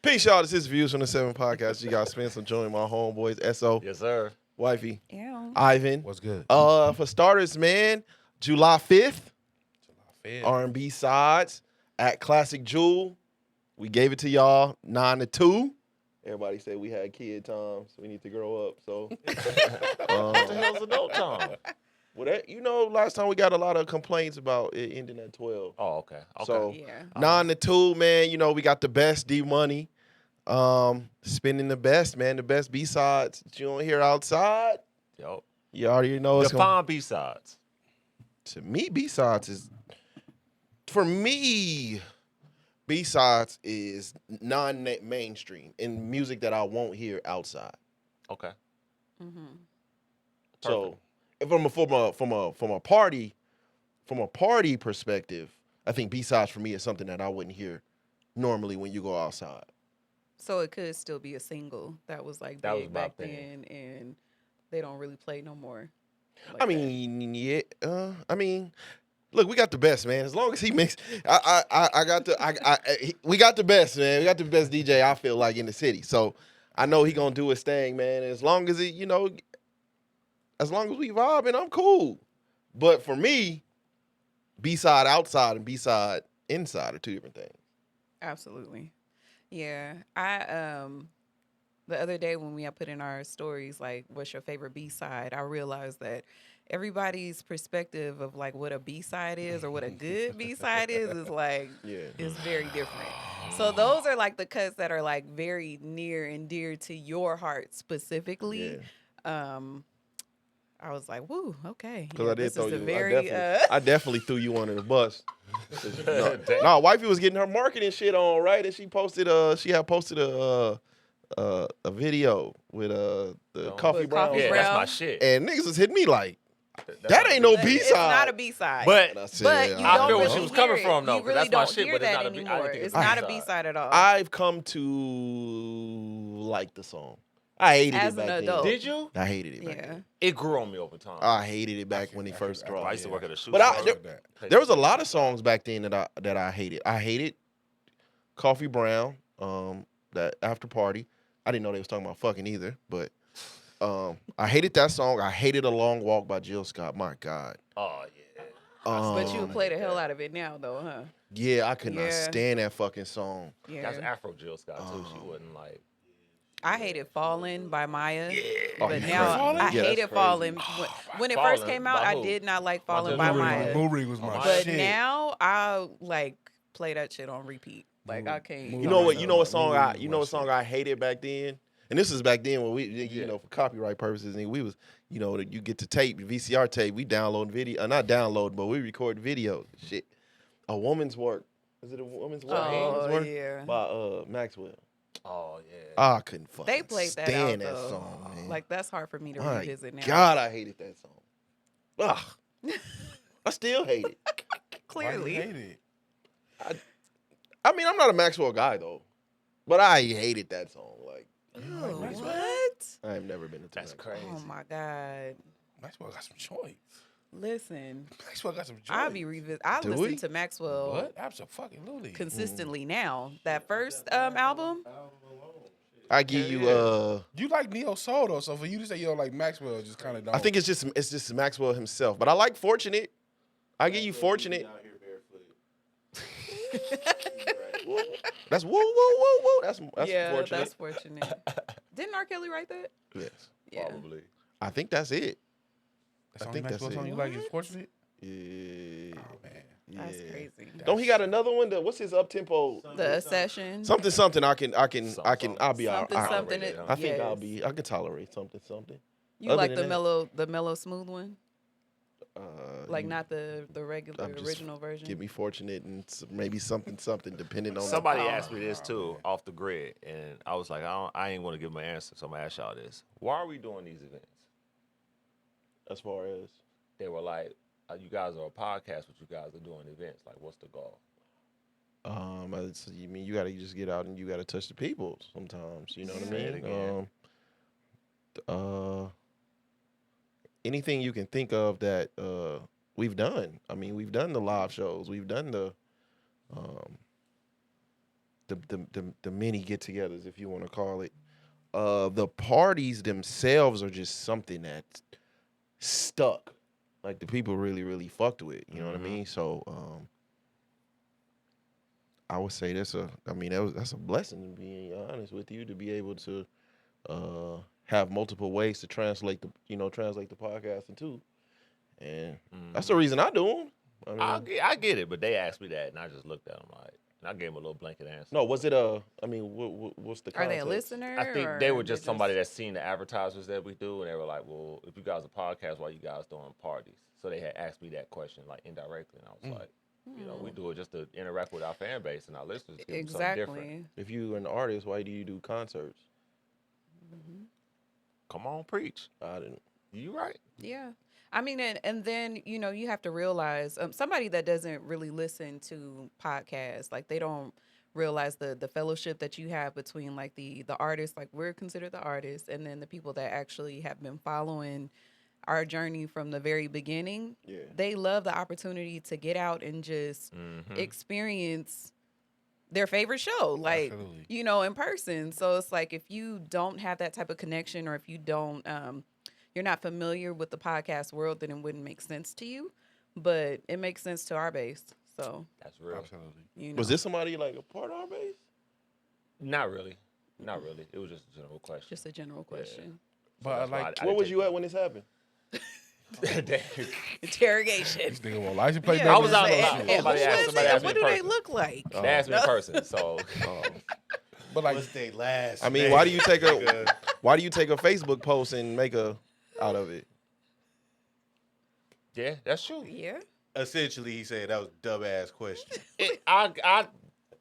Peace, y'all. This is Views from the Seven Podcast. You got Spence. I'm joining my homeboys, S.O. Yes, sir. Wifey. Yeah. Ivan. What's good? For starters, man, July 5th, July 5th. R&B sides at Classic Jewel. We gave it to y'all 9 to 2. Everybody said we had kid time, so we need to grow up. So, What the hell's adult time? well, that, last time we got a lot of complaints about it ending at 12. Oh, okay. So, Yeah. 9 to 2, man. We got the best D Money. Spinning the best, man. The best B-sides that you don't hear outside. Yo. You already know it's Define B-sides. To me, B-sides is, for me, B-sides is non-mainstream and music that I won't hear outside. Okay. Mm-hmm. So, if from a party perspective, I think B-sides for me is something that I wouldn't hear normally when you go outside. So it could still be a single that was like That big was my back opinion. then, and they don't really play no more. like I that. mean, yeah. Look, we got the best, man. As long as he makes, we got the best, man. We got the best DJ. I feel like in the city. So I know he gonna do his thing, man. As long as as long as we vibing, I'm cool. But for me, B-side outside and B-side inside are two different things. Absolutely. Yeah. I the other day when we had put in our stories like what's your favorite B-side, I realized that everybody's perspective of like what a B-side is or what a good B-side is like is very different. So those are like the cuts that are like very near and dear to your heart specifically. Yeah. I was like, woo, okay. Because Yeah, I did this throw is a you. very, I definitely threw you under the bus. No, wifey was getting her marketing shit on, right? And she posted had posted a video with the Coffee With Brown. Coffee Yeah, Brown. that's my shit. And niggas was hitting me like, That's that not ain't a no B-side. B-side. It's not a B-side. But I said, But you I don't feel where really she was hear coming it. from, though, You 'cause really that's my don't shit, hear but it's that not a B- I anymore. didn't think It's it's a not a B-side. B-side at all. I've come to like the song. I hated As it back an adult. then. did you? I hated it back Yeah. then. It grew on me over time. I hated it back when it first I dropped. used to work at a shoe But store. there was a lot of songs back then that I hated. I hated Coffee Brown, that After Party. I didn't know they was talking about fucking either, but I hated that song. I hated A Long Walk by Jill Scott. My God. Oh, yeah. But you would play the hell out of it now, though, huh? Yeah, I could not Yeah. stand that fucking song. Yeah. That's Afro Jill Scott, too. She wasn't like... I hated Fallen by Maya. Oh, But you now crazy. I Yeah, that's hated crazy. Fallen. When it first Fallen came out, by I who? did not like Fallen Blue by Ring. Maya. Blue Ring was my But shit. now I like play that shit on repeat. Like I can't. You know what? You know what song Blue I? Ring You know what was song I hated back then? And this is back then when we, for copyright purposes, and we was, that you get to tape, VCR tape. We download video, not download, but we record videos. Shit, A Woman's Work. Is it A Woman's Work? Oh, Woman's Work? yeah. By Maxwell. Oh, yeah. I couldn't fucking They played that stand out that though. song, man. Like that's hard for me to My revisit now. God, I hated that song. Ugh. I still hate it. Clearly. Why you hate it? I mean, I'm not a Maxwell guy though, but I hated that song. Like, Ew, Maxwell? what? I've never been into That's that. crazy. Oh my God. Maxwell got some choice. Listen, Maxwell got some choice. I Do listen we? to Maxwell What? Absolutely. consistently now. That first album, I give you You like neo soul though, so for you to say you don't like Maxwell, just kind of don't. I think it's just Maxwell himself. But I like Fortunate. I give you Fortunate. That's woo woo woo woo. That's yeah, Fortunate. that's fortunate. Didn't R. Kelly write that? Yes. Yeah. Probably. I think that's it. That's I the think only that's Maxwell it. song you like is What? Fortunate. Yeah. Oh man. That's Yeah. crazy. Don't he got another one? What's his up tempo? The Session. Something. I'll be all Something, right. something. I think yes. I could tolerate something. You other like than the mellow smooth one? Like you- not the regular I'm just- original version? Give me Fortunate and maybe something depending on Somebody Oh. asked me this, too, off the grid, and I was like, I ain't going to give my answer, so I'm going to ask y'all this. Why are we doing these events? as far as They were like, you guys are a podcast, but you guys are doing events. Like, what's the goal? you mean you gotta just get out and you gotta touch the people sometimes. You know what I Say it mean? again. Anything you can think of that we've done. I mean, we've done the live shows. We've done the the mini get-togethers, if you want to call it. The parties themselves are just something that's stuck. Like the people really, really fucked with. You know what I mean? So I would say that's a blessing, to be honest with you, to be able to have multiple ways to translate the podcast into. And that's the reason I do them. I get it, but they asked me that, and I just looked at them like, and I gave them a little blanket answer. No, was it what's the context? Are they a listener? I think or they were they're just somebody that's seen the advertisements that we do, and they were like, well, if you guys are podcast, why you guys doing parties? So they had asked me that question, like, indirectly, and I was like, you know, we do it just to interact with our fan base and our listeners. Give them something different. Exactly. If you're an artist, why do you do concerts? Come on, preach. I didn't. You right. Yeah. I mean, and then, you know, you have to realize somebody that doesn't really listen to podcasts, like they don't realize the fellowship that you have between like the artists, like we're considered the artists, and then the people that actually have been following our journey from the very beginning. Yeah. They love the opportunity to get out and just experience their favorite show, like, Absolutely. you know, in person. So it's like, if you don't have that type of connection, or if you don't, you're not familiar with the podcast world, then it wouldn't make sense to you. But it makes sense to our base. So That's real. Absolutely. you know, Was this somebody like a part of our base? Not really. Not really. It was just a general question. just a general question? But I that's why like I Where didn't was take you at when this happened? Interrogation. this nigga want license plate. Yeah, baby. I was out and- a lot. and Somebody who asked- is somebody it? asked me What in do they person. look like? They asked me in person, so But like, What's their last? I mean, name? why do you take a Facebook post and make a out of it? yeah, that's true. Yeah. Essentially, he said that was a dumbass question. I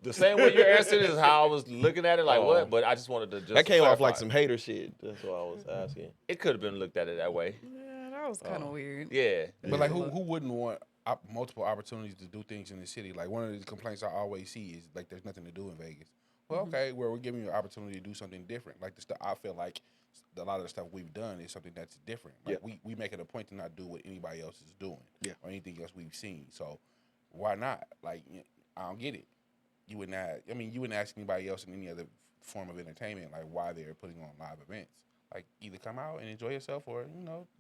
the same way you answered is how I was looking at it, like Oh. what? But I just wanted to just That came off clarify like it. some hater shit. That's what I was asking. It could have been looked at it that way. Yeah, that was kind of weird. Yeah. but like, who wouldn't want multiple opportunities to do things in the city? Like, one of the complaints I always see is like, there's nothing to do in Vegas. Well, okay, well, we're giving you an opportunity to do something different. Like the stuff, I feel like a lot of the stuff we've done is something that's different. Like we make it a point to not do what anybody else is doing, or anything else we've seen. So why not? Like, I don't get it. You wouldn't ask anybody else in any other form of entertainment like why they're putting on live events. Like, either come out and enjoy yourself, or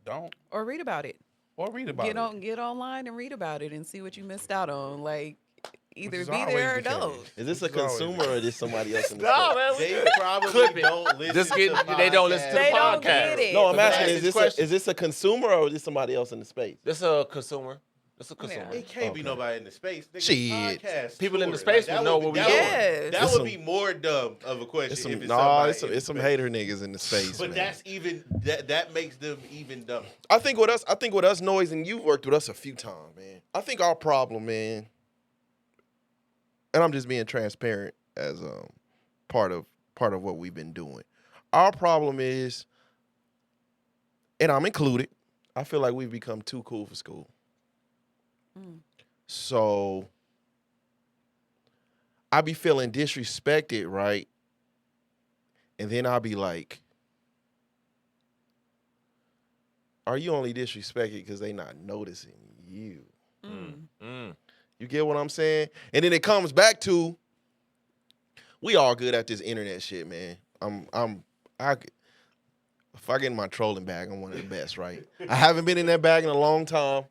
don't, Or read about it. or read about it. Get online and read about it and see what you missed out on. Like, either is be always there or the case. don't. Is this a This is always- consumer or is this somebody else in the No, space? man. we They good. probably Clip it. don't listen. Just get- to they don't listen to the They don't podcast. get it. No, I'm So asking, that's is the this question. is this a consumer or is this somebody else in the space? This a consumer. It's a consumer. Yeah. It can't be nobody in the space. Nigga, Shit. podcast People in the tour. space Like, would that know be- what we that doing. would- Yes. That It's would some- be more dumb of a question It's some if it's nah, somebody it's in some the hater niggas in the space. But man. that's even that makes them even dumber. I think with us, Noise, and you've worked with us a few times, man. I think our problem, man, and I'm just being transparent as part of what we've been doing. Our problem is, and I'm included, I feel like we've become too cool for school. So I be feeling disrespected, right? And then I'll be like, are you only disrespected because they not noticing you? You get what I'm saying? And then it comes back to, we all good at this internet shit, man. If I get in my trolling bag, I'm one of the best, right? I haven't been in that bag in a long time,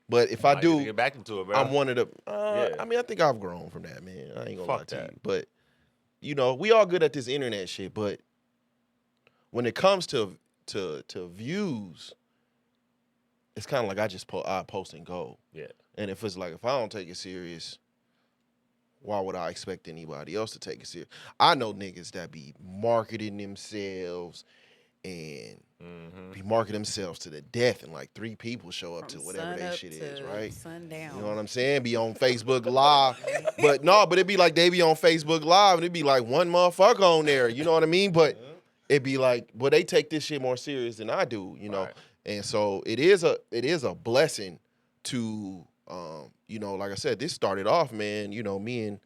but if I Might need to do, get back into it, bro. I'm one of the. Yeah. I mean, I think I've grown from that, man. I ain't gonna lie Fuck to that. you, but we all good at this internet shit. But when it comes to views, it's kind of like I post and go. Yeah. And if I don't take it serious, why would I expect anybody else to take it serious? I know niggas that be marketing themselves and be marketing themselves to the death, and like 3 people show up to From whatever sun that up shit to is, right? sundown. You know what I'm saying? Be on Facebook Live. But it'd be like they be on Facebook Live and it'd be like one motherfucker on there. You know what I mean? But it'd be like, but they take this shit more serious than I do, you know? Right. And so it is a blessing to, like I said, this started off, man, me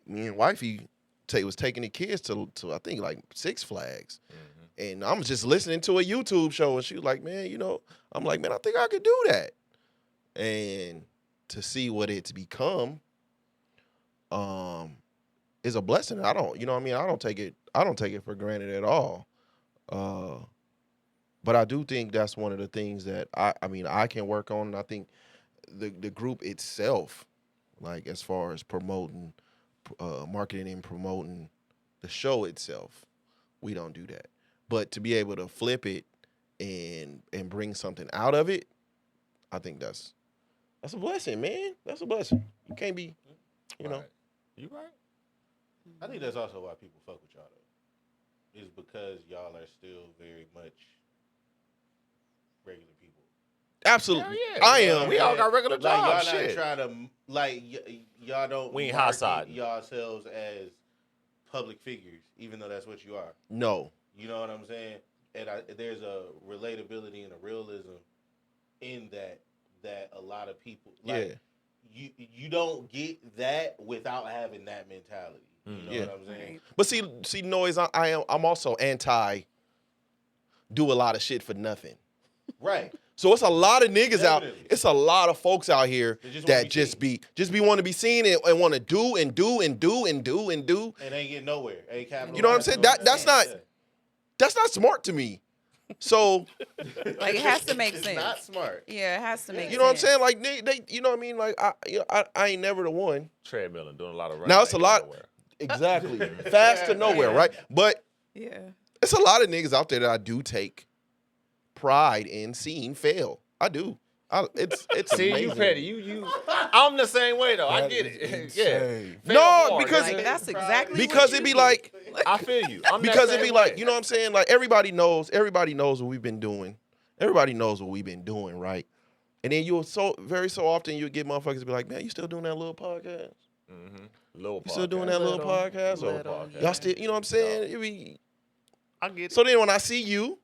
and wifey was taking the kids to I think like Six Flags. And I'm just listening to a YouTube show, and she was like, man, I'm like, man, I think I could do that. And to see what it's become, is a blessing. I don't, you know what I mean? I don't take it for granted at all. But I do think that's one of the things that I mean, I can work on. And I think the group itself, like as far as promoting, marketing and promoting the show itself, we don't do that. But to be able to flip it and bring something out of it, I think that's a blessing, man. That's a blessing. You can't be, you know. Right. You right? I think that's also why people fuck with y'all though. Is because y'all are still very much regular people. Absolutely. Hell yeah. I am. We all got regular Like jobs. y'all not Shit. trying to y'all don't We ain't market hot-siding. yourselves as public figures, even though that's what you are. No. You know what I'm saying? And there's a relatability and a realism in that a lot of people like. Yeah. You don't get that without having that mentality. You know Yeah. what I'm saying? Right. But see, Noise, I'm also anti do a lot of shit for nothing. Right. So it's a lot of niggas out. Definitely. It's a lot of folks out here They that just wanna be just be want to be seen and want to do and do and do and do and do. And ain't getting nowhere. Ain't capitalizing. You know what I'm saying? That's not Yeah. that's not smart to me. So Like, it has to make It's sense. not smart. Yeah, it has to make sense. you know what I'm saying? Like they you know what I mean? Like I ain't never the one. Treadmilling, doing a lot of running. Now it's a ain't lot. going nowhere. Exactly. Fast to nowhere, Yeah. right? But Yeah. it's a lot of niggas out there that I do take pride in seeing fail. I do. It's See, amazing. you petty. You. I'm the same way though. I That get is it. Yeah. insane. Fail No, hard, because- Like, nigga. that's exactly because what it be you like I feel you. I'm because that it be same like, way. you know what I'm saying? Like everybody knows what we've been doing. Everybody knows what we've been doing, right? And then you'll so often you'll get motherfuckers to be like, man, you still doing that little podcast? Little You still doing podcast. that little Little, podcast? Or little, podcast. y'all still, you know what I'm saying? It be, I get it. so then when I see you,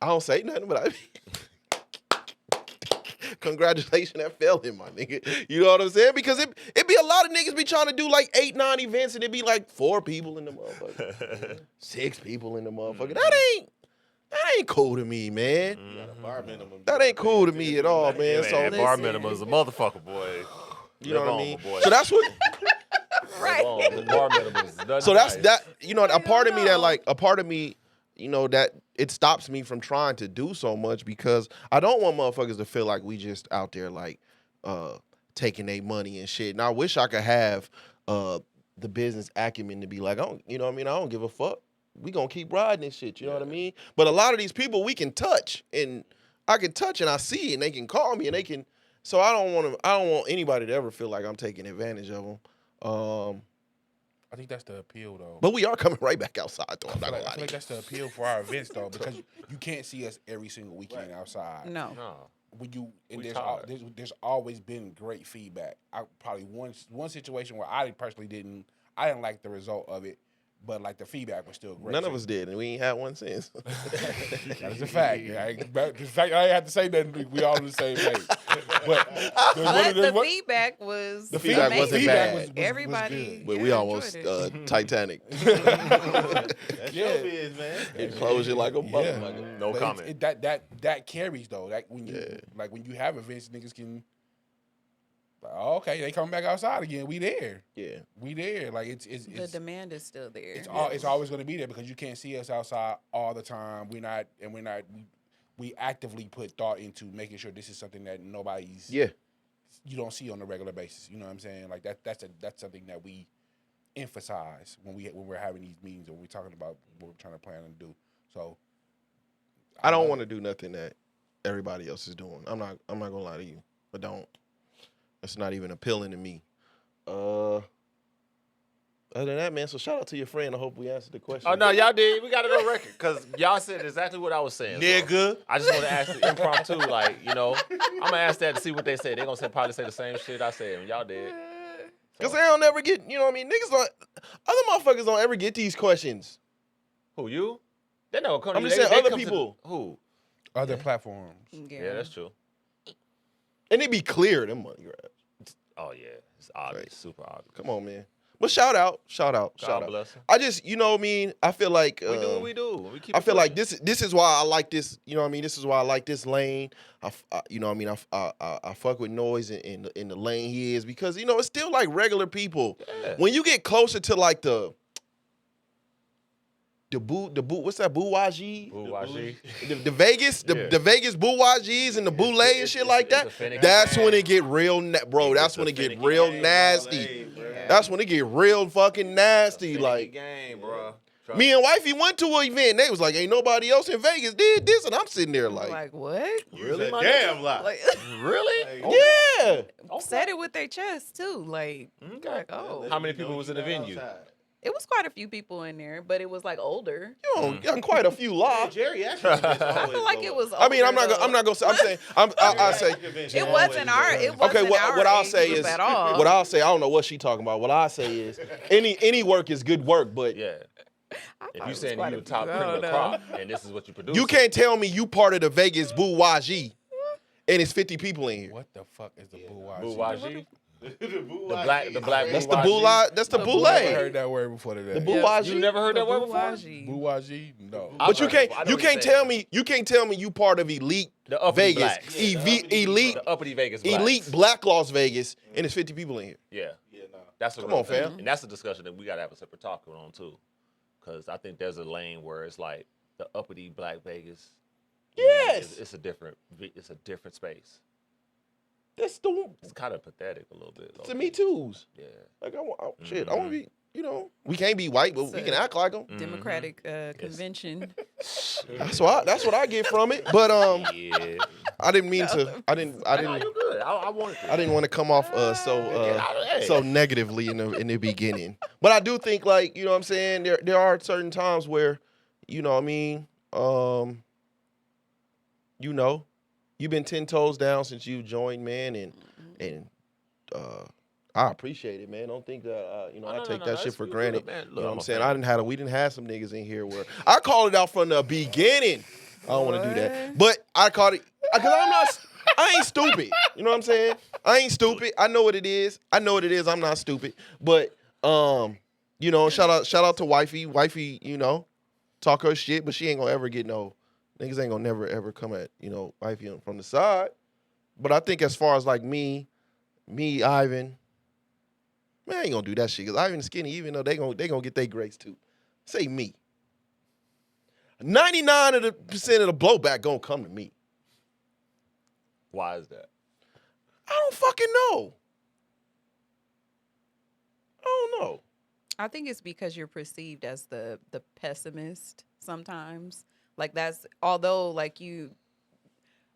I don't say nothing, but I congratulations, that fell in, my nigga. You know what I'm saying? Because it be a lot of niggas be trying to do like 8-9 events and it be like 4 people in the motherfucker. 6 people in the motherfucker. That ain't cool to me, man. You got a bar minimum. That ain't cool to me at all, man. Yeah, So man, bar Listen. minimum is a motherfucker, boy. you know Live what I on, mean? my boy. So that's what Right. Live on. The bar minimum is nothing so that's nice. that, you know, a part of me that know. like a part of me, you know, that it stops me from trying to do so much because I don't want motherfuckers to feel like we just out there like taking their money and shit. And I wish I could have the business acumen to be like, I don't, you know what I mean? I don't give a fuck. We gonna keep riding this shit, you know what I mean? But a lot of these people we can touch and I can touch and I see it and they can call me and they can, so I don't want anybody to ever feel like I'm taking advantage of them. I think that's the appeal, though. But we are coming right back outside, though. I'm I not feel gonna lie like to you. that's the appeal for our events, though, because you can't see us every single weekend outside. No. No. When you and We there's there's always been great feedback. I probably one situation where I personally didn't like the result of it, but like the feedback was still great. None of us did, and we ain't had one since. That is a fact. The fact I ain't have to say nothing. We all on the same page. But But the feedback was The feedback amazing. wasn't bad. Was Everybody, But we yeah, almost enjoyed it. Titanic. That's Yeah. your biz, man. It closed you like a motherfucker. No but comment. that carries though. That when you like when you have events, niggas can. Like, oh, okay, they coming back outside again. We there. Yeah. We there. Like it's The demand is still there. it's always going to be there because you can't see us outside all the time. We actively put thought into making sure this is something that nobody's Yeah. you don't see on a regular basis. You know what I'm saying? Like that's something that we emphasize when we're having these meetings or when we're talking about what we're trying to plan and do. So I don't want to do nothing that everybody else is doing. I'm not gonna lie to you. But don't. That's not even appealing to me. Other than that, man, so shout out to your friend. I hope we answered the question. Oh no, y'all did. We got it on record because y'all said exactly what I was saying. so Nigga. I just want to ask the impromptu, like, you know, I'm gonna ask that to see what they say. They're gonna probably say the same shit I said, and y'all did. Because they don't ever get, you know what I mean? Niggas don't, other motherfuckers don't ever get these questions. Who, you? They never come. I'm to just you. saying other come to- people. Who? other platforms. Yeah, that's true. And it be clear, them money grabs. Oh yeah, it's obvious, super obvious. Come on, man. But shout out. God bless him. I just, you know what I mean? I feel like We do what we do. We keep I it feel like pushing. this is why I like this, you know what I mean? This is why I like this lane. You know what I mean? I fuck with Noise in the lane he is because, you know, it's still like regular people. Yeah. When you get closer to like the what's that, Bouwagie? Bouwagie. The Vegas, Yeah. the Vegas Bouwagies and the Boule and shit like that. It's a finicky That's game. when it get real, bro. It's That's a when it get finicky real game, nasty. Yeah. That's when it get real fucking nasty. Finicky Like game, bro. me and wifey went to an event. And they was like, ain't nobody else in Vegas did this, and I'm sitting there like, Like what? Really, my Damn lie. Like Really? yeah. said it with their chest too. Like, Okay. like oh, How many people was in the venue? it was quite a few people in there, but it was like older. You know, gotten quite a few Yeah, lives. Jerry actually. I feel like it was. Older, I mean, I'm not gonna say. I'm saying. I say. It wasn't our. It wasn't Okay, what our I'll age say group is at all. what I'll say. I don't know what she talking about. What I say is any work is good work, but Yeah. I If thought you it was saying quite you a the top few. I cream of don't the know. crop and this is what you produce. you can't tell me you part of the Vegas Bouwagie and it's 50 people in here. What the fuck is the Bouwagie? Bouwagie. The the black That's the Bouwagie. Boula. That's the The Boule. I never heard that word before today. The Bouwagie. You never heard that word before? Bouwagie. Bouwagie? No. I- But you can't. I know You what you're can't saying. tell me. You can't tell me you part of elite The uppity Vegas, blacks. elite, The uppity Vegas blacks. elite Black Las Vegas, and it's 50 people in here. Yeah. Yeah, nah. That's a Come real on, thing. fam. And that's a discussion that we gotta have a separate talk on too. Cause I think there's a lane where it's like the uppity Black Vegas. Yes. It's a different space. That's the It's kind of pathetic a little bit. to me too's. Yeah. Like I want shit. I want to be. You know, we can't be white, but we can act like them. Democratic convention. That's what I get from it. But Yeah. I didn't mean to. I didn't. No, you good. I wanted to. I didn't want to come off so negatively in the beginning. But I do think, like, you know what I'm saying, there are certain times where, you know what I mean, you know, you've been 10 toes down since you joined, man, and I appreciate it, man. Don't think that you know, I take that shit for granted. You know what I'm saying? We didn't have some niggas in here where I called it out from the beginning. I don't want to do that. But I called it because I ain't stupid. You know what I'm saying? I ain't stupid. I know what it is. I'm not stupid. But you know, shout out to wifey. Wifey, you know, talk her shit, but she ain't gonna ever get no niggas ain't gonna never ever come at, you know, wifey from the side. But I think as far as like me, Ivan, man, I ain't gonna do that shit because Ivan skinny, even though they gonna get their grace too. Say me. 99% of the blowback gonna come to me. Why is that? I don't fucking know. I don't know. I think it's because you're perceived as the pessimist sometimes. Like that's although like you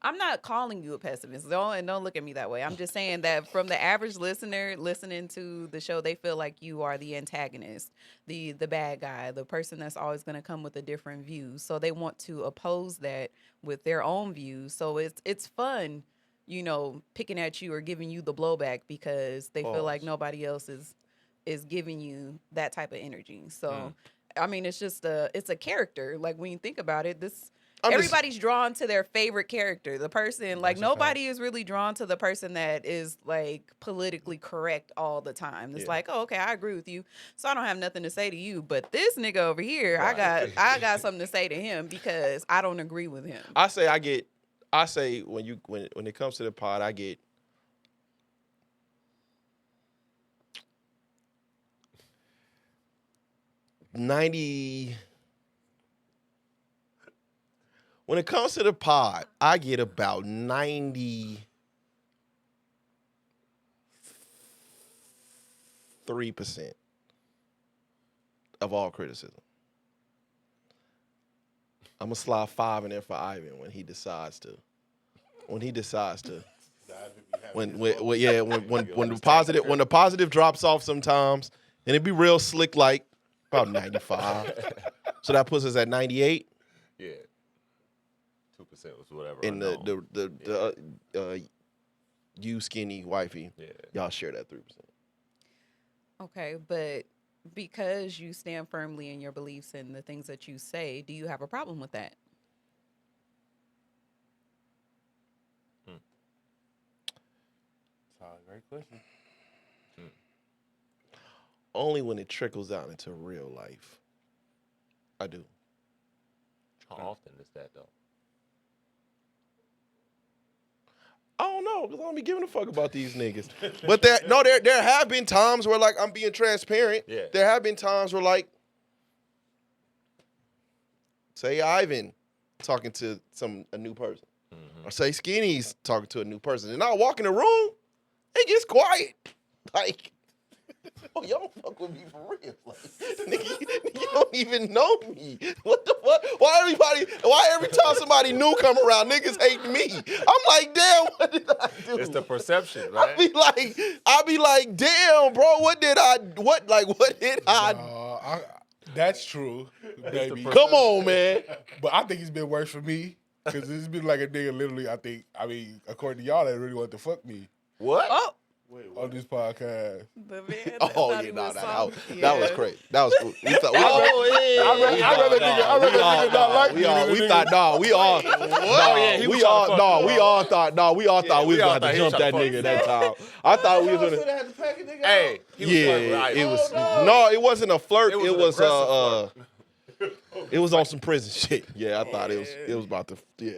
I'm not calling you a pessimist. Don't look at me that way. I'm just saying that from the average listener listening to the show, they feel like you are the antagonist, the bad guy, the person that's always going to come with a different view. So they want to oppose that with their own views. So it's fun, you know, picking at you or giving you the blowback because they feel like nobody else is giving you that type of energy. So I mean, it's just it's a character. Like when you think about it, everybody's drawn to their favorite character, the person. Like nobody is really drawn to the person that is like politically correct all the time. It's like, oh, okay, I agree with you, so I don't have nothing to say to you. But this nigga over here, right. I got something to say to him because I don't agree with him. I say when it comes to the pod, I get 90. When it comes to the pod, I get about 93% of all criticism. I'm gonna slide 5 in there for Ivan when he decides to. When the positive drops off sometimes, and it be real slick like about 95. So that puts us at 98. Yeah. 2% was whatever. And you skinny wifey, y'all share that 3%. Okay, but because you stand firmly in your beliefs and the things that you say, do you have a problem with that? Great question. only when it trickles out into real life. I do. How often is that though? I don't know, because I don't be giving a fuck about these niggas. But there have been times where, like, I'm being transparent. Yeah. There have been times where, like, say Ivan talking to a new person. Or say Skinny's talking to a new person. And I walk in the room, it gets quiet. Like, oh, y'all don't fuck with me for real. Like, nigga, you don't even know me. What the fuck? Why every time somebody new come around, niggas hate me? I'm like, damn, what did I do? It's the perception, right? I be like, damn, bro, what did I? That's true, baby. Come on, man. But I think it's been worse for me because it's been like a nigga literally. According to y'all, that really want to fuck me What? Oh, on this podcast. the man. Oh thought yeah, he no, was that soft. was crazy. That was cool. I'd rather nigga not like me. We thought we all thought we was gonna have to jump that nigga that time. I thought we was gonna. Had to pack a nigga Hey, he was flirting with Yeah, Ice. it was. no. No, it wasn't a flirt. It was It an was aggressive it was on some prison shit. Yeah, I thought it was about to. Yeah,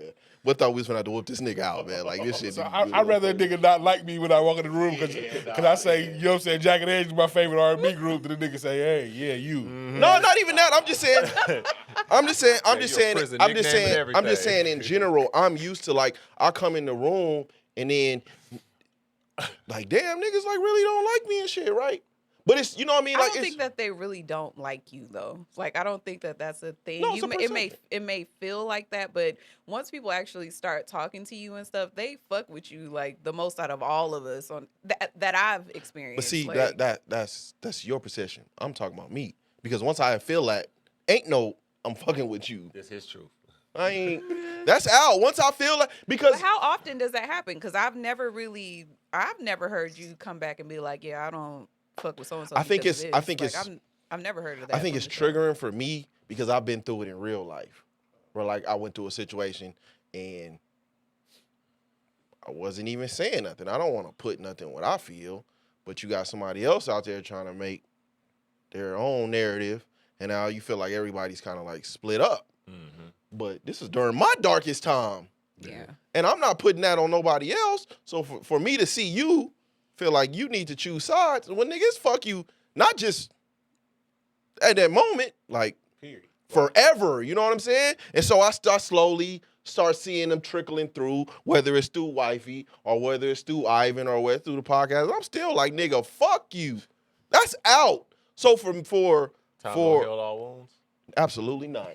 but thought we was gonna have to whoop this nigga out, man. Like this shit. So I'd rather a nigga not like me when I walk in the room because I say, you know what I'm saying, Jack and Edge is my favorite R&B group, than the nigga say, hey, yeah, you. No, not even that. I'm just saying. I'm just saying in general, I'm used to, like, I come in the room and then like, damn, niggas like really don't like me and shit, right? But it's, you know what I mean? I Like, don't think that they really don't like you though. Like I don't think that that's a thing. No, it's a It may feel like that, but once people actually start talking to you and stuff, they fuck with you like the most out of all of us on that I've experienced. But see, like, that's your perception. I'm talking about me, because once I feel that, ain't no I'm fucking with you. This is truth. I ain't. That's out. Once I feel that, because But how often does that happen? Because I've never heard you come back and be like, yeah, I don't fuck with so and so. I've never heard of that. I think from it's the show. triggering for me because I've been through it in real life, where like I went through a situation and I wasn't even saying nothing. I don't want to put nothing what I feel, but you got somebody else out there trying to make their own narrative, and now you feel like everybody's kind of like split up. Mm-hmm. But this is during my darkest time. Yeah. And I'm not putting that on nobody else. So for me to see you feel like you need to choose sides, when niggas fuck you, not just at that moment, like Period. forever. You know what I'm saying? And so I slowly start seeing them trickling through, whether it's through Wifey or whether it's through Ivan or whether it's through the podcast. I'm still like, nigga, fuck you. That's out. So for Time to heal all wounds. absolutely not.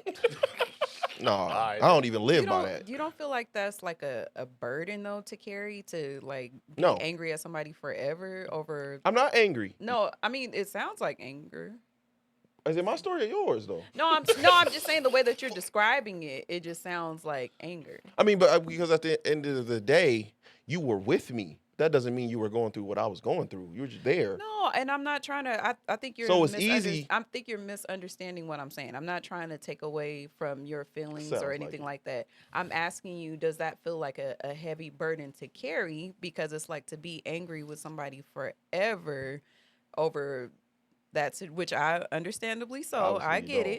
No, right, I don't even live You by don't, that. you don't feel like that's like a burden though to carry, to like be No. angry at somebody forever over. I'm not angry. No, I mean it sounds like anger. Is it my story or yours though? I'm just saying the way that you're describing it, it just sounds like anger. I mean, but because at the end of the day, you were with me. That doesn't mean you were going through what I was going through. You were just there. No, and I'm not trying to. I think you're. So it's easy. I think you're misunderstanding what I'm saying. I'm not trying to take away from your feelings Sounds or like anything it. like that. I'm asking you, does that feel like a heavy burden to carry? Because it's like to be angry with somebody forever over that's which I understandably so. Obviously I you get don't.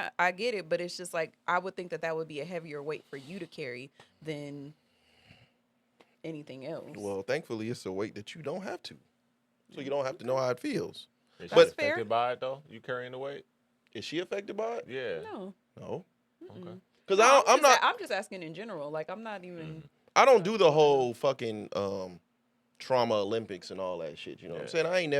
it. I get it, but it's just like I would think that would be a heavier weight for you to carry than anything else. Well, thankfully, it's a weight that you don't have to. So you don't have to know how it feels. Is she That's affected fair. by it though? You carrying the weight? Is she affected by it? Yeah. No. No. Okay. Because No, I'm not. I'm just asking in general. Like I'm not even. I don't do the whole fucking trauma Olympics and all that shit. You know what I'm saying? I ain't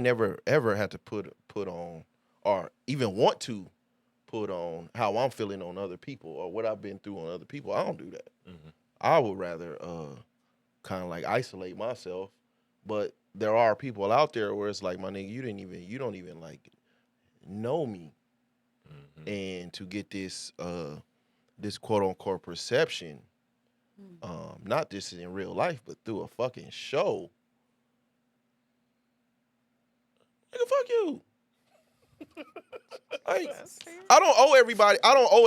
never ever had to put on or even want to put on how I'm feeling on other people or what I've been through on other people. I don't do that. Mhm. I would rather kind of like isolate myself. But there are people out there where it's like, my nigga, you don't even like know me. Mhm. And to get this this quote unquote perception, not just in real life, but through a fucking show. Nigga, fuck you. Like, I don't owe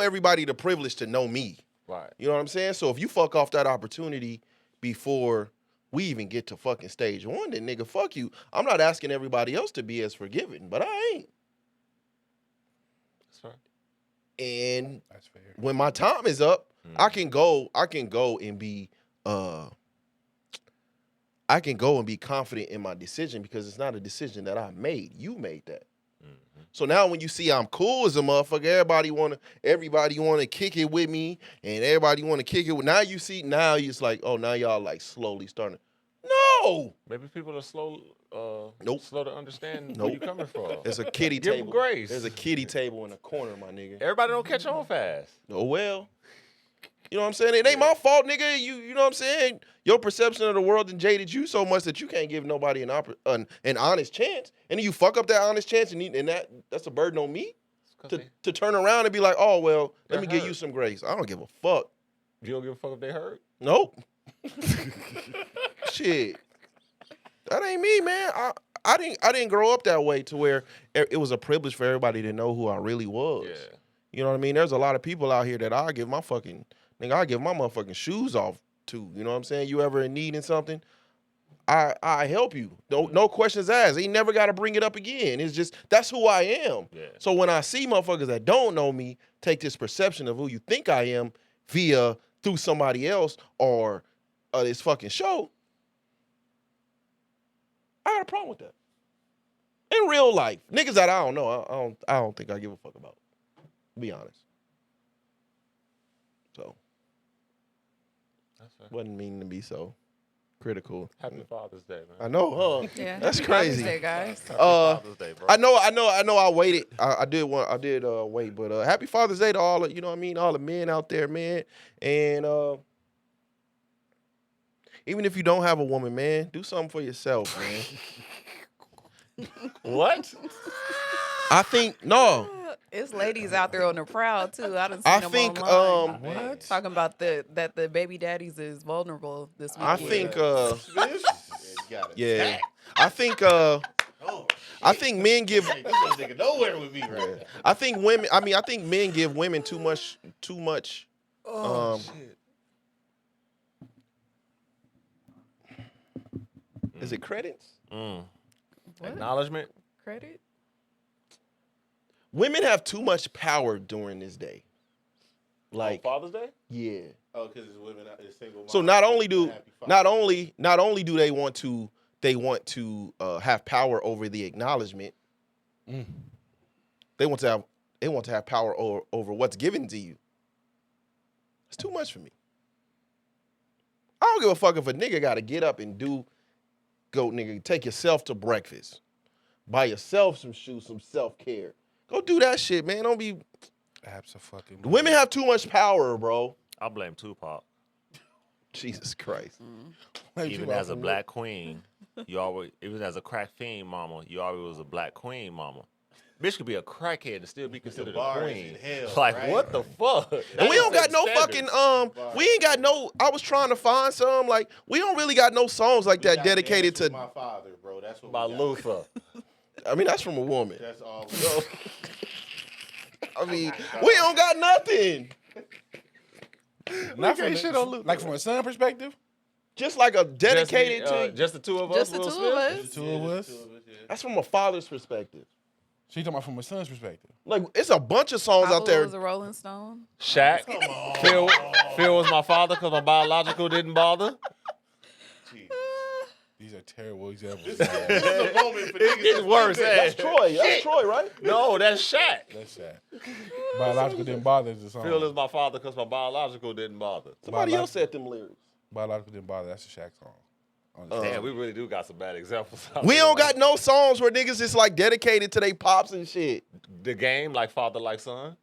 everybody the privilege to know me. Right. You know what I'm saying? So if you fuck off that opportunity before we even get to fucking stage 1, then nigga, fuck you. I'm not asking everybody else to be as forgiving, but I ain't. That's right. And That's fair. when my time is up, I can go and be I can go and be confident in my decision because it's not a decision that I made. You made that. So now when you see I'm cool as a motherfucker, everybody wanna kick it with me, and everybody wanna kick it with. Now you see, now it's like, oh, now y'all like slowly starting. No. Maybe people are slow. Nope. Slow to understand Nope. where you coming from. There's a kiddie Give 'em table. grace. There's a kiddie table in the corner, my nigga. Everybody don't catch on fast. Oh well. You know what I'm saying? It ain't my fault, nigga. You know what I'm saying? Your perception of the world done jaded you so much that you can't give nobody an honest chance. And then you fuck up that honest chance, and that's a burden on me to turn around and be like, oh, well, let me give you some grace. I don't give a fuck. You don't give a fuck if they hurt? Nope. Shit. That ain't me, man. I didn't grow up that way to where it was a privilege for everybody to know who I really was. Yeah. You know what I mean? There's a lot of people out here that I give my motherfucking shoes off to. You know what I'm saying? You ever in need in something, I help you. No questions asked. Ain't never got to bring it up again. It's just, that's who I am. Yeah. So when I see motherfuckers that don't know me take this perception of who you think I am through somebody else or this fucking show, I got a problem with that. In real life, niggas that I don't know, I don't think I give a fuck about. To be honest. So, That's fair. wasn't meaning to be so critical. Happy Father's Day, man. I know, huh? Yeah. That's Happy Father's crazy. Day, guys. Happy Father's Day, bro. I know. I waited. I did wait, but happy Father's Day to all of, you know what I mean, all the men out there, man. And even if you don't have a woman, man, do something for yourself, man. What? I think no. It's ladies out there on the prowl too. I done seen I them think online. What? Talking about that the baby daddies is vulnerable this weekend. I think Yeah. I think I think men give This nigga nowhere with me right now. I think men give women too much Shit. is it credits? What? Acknowledgement. Credit? Women have too much power during this day. Like, Father's Day? yeah. Oh, because it's women out there single. So moms. not only do Happy Father's they want to have power over the acknowledgement. They want to have power over what's given to you. It's too much for me. I don't give a fuck if a nigga got to get up and take yourself to breakfast, buy yourself some shoes, some self-care. Go do that shit, man. Don't be. Abso-fucking-lutely. Women have too much power, bro. I blame Tupac. Jesus Christ. Even as a black queen, even as a crack fiend mama, you always was a black queen mama. Bitch could be a crackhead and still be considered a bar is queen. in hell, Like, right? what the fuck? And we don't got no Standards. fucking we ain't got no. I was trying to find some, like, we don't really got no songs like We that got dedicated Dance to. With My Father, bro. That's what By we got. Luther. I mean, that's from a woman. That's all. I mean, we don't got nothing. Not from like from a son perspective. Just like a dedicated to. Just the two of Just us. the Will two Smith? of us. The two of us. That's from a father's perspective. So you talking about from a son's perspective? Like, it's a bunch of songs out Pablo there. was a Rolling Stone. Shaq. Phil was my father because my biological didn't bother. These are terrible examples. This is a moment for niggas. It's worse. That's Troy. That's Troy, right? No, that's Shaq. That's sad. Biological didn't bother the song. Phil is my father because my biological didn't bother. Somebody else said them lyrics. Biological didn't bother. That's a Shaq song. Damn, we really do got some bad examples. We don't got no songs where niggas is like dedicated to they pops and shit. The game, like father, like son.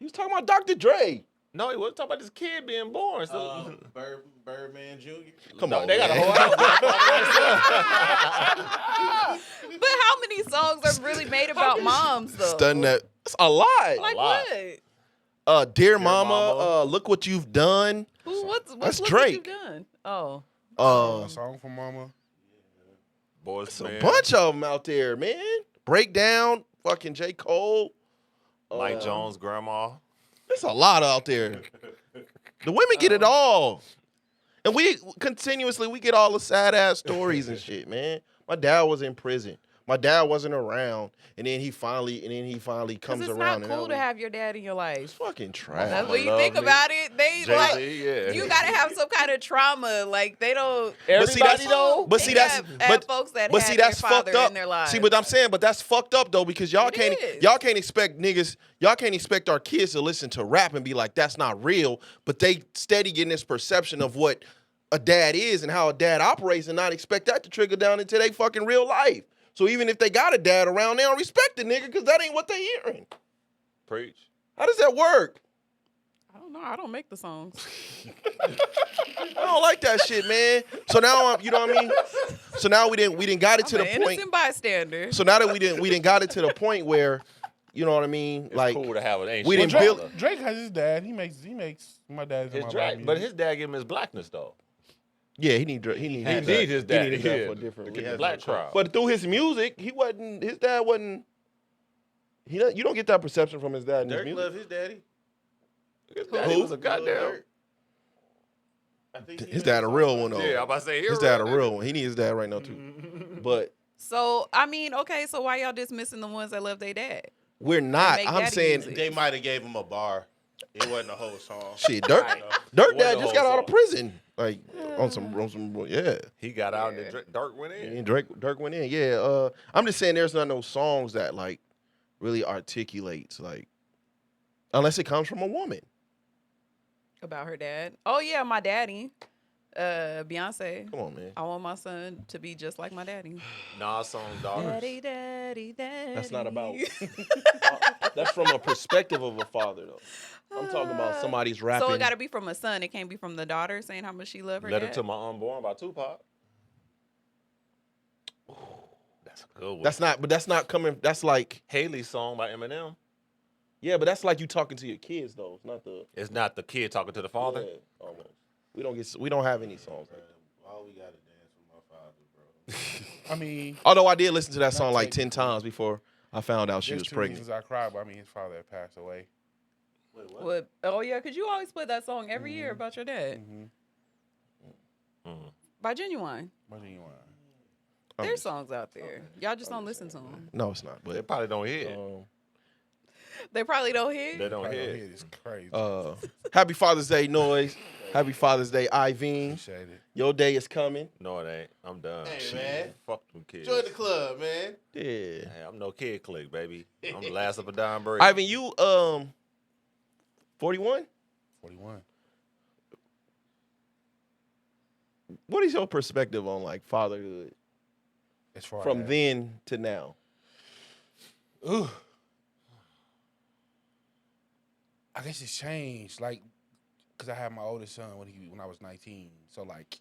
He was talking about Dr. Dre. No, he wasn't talking about this kid being born. So, Birdman Jr. Come no, on, they got a man. whole album. But how many songs are really made about moms though? Stunning that. It's a lot. Like lot. what? Dear Mama, Mama. Look What You've Done. What's That's look Drake. What you've done? Oh. A song from Mama. Boys, It's a man. bunch of them out there, man. Breakdown, fucking J. Cole. Mike Jones, grandma. There's a lot out there. The women get it all. And we get all the sad ass stories and shit, man. My dad was in prison. My dad wasn't around, and then he finally comes Because it's around. not cool to have your dad in your It's life. fucking trash. That's Mama when you love think me. about it. They Jay-Z, like yeah. you gotta have some kind of trauma. Like they don't. But see, that's They have folks that but had see, their that's father fucked up. in their lives. See, but I'm saying, but that's fucked up though, because y'all It can't expect niggas, y'all can't expect our kids to listen to rap and be like, that's not real. But they steady getting this perception of what a dad is and how a dad operates, and not expect that to trickle down into their fucking real life. So even if they got a dad around, they don't respect the nigga because that ain't what they hearing. Preach. How does that work? I don't know. I don't make the songs. I don't like that shit, man. So now you know what I mean? So now we didn't got it to I'm the an point. innocent bystander. So now that we didn't got it to the point where, you know what I mean? It's like cool to have an we ancient didn't build- father. Drake has his dad. He makes my dad's in His my Drake, body. but his dad gave him his blackness though. yeah, he need his He dad. need his dad. He need his dad Yeah, for a different to get reason. the black crowd. But through his music, his dad wasn't. You don't get that perception from his dad in his Dirk music. loved his daddy. His daddy Who? was a goddamn. I think His dad a real one though. Yeah, I'm about to say His dad a real one. He needs his dad right now too. But So I mean, okay. So why y'all dismissing the ones that love their dad? we're not. make I'm daddy saying music. They might have gave him a bar. It wasn't a whole song. shit. Dirk Right. Wasn't dad the just whole got out of song. prison. Like on some yeah. He got out and then Dirk went in. And Dirk went in. Yeah. I'm just saying there's not no songs that like really articulates like unless it comes from a woman. About her dad. Oh yeah, my daddy. Beyonce. Come on, man. I want my son to be just like my daddy. Nas song Daughters. Daddy, daddy, daddy. That's not about. That's from a perspective of a father, though. I'm talking about somebody's rapping. So it got to be from a son. It can't be from the daughter saying how much she love her Letter dad. to My Unborn by Tupac. That's a good one. That's not coming. That's like, Haley's song by Eminem. yeah, but that's like you talking to your kids, though. It's not the It's not the kid talking to the father. Yeah, almost. We don't have any songs like that. All we got to dance with my father, bro. I mean, Although I did listen to that song Not like take- 10 times before I found out she there's was two pregnant. reasons I cried, but I mean, his father had passed away. Wait, what? What? Oh yeah, because you always play that song every year about your dad Mm-hmm. Mm. by Genuine. What do you want? I'm There's just- songs out there. Y'all just don't listen to them. No, it's not. They But probably don't hear it. They probably don't hear. They don't Probably hear don't it. hear this crazy. Happy Father's Day, Noise. Happy Father's Day, Iveen. Appreciate it. Your day is coming. No, it ain't. I'm done. Hey, man. Fuck them kids. Join the club, man. Yeah. Hey, I'm no kid clique, baby. I'm the last of a dying breed. Ivan, you 41? 41. What is your perspective on like fatherhood As far from as, then to now? Ooh. I guess it's changed. Like, cause I had my oldest son when I was 19. So like,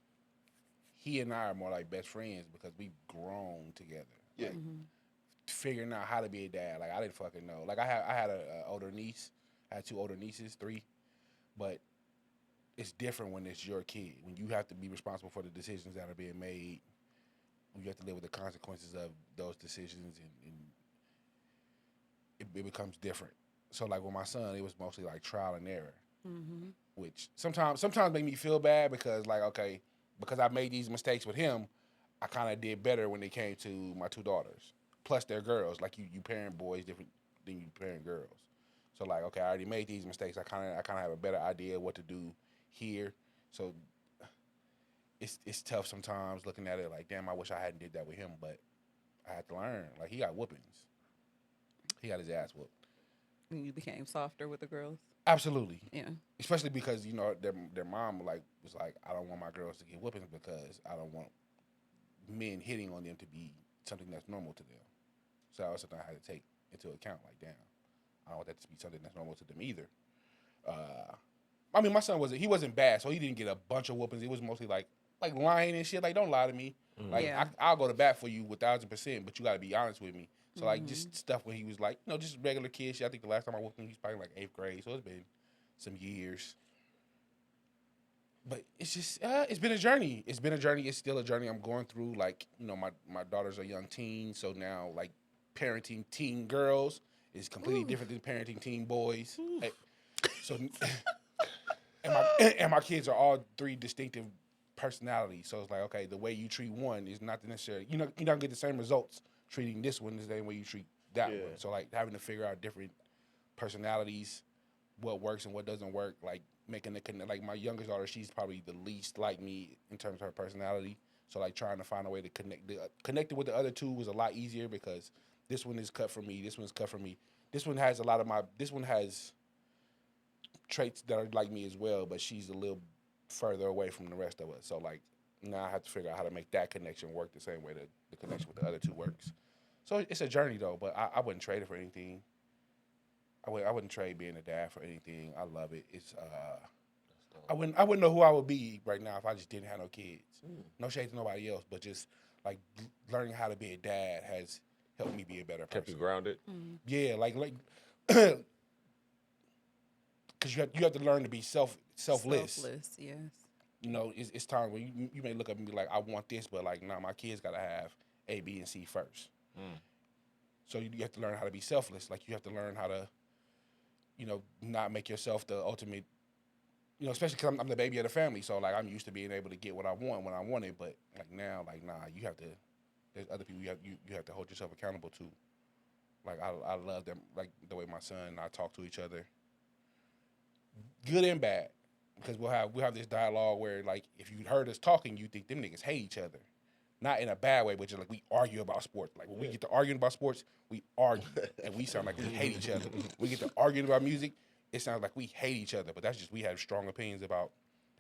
he and I are more like best friends because we've grown together. Yeah. Like, figuring out how to be a dad. Like I didn't fucking know. Like I had a older niece. I had 2 older nieces, 3. But it's different when it's your kid. When you have to be responsible for the decisions that are being made. When you have to live with the consequences of those decisions, and it becomes different. So like with my son, it was mostly like trial and error, which sometimes make me feel bad because like, okay, because I made these mistakes with him, I kind of did better when it came to my 2 daughters. Plus they're girls. Like you parent boys different than you parent girls. So like, okay, I already made these mistakes. I kind of have a better idea of what to do here. So it's tough sometimes looking at it like, damn, I wish I hadn't did that with him, but I had to learn. Like he got whoopings. He got his ass whooped. And you became softer with the girls. Absolutely. Yeah. Especially because, you know, their mom was like, I don't want my girls to get whoopings because I don't want men hitting on them to be something that's normal to them. So that was something I had to take into account. Like, damn, I don't want that to be something that's normal to them either. I mean, my son wasn't bad, so he didn't get a bunch of whoopings. It was mostly like lying and shit. Like, don't lie to me. Like, Yeah. I'll go to bat for you 1,000%, but you got to be honest with me. So, like, just stuff when he was like, you know, just regular kid shit. I think the last time I whooped him, he was probably like 8th grade. So it's been some years. But it's just, it's been a journey. It's been a journey. It's still a journey I'm going through. Like, you know, my daughters are young teens. So now, like, parenting teen girls is completely different than parenting teen boys. So, and my kids are all 3 distinctive personality. So it's like, okay, the way you treat one is not necessarily, you don't get the same results treating this one the same way you treat that Yeah. one. So like having to figure out different personalities, what works and what doesn't work, like making the connect. Like my youngest daughter, she's probably the least like me in terms of her personality. So like trying to find a way to connect it with the other two was a lot easier because this one is cut from me, this one's cut from me. This one has this one has traits that are like me as well, but she's a little further away from the rest of us. So like now I have to figure out how to make that connection work the same way that the connection with the other two works. So it's a journey though, but I wouldn't trade it for anything. I wouldn't trade being a dad for anything. I love it. It's I wouldn't know who I would be right now if I just didn't have no kids. No shade to nobody else, but just like learning how to be a dad has helped me be a better person. Kept you grounded. Yeah, like because you have to learn to be selfless. Selfless, yes. You know, it's time when you may look up and be like, I want this, but like, nah, my kids gotta have A, B, and C first. So you have to learn how to be selfless. Like you have to learn how to, not make yourself the ultimate. Especially because I'm the baby of the family, so like I'm used to being able to get what I want when I want it. But like now, like nah, you have to. There's other people you have to hold yourself accountable to. Like I love them, like the way my son and I talk to each other, good and bad, because we'll have this dialogue where like if you heard us talking, you think them niggas hate each other, not in a bad way, but just like we argue about sports. Like when we get to arguing about sports, we argue and we sound like we hate each other. We get to arguing about music, it sounds like we hate each other, but that's just we have strong opinions about.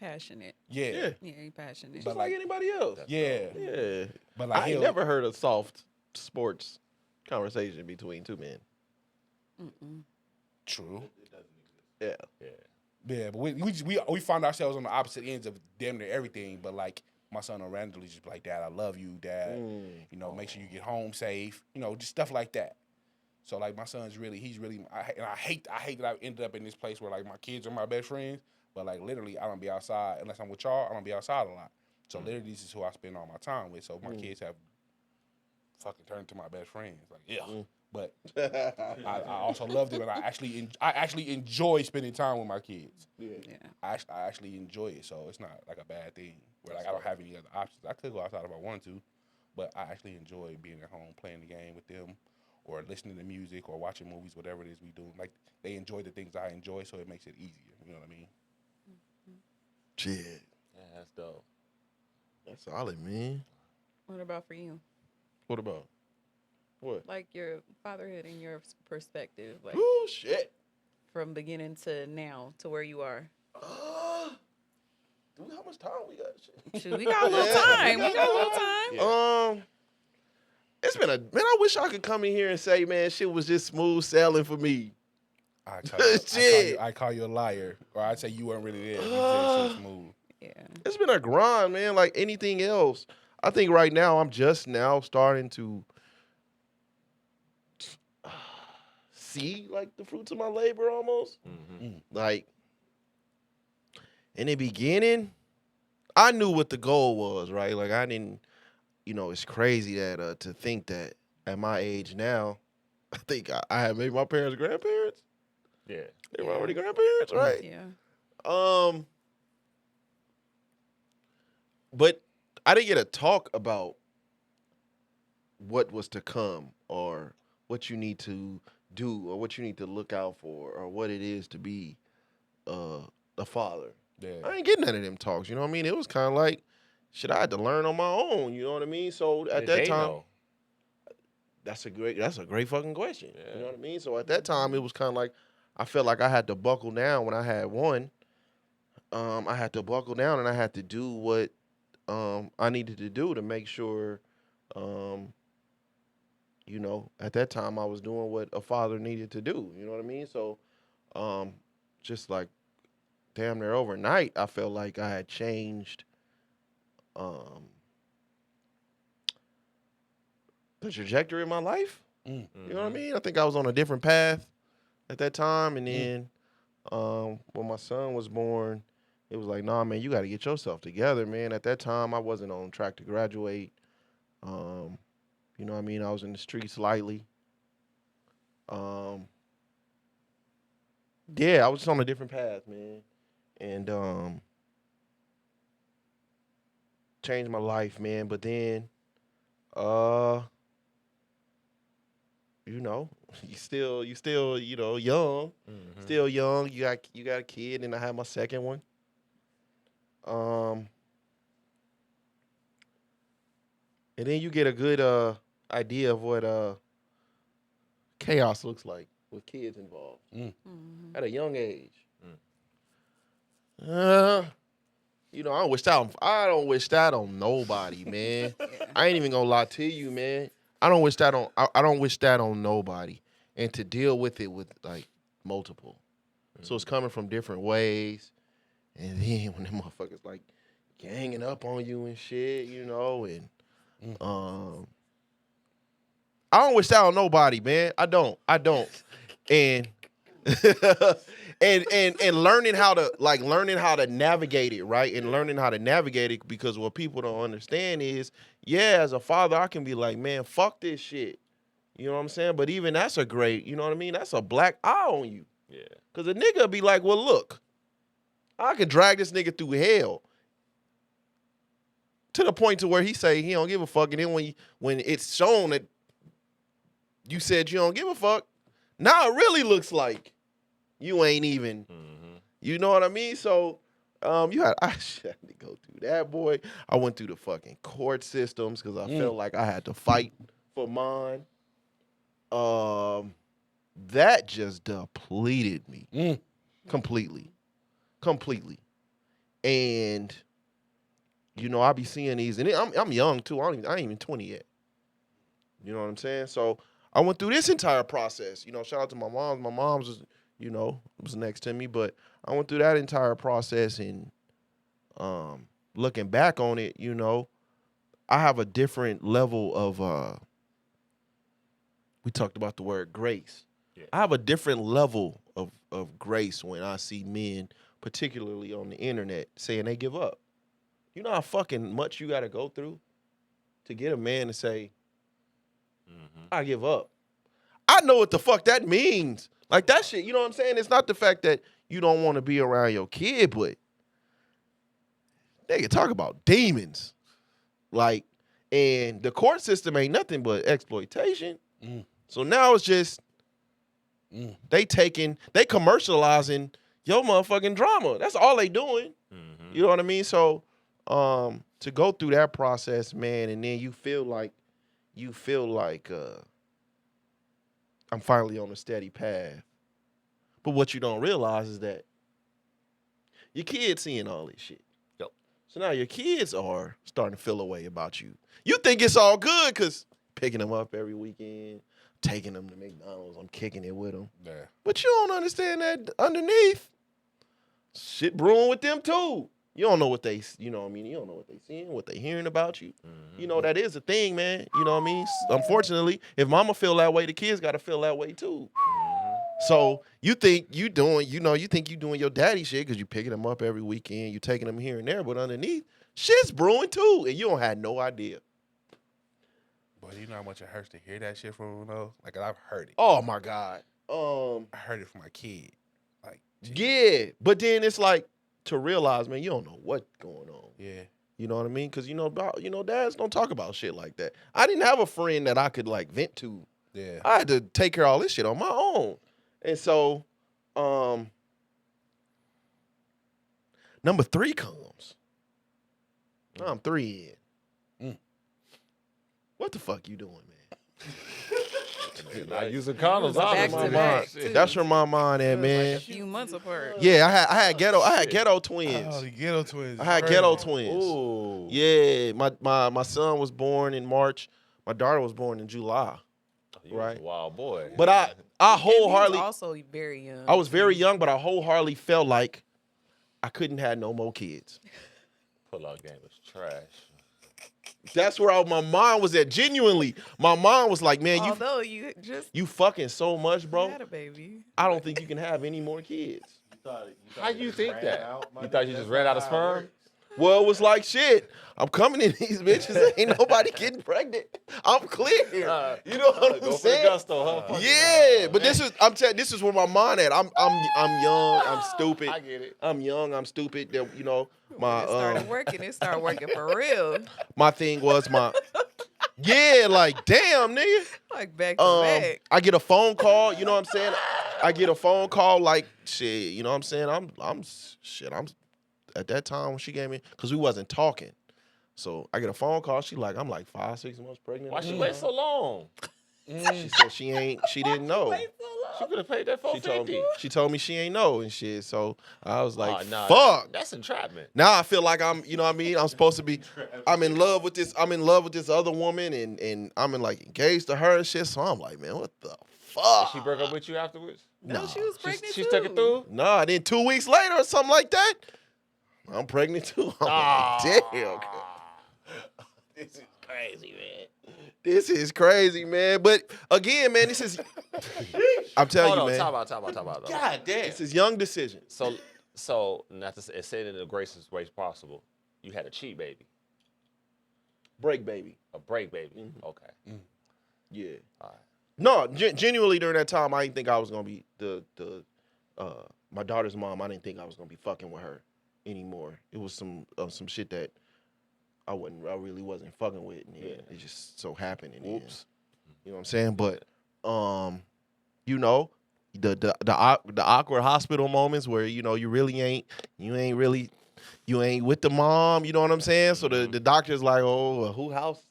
Passionate. Yeah. Yeah, he passionate. Just like anybody else. Yeah. Yeah. But like I ain't never heard a soft sports conversation between two men. True. Yeah. Yeah, but we find ourselves on the opposite ends of damn near everything. But like my son will randomly just be like, "Dad, I love you, Dad. Make sure you get home safe. Just stuff like that." So like my son's he's really. I hate that I ended up in this place where like my kids are my best friends, but like literally I don't be outside unless I'm with y'all. I don't be outside a lot. So literally this is who I spend all my time with. So my kids have fucking turned to my best friends. Like yeah. But I also love them, and I actually enjoy spending time with my kids. Yeah. I actually enjoy it, so it's not like a bad thing. Where like I don't have any other options. I could go outside if I wanted to, but I actually enjoy being at home, playing the game with them, or listening to music, or watching movies, whatever it is we do. Like they enjoy the things I enjoy, so it makes it easier. You know what I mean? Shit. Yeah, that's dope. That's solid, man. What about for you? What about? What? Like your fatherhood and your perspective, like Ooh, shit. from beginning to now to where you are. Dude, how much time we got? Shit. Shoot, we got a little time. We got a little time. Yeah. It's been man, I wish I could come in here and say, man, shit was just smooth sailing for me. I call you a liar, or I'd say you weren't really there. You said so smooth. Yeah. It's been a grind, man, like anything else. I think right now I'm just now starting to see like the fruits of my labor almost. Like in the beginning, I knew what the goal was, right? Like I didn't, it's crazy that to think that at my age now, I think I had maybe my parents' grandparents. Yeah. They were already grandparents, right? Yeah. But I didn't get to talk about what was to come or what you need to do or what you need to look out for or what it is to be a father. Yeah. I ain't getting none of them talks, you know what I mean? It was kind of like, shit, I had to learn on my own, you know what I mean? So at that time, that's a great fucking question. Yeah. You know what I mean? So at that time, it was kind of like, I felt like I had to buckle down when I had one. I had to buckle down and I had to do what I needed to do to make sure, at that time I was doing what a father needed to do. You know what I mean? So, just like damn near overnight, I felt like I had changed the trajectory of my life. You know what I mean? I think I was on a different path at that time. And then when my son was born, it was like, nah, man, you got to get yourself together, man. At that time, I wasn't on track to graduate. You know what I mean? I was in the streets slightly. Yeah, I was just on a different path, man. And changed my life, man. But then, uh, you know, you still, young, still young. You got a kid, and I had my second one. And then you get a good idea of what chaos looks like with kids involved at a young age. You know, I don't wish that on nobody, man. I ain't even gonna lie to you, man. I don't wish that on nobody. And to deal with it with like multiple. So it's coming from different ways. And then when them motherfuckers like ganging up on you and shit, you know, and I don't wish that on nobody, man. I don't. And and learning how to navigate it, right? And learning how to navigate it, because what people don't understand is, yeah, as a father, I can be like, man, fuck this shit. You know what I'm saying? But even that's a great, you know what I mean? That's a black eye on you. Yeah. Because a nigga be like, well, look, I could drag this nigga through hell to the point to where he say he don't give a fuck. And then when it's shown that you said you don't give a fuck, now it really looks like you ain't even, you know what I mean? So I had to go through that, boy. I went through the fucking court systems because I felt like I had to fight for mine. That just depleted me completely. And you know, I be seeing these, and I'm young too. I ain't even 20 yet. You know what I'm saying? So I went through this entire process. You know, shout out to my mom. My mom's was, you know, was next to me, but I went through that entire process, and looking back on it, you know, I have a different level of we talked about the word grace. Yeah. I have a different level of grace when I see men, particularly on the internet, saying they give up. You know how fucking much you got to go through to get a man to say, I give up. I know what the fuck that means. Like that shit, you know what I'm saying? It's not the fact that you don't want to be around your kid, but they can talk about demons. Like, and the court system ain't nothing but exploitation. So now it's just they commercializing your motherfucking drama. That's all they doing. You know what I mean? So to go through that process, man, and then you feel like I'm finally on a steady path. But what you don't realize is that your kids seeing all this shit. Yep. So now your kids are starting to feel a way about you. You think it's all good because picking them up every weekend, taking them to McDonald's, I'm kicking it with them. Yeah. But you don't understand that underneath, shit brewing with them too. You don't know what they, you know what I mean? You don't know what they seeing, what they hearing about you. You know, that is a thing, man. You know what I mean? Unfortunately, if mama feel that way, the kids got to feel that way too. So you think you doing your daddy shit because you picking them up every weekend, you taking them here and there, but underneath, shit's brewing too, and you don't have no idea. But you know how much it hurts to hear that shit from them, though? Like, I've heard it. Oh, my God. I heard it from my kid. Like, geez. Yeah, but then it's like, to realize, man, you don't know what's going on. Yeah. You know what I mean? Because, dads don't talk about shit like that. I didn't have a friend that I could, like, vent to. Yeah. I had to take care of all this shit on my own. And so, number 3 comes. I'm 3 in. What the fuck you doing, man? Not using condoms. Back to back, too. That's where my mind at, man. Like a few months apart. Yeah, I had ghetto twins. Oh, the ghetto twins. I had ghetto twins. Ooh. Yeah, my son was born in March. My daughter was born in July. You was a wild boy. But I wholeheartedly, He was also very young. I was very young, but I wholeheartedly felt like I couldn't have no more kids. Pull-out game was trash. That's where my mind was at. Genuinely, my mind was like, man, Although you fucking so much, bro. had a baby. I don't think you can have any more kids. How you think that? You thought you just ran out of sperm? Well, it was like shit. I'm coming in these bitches. Ain't nobody getting pregnant. I'm clear. You know what I'm Go for the saying? gusto, huh? Fuck it. Yeah, but this is I'm telling. This is where my mind at. I'm young. I'm stupid. I get it. I'm young. I'm stupid. That you know my It started working. It started working for real. my thing was my yeah, like damn nigga. Like back to back. I get a phone call. You know what I'm saying? I get a phone call like shit. You know what I'm saying? I'm at that time when she gave me because we wasn't talking. So I get a phone call. She like I'm like 5-6 months pregnant. Why she wait so long? She said she didn't know. She could have paid that She told me she ain't know and shit. So I was like, nah, fuck. That's entrapment. Now I feel like I'm, you know what I mean? I'm supposed to be, I'm in love with this other woman and I'm like engaged to her and shit. So I'm like, man, what the fuck? Did she break up with you afterwards? No, she was pregnant She too. stuck it through? Nah, then 2 weeks later or something like that, I'm pregnant too. I'm like, damn. This is crazy, man. This is crazy, man. But again, man, this is, I'm telling you, man. Talk about. Though. God damn. This is young decisions. So not to say it in the greatest way possible. You had a cheat baby, Break baby. a break baby. Mm-hmm. Okay. Yeah. All right. No, genuinely during that time, I didn't think I was gonna be my daughter's mom. I didn't think I was gonna be fucking with her anymore. It was some shit that I really wasn't fucking with, and it just so happened. And Oops. you know what I'm saying? But you know, the awkward hospital moments where you know you ain't with the mom. You know what I'm saying? So the doctor's like, oh, well, who house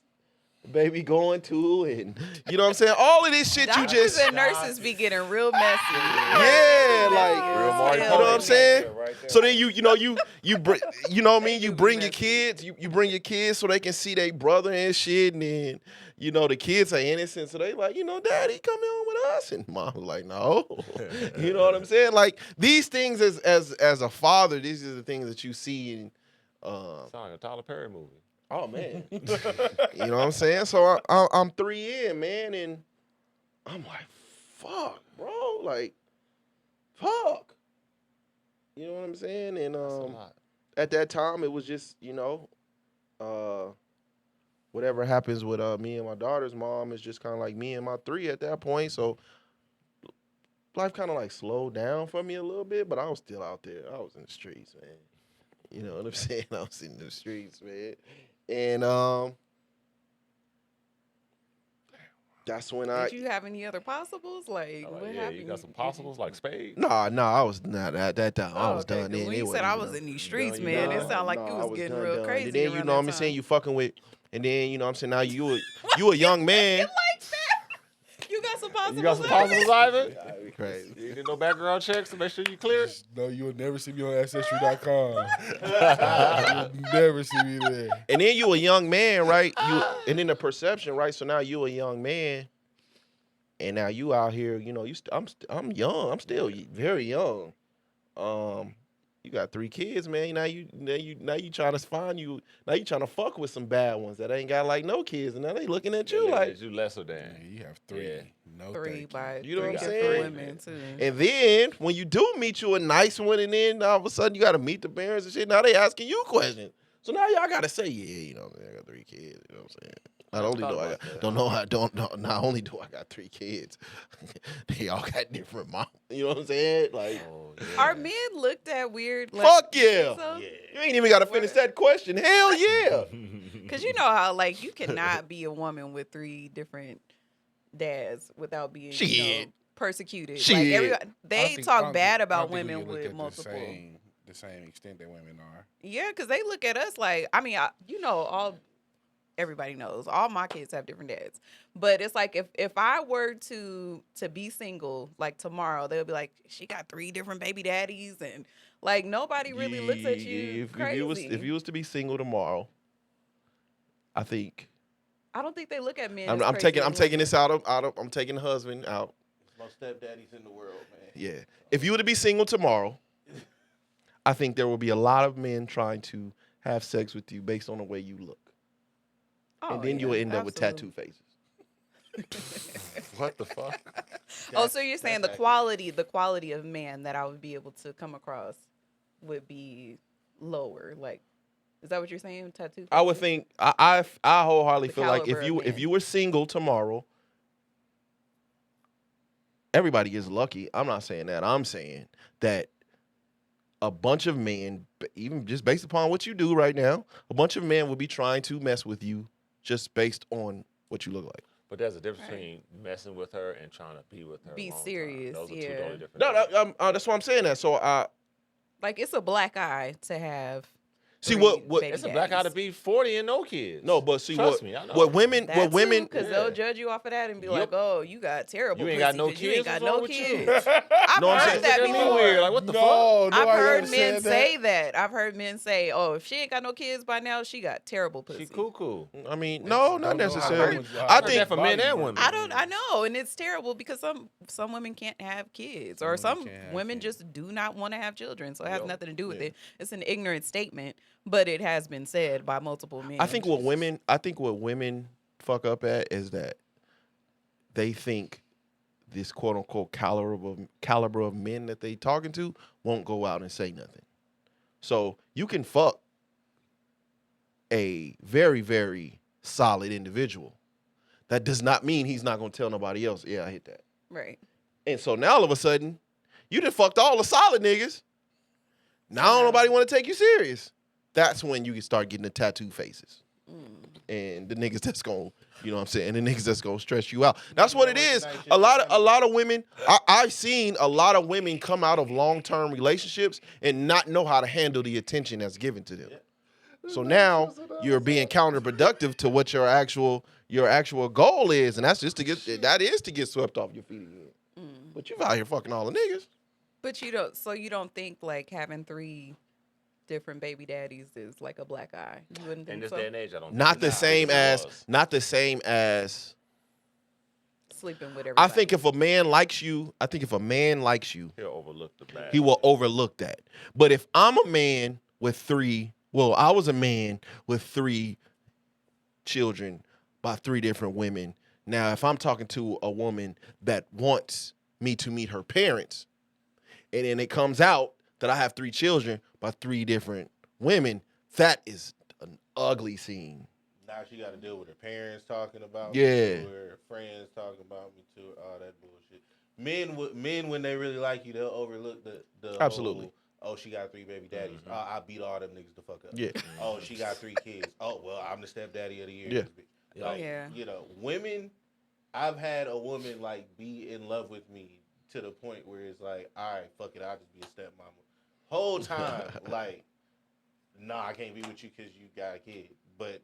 the baby going to, and you know what I'm saying? All of this shit Doctors you just and nurses be getting real messy. yeah, like Real Marty you know what I'm saying? Right there. So then you bring you know what I mean? You bring your kids, you bring your kids so they can see their brother and shit, and then you know the kids are innocent, so they like, you know, Daddy, come home with us, and Mom was like, no, you know what I'm saying? Like these things as a father, these are the things that you see in. Sound like a Tyler Perry movie. Oh man, you know what I'm saying? So I'm 3 in, man, and I'm like, fuck, bro, like, fuck. You know what I'm saying? And That's a lot. at that time, it was just, you know, whatever happens with me and my daughter's mom is just kind of like me and my 3 at that point. So life kind of like slowed down for me a little bit, but I was still out there. I was in the streets, man. You know what I'm saying? I was in the streets, man. And that's when Did you have any other possibles? Like, what happened? You got some possibles like spades. Nah, I was not at that time. I was okay, done 'cause then. when you said I was in these streets, man, it sounded like you I was getting done, real done. crazy. And then you around know what that I'm saying? time. You fucking with, and then you know what I'm saying? Now you a young man. Like that? You got some possibles? You got some possibles, Ivan? Crazy. You did no background checks to make sure you clear? No, you will never see me on Ancestry.com. You'll never see me there. And then you a young man, right? And then the perception, right? So now you a young man, and now you out here. You know, I'm young. I'm still very young. You got 3 kids, man. Now you trying to find you. Now you trying to fuck with some bad ones that ain't got like no kids, and now they looking at you like. You lesser than. Man, you have 3. Yeah. No, 3 thank by You know what I'm 3 saying? different women too. And then when you do meet you a nice one, and then all of a sudden you got to meet the parents and shit. Now they asking you questions. So now y'all got to say, yeah, you know, I got 3 kids. You know what I'm saying? Not only do I got 3 kids, they all got different moms. You know what I'm saying? Like, Are men looked at weird? Like, fuck yeah. so? You ain't even got to finish that question. Hell yeah. Because you know how, like, you cannot be a woman with 3 different dads without being you know, Shit. persecuted. Shit. Like, I they don't talk think- bad I about don't think we women look with at multiple. the same extent that women are. Yeah, because they look at us like, I mean, you know, everybody knows all my kids have different dads, but it's like if I were to be single like tomorrow, they'll be like, she got 3 different baby daddies, and like nobody really looks at you crazy. If you was to be single tomorrow, I think I don't think they look at men. I'm as crazy taking as this out of I'm taking the husband out. Most stepdaddies in the world, man. Yeah. If you were to be single tomorrow, I think there will be a lot of men trying to have sex with you based on the way you look. Oh, And then you yeah, will end up with absolutely. tattoo faces. What the fuck? Oh, so you're saying the quality of man that I would be able to come across would be lower, like Is that what you're saying? Tattoo. I would faces? think I wholeheartedly The feel like caliber of if men. you were single tomorrow, everybody gets lucky. I'm not saying that. I'm saying that a bunch of men, even just based upon what you do right now, a bunch of men will be trying to mess with you just based on what you look like. But there's a difference Right. between messing with her and trying to be with her. Be a long serious, Time. Those are two yeah. totally different No, things. that's why I'm saying that. So I Like it's a black eye to have. see three what baby It's a black guy to daddies. be 40 and no kids. no, but see Trust me, I know. what women That because Yeah. they'll judge you off of that and be Yup. like, "Oh, you got terrible You ain't pussy got no 'cause you ain't kids? got What's no wrong with you? kids." I've No, I'm heard saying- that Look at me before. weird. Like, what the fuck? No, I've nobody heard ever men said say that. I've heard men say, "Oh, if she ain't got no kids by now, she got terrible pussy." She cuckoo. I mean, no, not Don't know how necessarily. much- I how think that for men and women. I know, and it's terrible because some women can't have kids, or Some some women can't have women kids. just do not want to have children. So it has Yup. nothing to do with Yeah. it. It's an ignorant statement, but it has been said by multiple men. I think what women fuck up at is that they think this quote unquote caliber of men that they talking to won't go out and say nothing. So you can fuck a very, very solid individual. That does not mean he's not gonna tell nobody else, yeah, I hit that. right. And so now all of a sudden, you done fucked all the solid niggas. Now don't nobody want to take you serious. That's when you can start getting the tattoo faces. And the niggas that's gonna, you know what I'm saying, the niggas that's gonna stress you out. That's what it is. A lot of women, I've seen a lot of women come out of long-term relationships and not know how to handle the attention that's given to them. So now you're being counterproductive to what your actual goal is, and that's just to get swept off your feet again. But you out here fucking all the niggas. But you don't think like having 3 different baby daddies is like a black eye? You wouldn't In think this so? day and age, I don't Not think the it's same as as not the same as Sleeping with everybody. I think if a man likes you, He'll overlook the bad. he will overlook that. But if I'm a man with 3, I was a man with 3 children by 3 different women. Now, if I'm talking to a woman that wants me to meet her parents, and then it comes out that I have 3 children by 3 different women, that is an ugly scene. Now she got to deal with her parents talking about Yeah. me to her, friends talking about me to her, all that bullshit. Men when they really like you, they'll overlook the Absolutely. whole, oh, she got 3 baby daddies. Mhm. Oh, I beat all them niggas the fuck up. Yeah. Oh, she got 3 kids. Oh, well, I'm the stepdaddy of the year. Yeah. Like, Yeah. you know, women. I've had a woman like be in love with me to the point where it's like, all right, fuck it, I'll just be a stepmama. Whole time, like, nah, I can't be with you because you got a kid. But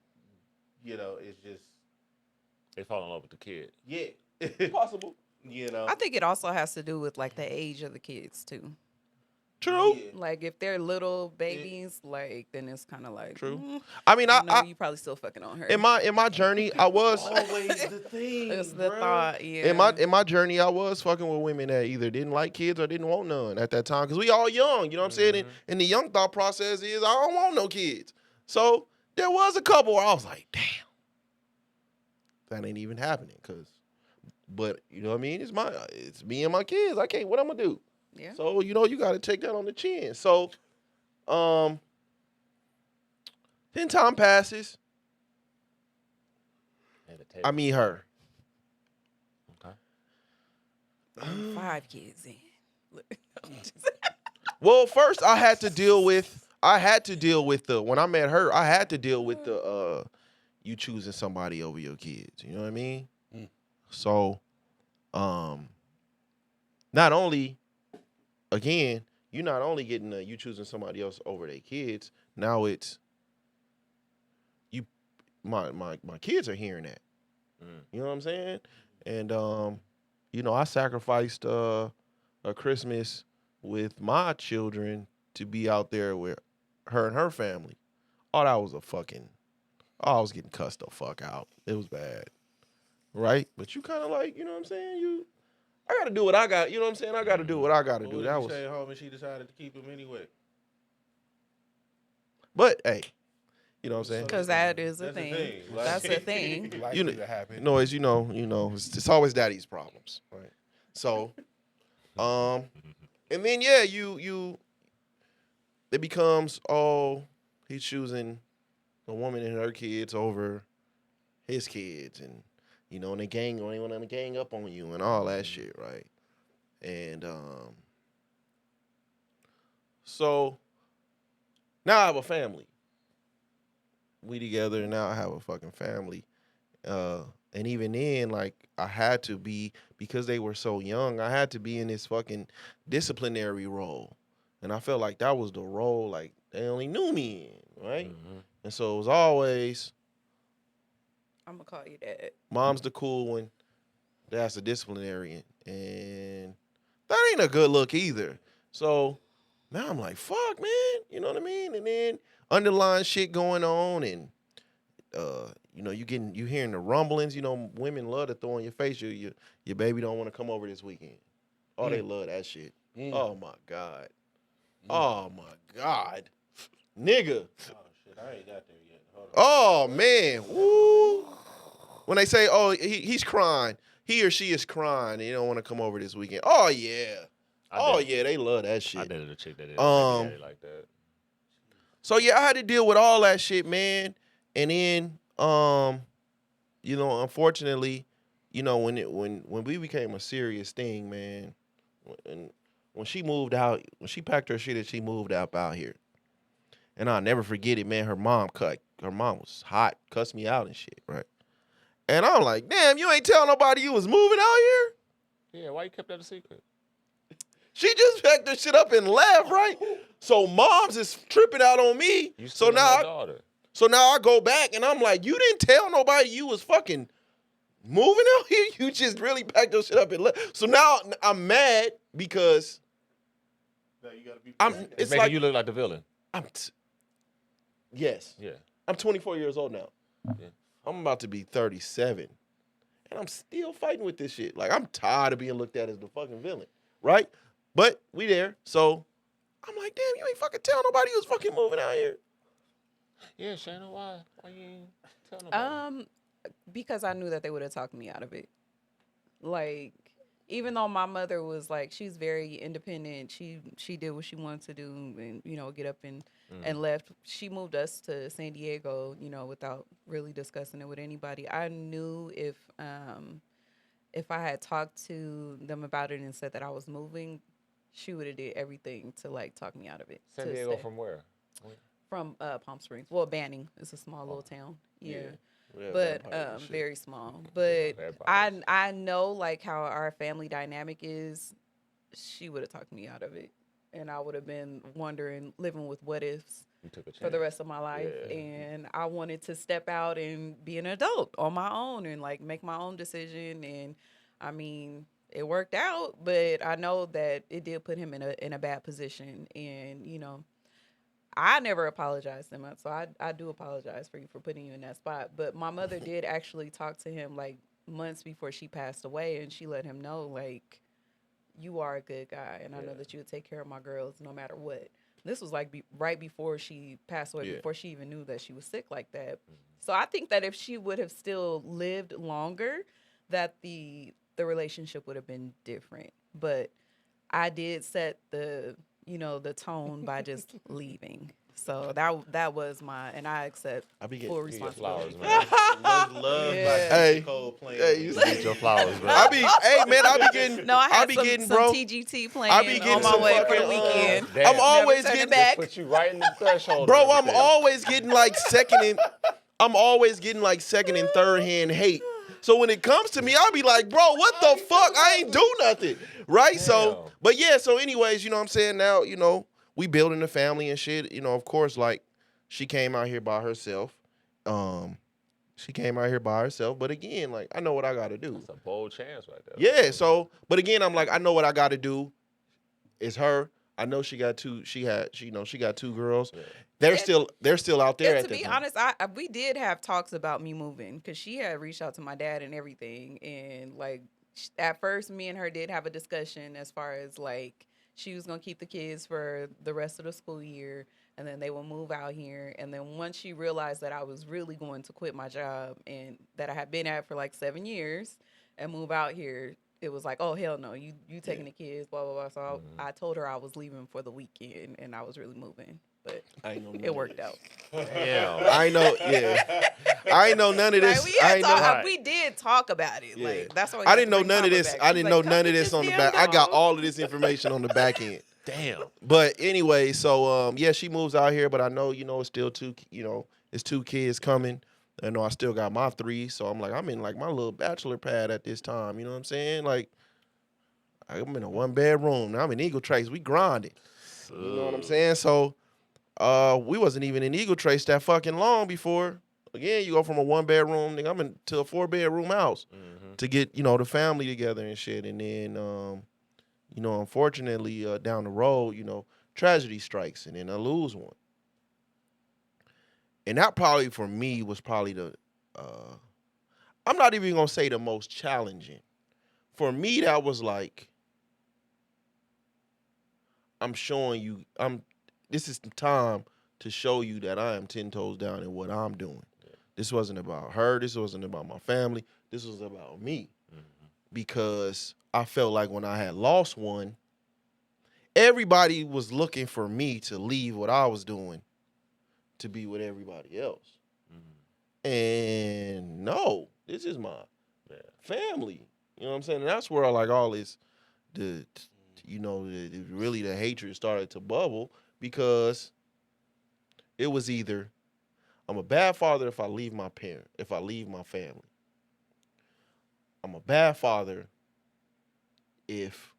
you know, it's just They fall in love with the kid. yeah, Possible. you know. I think it also has to do with like the age of the kids too. True. Yeah. Like if they're little babies, like then it's kind of like True. I mean, I know I you probably still fucking on her. in my journey, I was Always the thing. It's the bruh. thought, yeah. in my journey, I was fucking with women that either didn't like kids or didn't want none at that time. Cause we all young, you know what I'm saying? And the young thought process is I don't want no kids. So there was a couple where I was like, damn, that ain't even happening. But you know what I mean? It's me and my kids. I can't. What I'm gonna do? Yeah. So you know you got to take that on the chin. So, then time passes. And the table. I meet her. Okay. 5 kids in. Look. Well, first I had to deal with when I met her, I had to deal with the you choosing somebody over your kids. You know what I mean? Mm. So, not only, again, you're not only getting you choosing somebody else over their kids. Now it's my kids are hearing that. You know what I'm saying? And you know, I sacrificed a Christmas with my children to be out there with her and her family. Oh, that was I was getting cussed the fuck out. It was bad. Right? But you kind of like, you know what I'm saying? I got to do what I got. You know what I'm saying? I got to do what I got to What do. did That you was, say, homie? She decided to keep him anyway. but hey, you know what I'm saying? Because that is a That's the thing. thing. Like- That's a thing. Life You know- could happen. No, as you know, it's always daddy's problems, right? So, and then yeah, it becomes he's choosing a woman and her kids over his kids, and and they want to gang up on you and all that shit, right? And so now I have a family. We together, and now I have a fucking family. And even then, like, I had to be, because they were so young, I had to be in this fucking disciplinary role. And I felt like that was the role, like, they only knew me in, right? Mm-hmm. And so it was always, I'm gonna call you that. mom's the cool one, that's the disciplinarian. And that ain't a good look either. So now I'm like, fuck, man. You know what I mean? And then underlying shit going on, and you hearing the rumblings. Women love to throw in your face, your baby don't want to come over this weekend. Oh, they love that shit. Oh my God. Oh my God. Nigga. Oh shit, I ain't got there yet. Hold on. Oh man. Woo. When they say, oh, he's crying, he or she is crying, and they don't want to come over this weekend. Oh yeah. Yeah, they love that I shit. dated a chick that did daddy like that. So yeah, I had to deal with all that shit, man. And then, unfortunately, when we became a serious thing, man, when she moved out, when she packed her shit and she moved out here, and I'll never forget it, man. Her mom was hot, cussed me out and shit, right? And I'm like, damn, you ain't tell nobody you was moving out here? Yeah, why you kept that a secret? She just packed her shit up and left, right? So moms is tripping out on me. You So still now, my daughter. so now I go back and I'm like, you didn't tell nobody you was fucking moving out here. You just really packed your shit up and left. So now I'm mad because No, you gotta be. It's it's making like you look like the villain. yes, Yeah. I'm 24 years old now. Yeah. I'm about to be 37, and I'm still fighting with this shit. Like, I'm tired of being looked at as the fucking villain, right? But we there, so I'm like, damn, you ain't fucking tell nobody you was fucking moving out here. Yeah, Shannon, why you ain't tell nobody? Because I knew that they would have talked me out of it. Like, even though my mother was like, she's very independent. She did what she wanted to do, and get up and left. She moved us to San Diego, without really discussing it with anybody. I knew if I had talked to them about it and said that I was moving, she would have did everything to like talk me out of it. San to Diego stay. from where? From Palm Springs. Well, Banning. It's a small little town. Yeah. Yeah, But vampire and shit. very small. But vampires. I know like how our family dynamic is. She would have talked me out of it, and I would have been wondering, living with what ifs You took a chance. for the rest of my life. Yeah. And I wanted to step out and be an adult on my own and like make my own decision. And I mean, it worked out, but I know that it did put him in a bad position. And I never apologized to him, so I do apologize for you for putting you in that spot. But my mother did actually talk to him like months before she passed away, and she let him know like, you are a good guy, and I know that you would take care of my girls no matter what. This was like right before she passed away, before she even knew that she was sick like that. So I think that if she would have still lived longer, that the relationship would have been different. But I did set the tone by just leaving. So that was and I accept I be full getting responsibility. Flowers, man. Was love Yeah. by Hey, Nicole playing. hey, you Get your flowers, bro. I be getting. No, I had be some, getting, some bro. TGT playing I be getting on my some way for the fucking, weekend. Damn. I'm always Never turn it getting back. Put you right in the threshold. Bro, of I'm everything. always getting like I'm always getting like second and third hand hate. So when it comes to me, I'll be like, bro, what the fuck? I ain't do nothing. Right? So, Damn. but yeah, so anyways, what I'm saying now, we building a family and shit. Of course, like, she came out here by herself. But again, like, I know what I gotta do. That's a bold chance right there. Yeah, so, but again, I'm like, I know what I gotta do. It's her. I know she got two girls. Yeah. They're still out there Yeah, at to the be time. honest, we did have talks about me moving because she had reached out to my dad and everything. And like at first, me and her did have a discussion as far as like she was gonna keep the kids for the rest of the school year, and then they will move out here. And then once she realized that I was really going to quit my job and that I had been at for like 7 years and move out here, it was like, oh hell no, you taking the kids, blah blah blah. So I told her I was leaving for the weekend and I was really moving, but I ain't know none it of worked this. out. Damn. I know, yeah. I ain't know none of Like this. we I had ain't know. Right. we did talk about it. Yeah. Like that's why I didn't know none of this. I She's didn't like, know "Come none of get this on the damn back. I got dog." all of this information on the back end. Damn. But anyway, so yeah, she moves out here, but I know, it's still it's 2 kids coming. I know I still got my 3, so I'm like, I'm in like my little bachelor pad at this time. You know what I'm saying? Like, I'm in a 1-bedroom. Now I'm in Eagle Trace. We grinding. You know what I'm saying? So, we wasn't even in Eagle Trace that fucking long before. Again, you go from a 1-bedroom, nigga, I'm into a 4-bedroom house to get, the family together and shit. And then, unfortunately, down the road, tragedy strikes and then I lose one. And that probably for me was probably I'm not even gonna say the most challenging. For me, that was like, this is the time to show you that I am 10 toes down in what I'm doing. This wasn't about her. This wasn't about my family. This was about me. Because I felt like when I had lost one, everybody was looking for me to leave what I was doing to be with everybody else. And no, this is my family. You know what I'm saying? And that's where like all this, really the hatred started to bubble, because it was either I'm a bad father if I leave my family. I'm a bad father if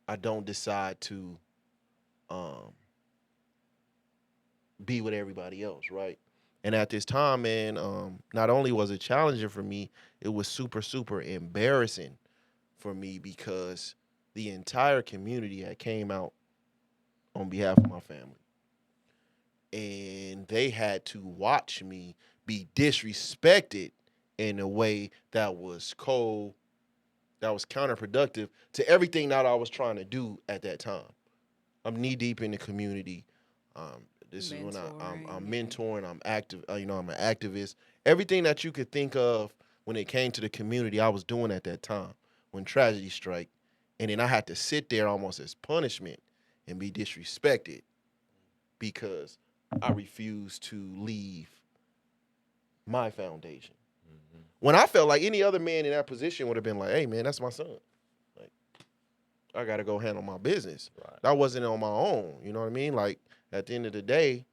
I don't decide to be with everybody else, right? And at this time, man, not only was it challenging for me, it was super, super embarrassing for me, because the entire community had came out on behalf of my family. And they had to watch me be disrespected in a way that was counterproductive to everything that I was trying to do at that time. I'm knee deep in the community. This is when I'm mentoring. I'm active. I'm an activist. Everything that you could think of when it came to the community, I was doing at that time when tragedy struck, and then I had to sit there almost as punishment and be disrespected because I refused to leave my foundation. When I felt like any other man in that position would have been like, "Hey, man, that's my son. Like, I got to go handle my business." Right. That wasn't on my own. You know what I mean? Like, at the end of the day,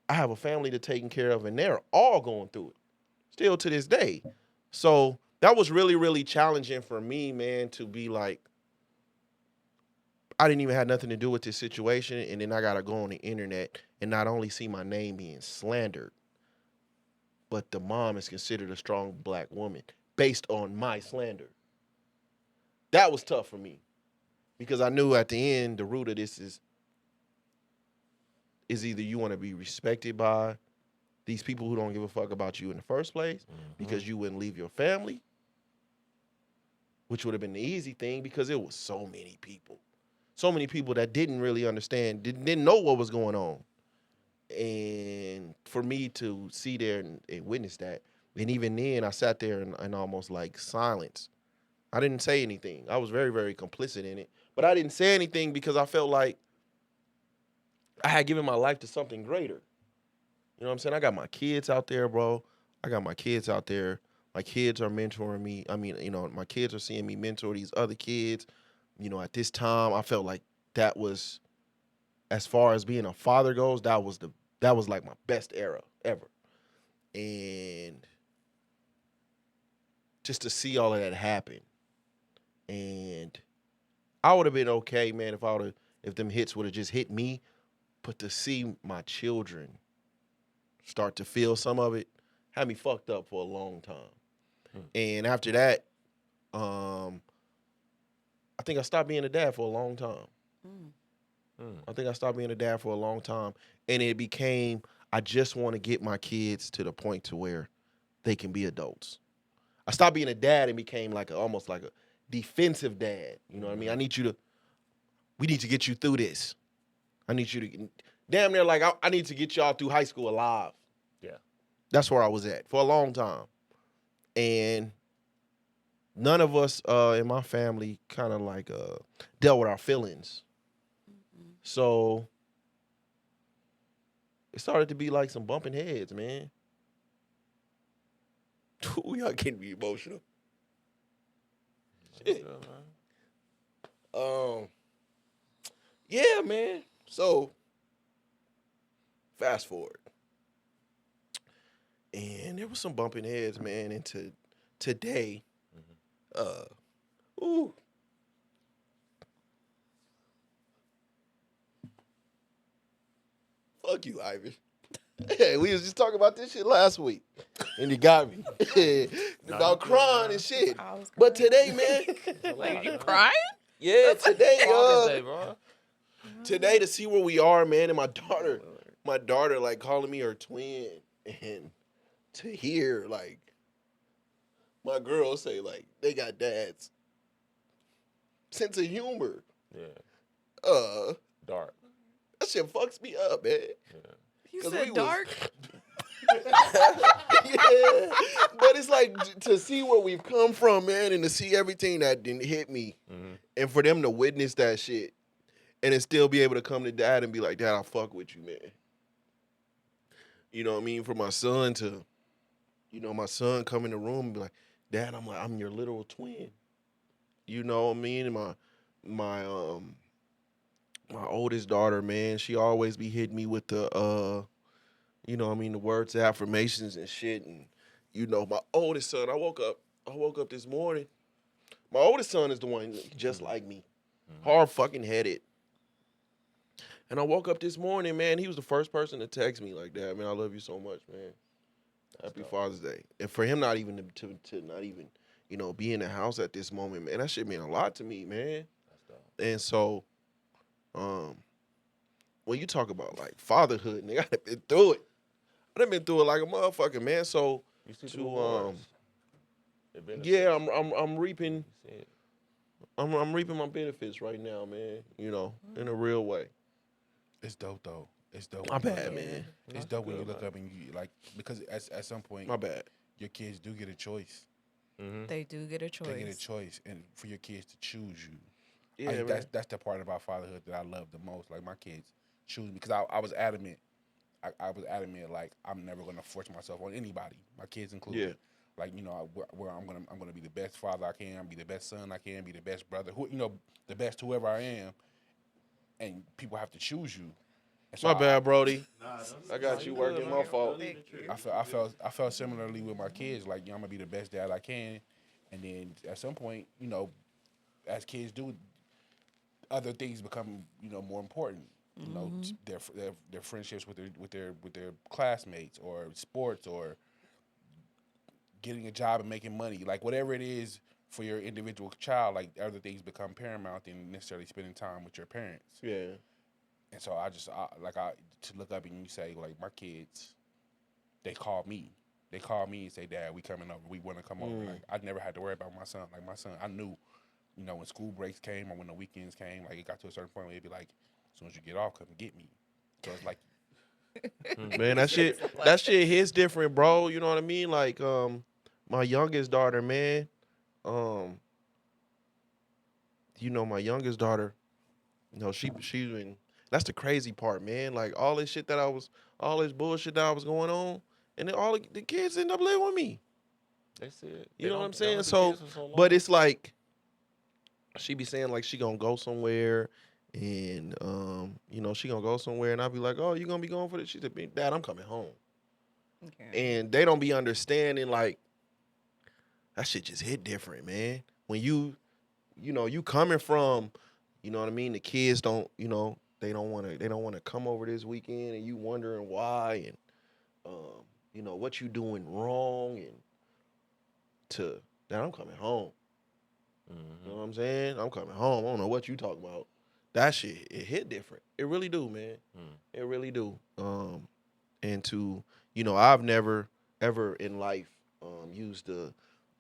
I have a family to take care of, and they're all going through it, still to this day. So that was really, really challenging for me, man, to be like, I didn't even have nothing to do with this situation, and then I got to go on the internet and not only see my name being slandered, but the mom is considered a strong black woman based on my slander. That was tough for me, because I knew at the end, the root of this is either you want to be respected by these people who don't give a fuck about you in the first place because you wouldn't leave your family, which would have been the easy thing because it was so many people that didn't really understand, didn't know what was going on. And for me to see there and witness that, and even then I sat there and almost like silence. I didn't say anything. I was very, very complicit in it, but I didn't say anything because I felt like I had given my life to something greater. You know what I'm saying? I got my kids out there, bro. I got my kids out there. My kids are mentoring me. I mean, my kids are seeing me mentor these other kids. At this time, I felt like that was, as far as being a father goes, that was like my best era ever. And just to see all of that happen. And I would have been okay, man, if them hits would have just hit me. But to see my children start to feel some of it had me fucked up for a long time. And after that, I think I stopped being a dad for a long time. I think I stopped being a dad for a long time. And it became, I just want to get my kids to the point to where they can be adults. I stopped being a dad and became almost like a defensive dad. You know what I mean? We need to get you through this. I need you to, damn near like, I need to get y'all through high school alive. Yeah. That's where I was at for a long time. And none of us in my family kind of like dealt with our feelings. So it started to be like some bumping heads, man. Y'all getting me emotional. Shit. Yeah, man. So fast forward. And there was some bumping heads, man, into today. Ooh. Fuck you, Ivy. Hey, we was just talking about this shit last week. And you got me. About crying and shit. I was But crying. today, man. Like, you crying? Yeah, today, Father's Day, bro. today to see where we are, man, and my daughter like calling me her twin, and to hear like my girl say like they got dads. Sense of humor. Yeah. Dark. That shit fucks me up, man. You 'Cause said we was- dark? Yeah. But it's like to see where we've come from, man, and to see everything that didn't hit me, and for them to witness that shit, and then still be able to come to dad and be like, Dad, I fuck with you, man. You know what I mean? For my son to, my son come in the room and be like, Dad, I'm your literal twin. You know what I mean? And my oldest daughter, man, she always be hitting me with the the words of affirmations and shit. And my oldest son, I woke up this morning. My oldest son is the one just like me. Hard fucking headed. And I woke up this morning, man, he was the first person to text me like that. Man, I love you so much, man. Happy Father's Day. And for him not even to not even, be in the house at this moment, man, that shit mean a lot to me, man. And so, when you talk about like fatherhood, nigga, I've been through it. I've been through it like a motherfucker, man. So You see the rewards. yeah, I'm reaping. I'm reaping my benefits right now, man. In a real way. It's dope though. It's dope. My when you bad, look- man. It's dope when you look up and you like because at some point My bad. your kids do get a choice. They do get a choice. They get a choice, and for your kids to choose you. Yeah, man. That's the part about fatherhood that I love the most. Like my kids choose me because I was adamant. I was adamant like I'm never gonna force myself on anybody, my kids included. Yeah. Like where I'm gonna be the best father I can, be the best son I can, be the best brother, the best whoever I am, and people have to choose you. And so My bad, Brody. Nah, I got you working. My fault. I felt similarly with my kids. Like, I'm gonna be the best dad I can, and then at some point, as kids do, other things become more important. Their friendships with their classmates, or sports, or getting a job and making money. Like whatever it is for your individual child, like other things become paramount than necessarily spending time with your parents. Yeah. And so to look up and you say like my kids, they call me and say, Dad, we coming over. We want to come over. Like I never had to worry about my son. Like my son, I knew, when school breaks came or when the weekends came, like it got to a certain point where it'd be like, as soon as you get off, come and get me. So it's like, Man, that shit hits different, bro. You know what I mean? Like, my youngest daughter, man. My youngest daughter, she's been. That's the crazy part, man. Like all this bullshit that I was going on, and then all the kids end up living with me. They see it. You know what I'm saying? They So, don't have the kids for long. but it's like she be saying like she gonna go somewhere, and she gonna go somewhere, and I'll be like, oh, you gonna be going for this? She said, Dad, I'm coming home. Okay. And they don't be understanding like that shit just hit different, man. When you coming from, you know what I mean? The kids don't, they don't want to come over this weekend, and you wondering why, and what you doing wrong, and Dad, I'm coming home. You know what I'm saying? I'm coming home. I don't know what you talking about. That shit, it hit different. It really do, man. It really do. And to, I've never ever in life used the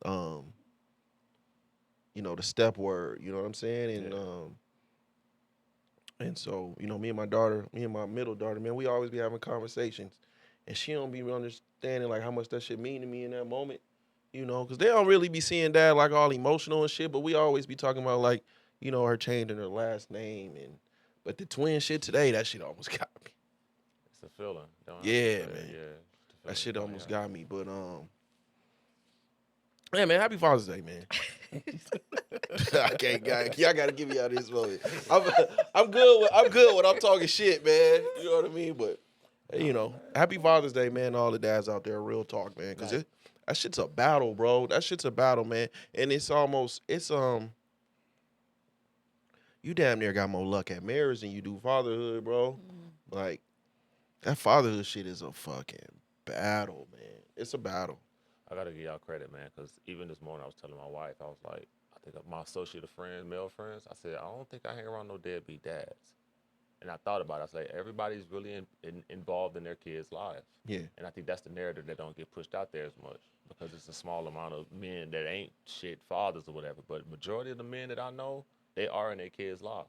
the step word, you know what I'm saying? And and so, me and my middle daughter, man, we always be having conversations, and she don't be understanding like how much that shit mean to me in that moment. You know, because they don't really be seeing dad like all emotional and shit, but we always be talking about like, you know, her changing her last name but the twin shit today, that shit almost got me. It's a feeling. Don't have to Yeah, say it. man. Yeah. That shit almost got me, but yeah, man, happy Father's Day, man. I can't, y'all gotta give me out of this moment. I'm good when I'm talking shit, man. You know what I mean? But you know, happy Father's Day, man. To all the dads out there, real talk, man. Cause that shit's a battle, bro. That shit's a battle, man. And it's you damn near got more luck at marriage than you do fatherhood, bro. Like that fatherhood shit is a fucking battle, man. It's a battle. I gotta give y'all credit, man, because even this morning I was telling my wife, I was like, I think of my associate of friends, male friends, I said, I don't think I hang around no deadbeat dads. And I thought about it. I was like, everybody's really involved in their kids' lives. Yeah. And I think that's the narrative that don't get pushed out there as much because it's a small amount of men that ain't shit fathers or whatever. But majority of the men that I know, they are in their kids' lives.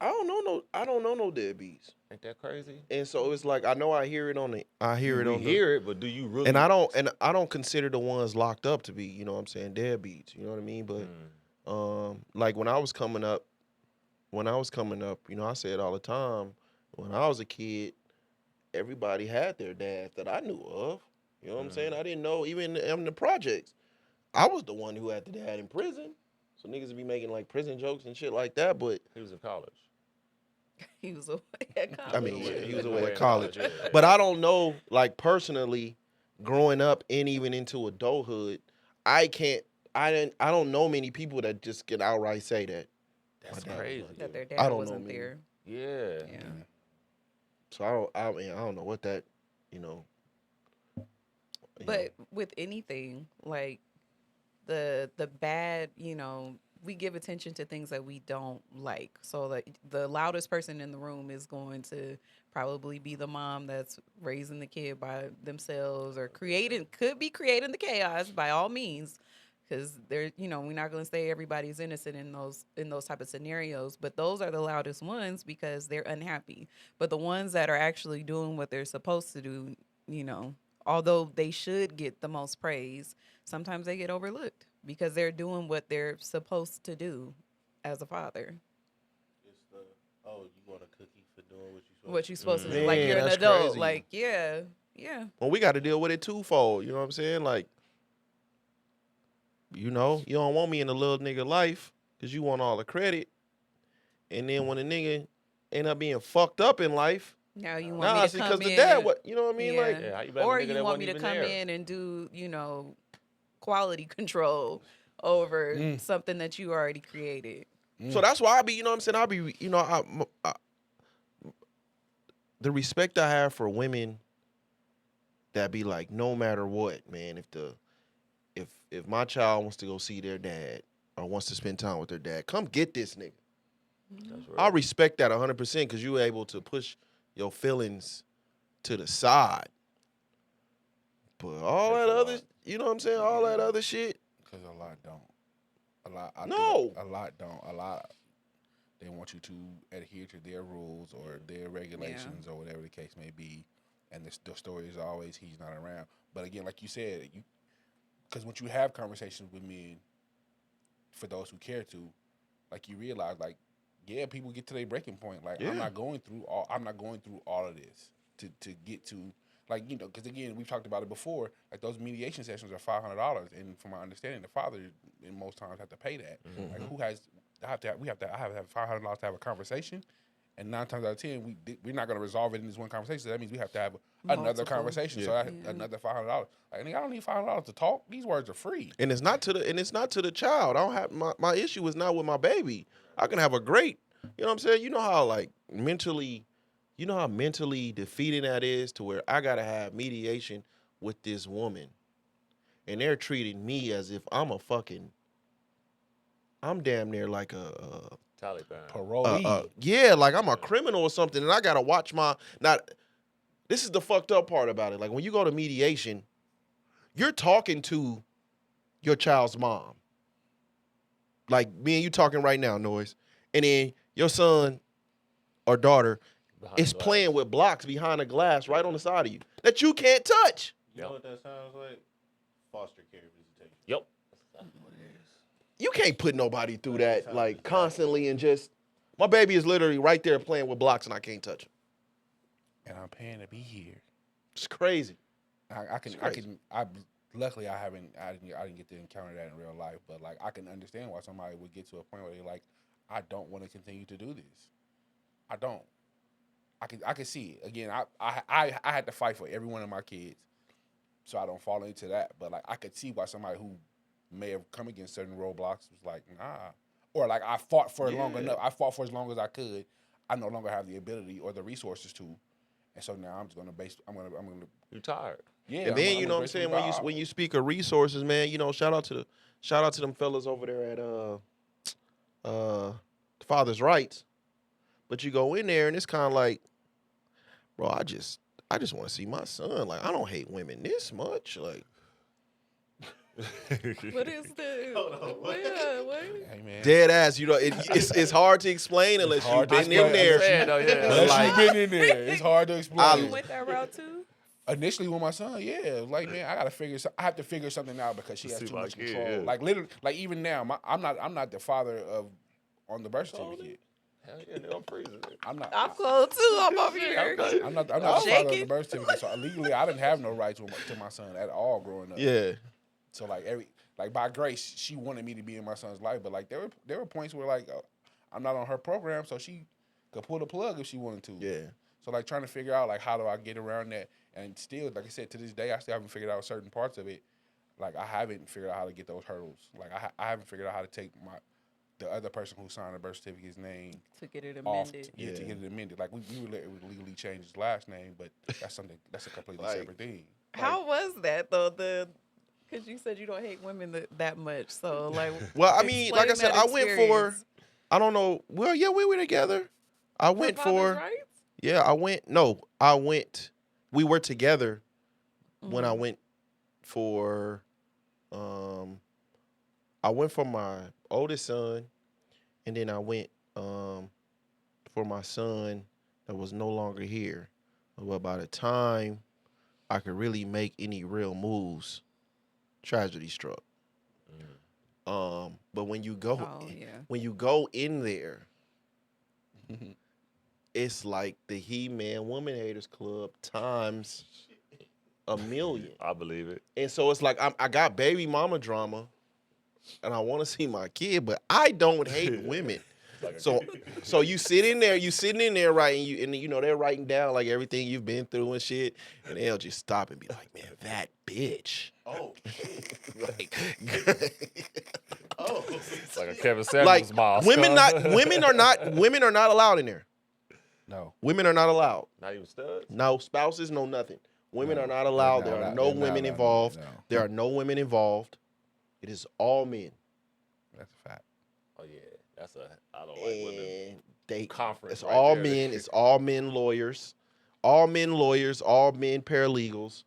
I don't know no deadbeats. Ain't that crazy? And so it's like I hear it, but do you really? And I don't consider the ones locked up to be, you know what I'm saying, deadbeats. You know what I mean? But like when I was coming up, you know, I say it all the time. When I was a kid, everybody had their dads that I knew of. You know what I'm saying? I didn't know even in the projects. I was the one who had the dad in prison. So niggas would be making like prison jokes and shit like that, but He was in college. He was away at college. I mean, yeah, he was away at college. Yeah. But I don't know, like personally, growing up and even into adulthood, I don't know many people that just can outright say that. That's My dad was crazy. like That their I dad don't know wasn't many. there. Yeah. Yeah. So I don't know what that, you know. But with anything, like the bad, you know, we give attention to things that we don't like. So like the loudest person in the room is going to probably be the mom that's raising the kid by themselves or could be creating the chaos by all means. Because they're, you know, we're not going to say everybody's innocent in those type of scenarios, but those are the loudest ones because they're unhappy. But the ones that are actually doing what they're supposed to do, you know, although they should get the most praise, sometimes they get overlooked because they're doing what they're supposed to do as a father. It's the you want a cookie for doing What you're supposed to do. Man, Like you're an that's adult. crazy. Like, yeah. Well, we got to deal with it twofold. You know what I'm saying? Like, you know, you don't want me in a little nigga life because you want all the credit. And then when a nigga end up being fucked up in life, Now you want me to come in. because the dad, what you know what I mean? Yeah. Like, Yeah, how you blame a Or nigga you that want wasn't me to even come there? in and do, you know, quality control over something that you already created. so that's why I be, you know what I'm saying? I be, you know, the respect I have for women that be like, no matter what, man, if my child wants to go see their dad or wants to spend time with their dad, come get this nigga. That's I real. respect that 100% because you're able to push your feelings to the side. But all Takes that a other, lot. you know what I'm saying? All that other shit. Because a lot don't. I No. think a lot don't. A lot, they want you to adhere to their rules or their regulations or whatever the case may be. And the story is always he's not around. But again, like you said, because once you have conversations with men, for those who care to, like you realize, like, yeah, people get to their breaking point. Like, Yeah. I'm not going through all of this to get to, like, you know, because again, we've talked about it before. Like, those mediation sessions are $500, and from my understanding, the father in most times have to pay that. Mm-hmm. Like, I have to have $500 to have a conversation, and 9 times out of 10, we're not going to resolve it in this one conversation. So that means we have to have another Multiple. conversation. Yeah. So another $500. Like, nigga, I don't need $500 to talk. These words are free. And it's not to the child. I don't have my issue is not with my baby. I can have a great, you know what I'm saying? You know how like mentally defeating that is to where I gotta have mediation with this woman. And they're treating me as if I'm damn near like Taliban. Parolee. yeah, like I'm a criminal or something, and I gotta watch this is the fucked up part about it. Like when you go to mediation, you're talking to your child's mom. Like me and you talking right now, Noise. And then your son or daughter Behind is the glass. playing with blocks behind a glass right on the side of you that you can't touch. You know what that sounds like? foster care visitation. Yep. That's what it is. You can't put nobody through that Sounds like exactly. constantly and just. My baby is literally right there playing with blocks and I can't touch him. And I'm paying to be here. It's crazy. Luckily I didn't get to encounter that in real life, but like I can understand why somebody would get to a point where they're like, I don't want to continue to do this. I don't. I can see it. Again, I had to fight for every one of my kids, so I don't fall into that. But like I could see why somebody who may have come against certain roadblocks was like, nah. Or like I fought for long enough. I fought for as long as I could. I no longer have the ability or the resources to, and so now I'm just gonna base. I'm gonna. You tired? Yeah. And then you know what I'm saying when you speak of resources, man, you know, shout out to them fellas over there at Father's Rights. But you go in there and it's kind of like, bro, I just want to see my son. Like I don't hate women this much. Like What is the what? Hey man. dead ass, you know, it's hard to explain unless you've hard to been in explain. there. Unless Like- you've been in there, it's hard to explain. You went that route too? Initially with my son, yeah, like man, I have to figure something out because she has See too my much kid, control. yeah. Like literally, like even now, I'm not the father of on the birth certificate. Hell yeah, nigga, I'm freezing. I'm not. I'm cold too. I'm over here. Okay. I'm not the father of the shaking. birth certificate. So legally, I didn't have no rights to my son at all growing up. Yeah. So like by grace, she wanted me to be in my son's life, but like there were points where like I'm not on her program, so she could pull the plug if she wanted to. Yeah. So like trying to figure out like how do I get around that, and still like I said to this day I still haven't figured out certain parts of it. Like I haven't figured out how to get those hurdles. Like I haven't figured out how to take the other person who signed the birth certificate's name To get it off amended. to get it amended. Like we would legally change his last name, but that's a completely Like- separate thing. How was that though? Because you said you don't hate women that much. So like, Well, I mean, like I explain said, that I went for. experience. I don't know. Well, yeah, we were together. I went Father's for. Rights? Yeah, I went. No, I went. We were together when I Mhm. went for. I went for my oldest son, and then I went for my son that was no longer here. But by the time I could really make any real moves, tragedy struck. But when you go, Oh yeah. when you go in there, it's like the He-Man Woman Haters Club times a million. I believe it. And so it's like I got baby mama drama, and I want to see my kid, but I don't hate women. So you sitting in there writing, and you know they're writing down like everything you've been through and shit, and they'll just stop and be like, "Man, that bitch." Oh shit. Like, Oh. It's like a Kevin Samuels like mosque. women are not allowed in there. No. Women are not allowed. Not even studs. No spouses, no nothing. Women No, are not allowed. they're There not are no allowed- they're not women allowed, involved. no. There are no women involved. It is all men. That's a fact. Oh yeah, I don't like women. And they Conference it's right all there. men. It's all men lawyers. All men lawyers. All men paralegals.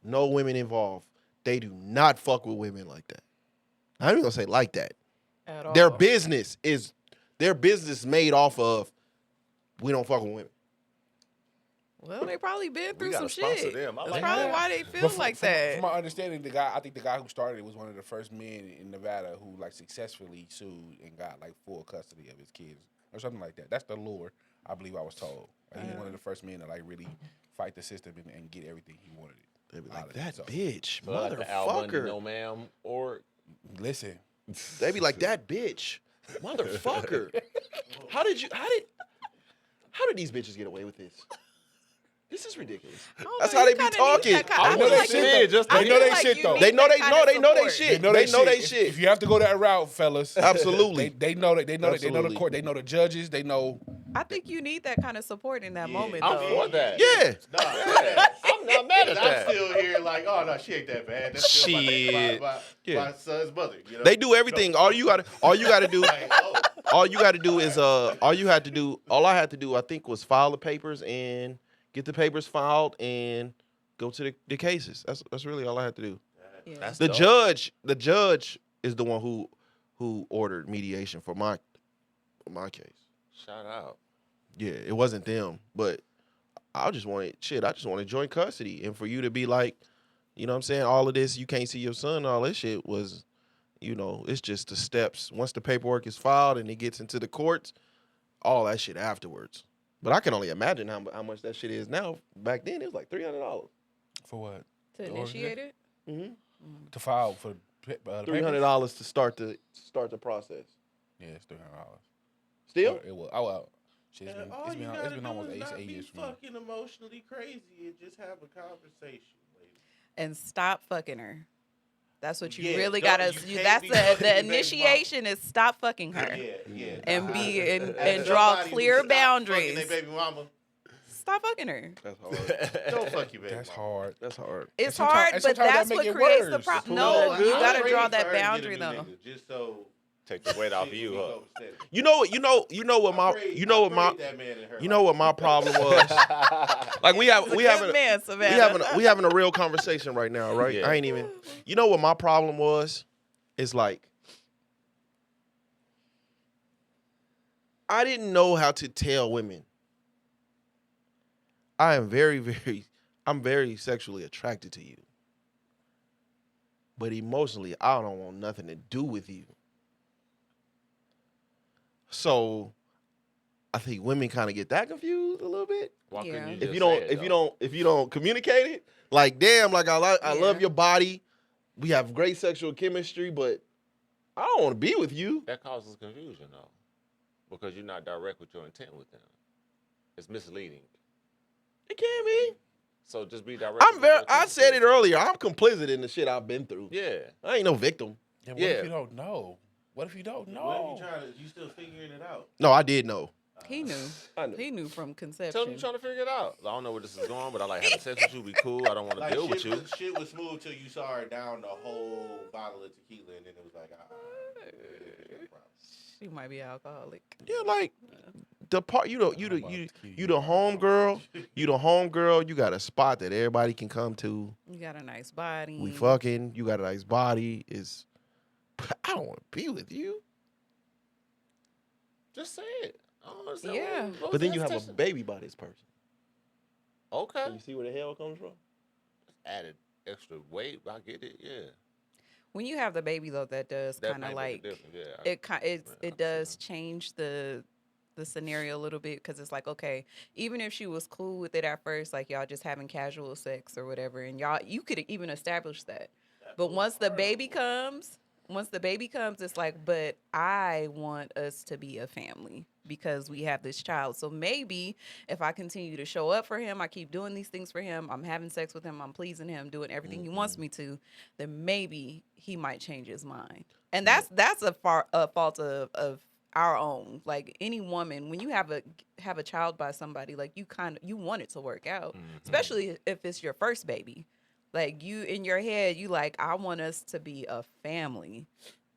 No women involved. They do not fuck with women like that. I'm not even gonna say like that. At all. Their business made off of we don't fuck with women. Well, they probably been through gotta some sponsor shit. them. I That's like probably that. why they feel like that. From my understanding, I think the guy who started it was one of the first men in Nevada who like successfully sued and got like full custody of his kids or something like that. That's the lure, I believe I was told. Like, he's one of the first men to like really fight the system and get everything he wanted. They be out like of it. that So, bitch, So like the Al Bundy, motherfucker. no ma'am, or Listen, They be like that bitch, motherfucker. How did these bitches get away with this? This is ridiculous. I don't That's know, how you they be kinda need talking. that kind- I I know feel they like shit, you- just I they feel know they like shit, you though. need They know that they kind of they know they support. shit. They know they shit. If you have to go that route, fellas, Absolutely. They know that. They know Absolutely. the court. They know the judges. They know. I think you need that kind of support in that moment, I'm though. for that. Yeah. Nah, I'm not mad at I'm that. still here like, oh no, she ain't that bad. That's still Shit. my Yeah. son's mother. You know? They do everything. No. All you gotta do Like, oh, all you gotta do is all I had to do I think was file the papers and get the papers filed and go to the cases. That's really all I had to do. Yeah. That's The dope. judge is the one who ordered mediation for my case. Shout out. Yeah, it wasn't them, but I just wanted joint custody and for you to be like, You know what I'm saying? All of this, you can't see your son, all that shit was, it's just the steps. Once the paperwork is filed and it gets into the courts, all that shit afterwards. But I can only imagine how much that shit is now. Back then, it was like $300. For what? To initiate it? Mm-hmm. To file for the $300 to start the process. Yeah, it's $300. Still? It was. Oh, shit, And it's all been you it's gotta been do almost is not 8 be years for me. fucking emotionally crazy and just have a conversation, lady. And stop fucking her. That's what you Yeah, really don't- gotta. you can't That's be fucking the the baby initiation is stop fucking her. Yeah. And Nah, be and as draw somebody who clear stopped fucking boundaries. their baby mama, Stop fucking her. That's hard. don't fuck your baby That's mama. hard. That's hard. It's someti- hard, and but sometimes that's that what make it creates the worse. problem. Well, No, that you good? gotta I'm draw ready that for her to get a boundary new though. nigga, just so Take the weight off of shit you, can huh? go steady. You know what that man in her you know what my problem was? Like we having Man, Savannah. we having a real conversation right now, right? Yeah. I ain't even. You know what my problem was? It's like I didn't know how to tell women. I'm very sexually attracted to you. But emotionally, I don't want nothing to do with you. So I think women kind of get that confused a little bit. Why Yeah. couldn't you If just you say it, though? if you don't communicate it, like damn, like I Yeah. love your body. We have great sexual chemistry, but I don't want to be with you. That causes confusion, though, because you're not direct with your intent with them. It's misleading. It can't be. So just be direct. with your I intent said with it earlier. I'm complicit in the shit I've been through. Yeah. I ain't no victim. Yeah, what Yeah. if you don't know? What if you don't What know? if you still figuring it out? No, I did know. He knew. I knew. He knew from Tell them conception. you're trying to figure it out. I don't know where this is going, but I like having sex with you. Be cool. I don't want to Like deal with you. shit was smooth till you saw her down the whole bottle of tequila, and then it was like, She might be alcoholic. Yeah, like the part you the home girl. You the home girl. You got a spot that everybody can come to. You got a nice body. We fucking. You got a nice body. I don't want to be with you. Just say it. I don't understand. Yeah. What's But then the you have a hesitation? baby by this person. Okay. You see where the hell it comes from? Added extra weight. I get it. Yeah. When you have the baby though, that does That kind of might make a like difference, yeah. it does change the scenario a little bit because it's like, okay, even if she was cool with it at first, like y'all just having casual sex or whatever, and you could even establish that. But once the baby comes, it's like, but I want us to be a family because we have this child. So maybe if I continue to show up for him, I keep doing these things for him, I'm having sex with him, I'm pleasing him, doing everything he wants me to, then maybe he might change his mind. And that's a fault of our own. Like any woman, when you have a child by somebody, like you want it to work out, especially if it's your first baby. Like you in your head, you like, I want us to be a family.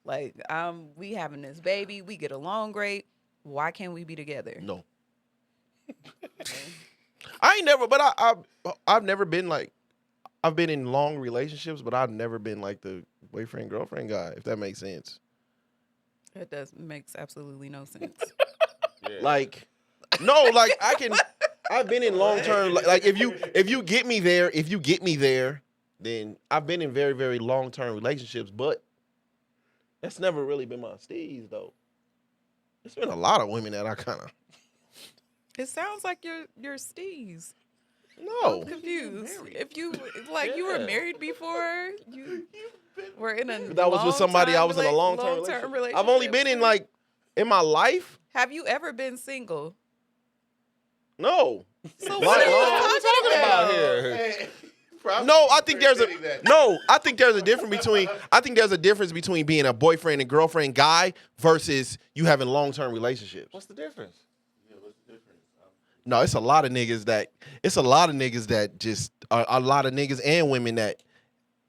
Like we having this baby, we get along great. Why can't we be together? No. I ain't never, but I've never been like, I've been in long relationships, but I've never been like the boyfriend girlfriend guy. If that makes sense. It makes absolutely no sense. Yeah. Like, no, like I've been in long term. Like if you get me there, then I've been in very, very long term relationships, but that's never really been my steez though. There's been a lot of women that I kind of It sounds like you're steez. no. I'm confused. If you you were Yeah. married before, you were in a That was with somebody I was in a long-term relationship. I've only been in like in my life. Have you ever been single? No. So Why- what are why- you talking about here? No, I think there's I think there's a difference between being a boyfriend and girlfriend guy versus you having long-term relationships. What's the difference? No, it's a lot of niggas that just a lot of niggas and women that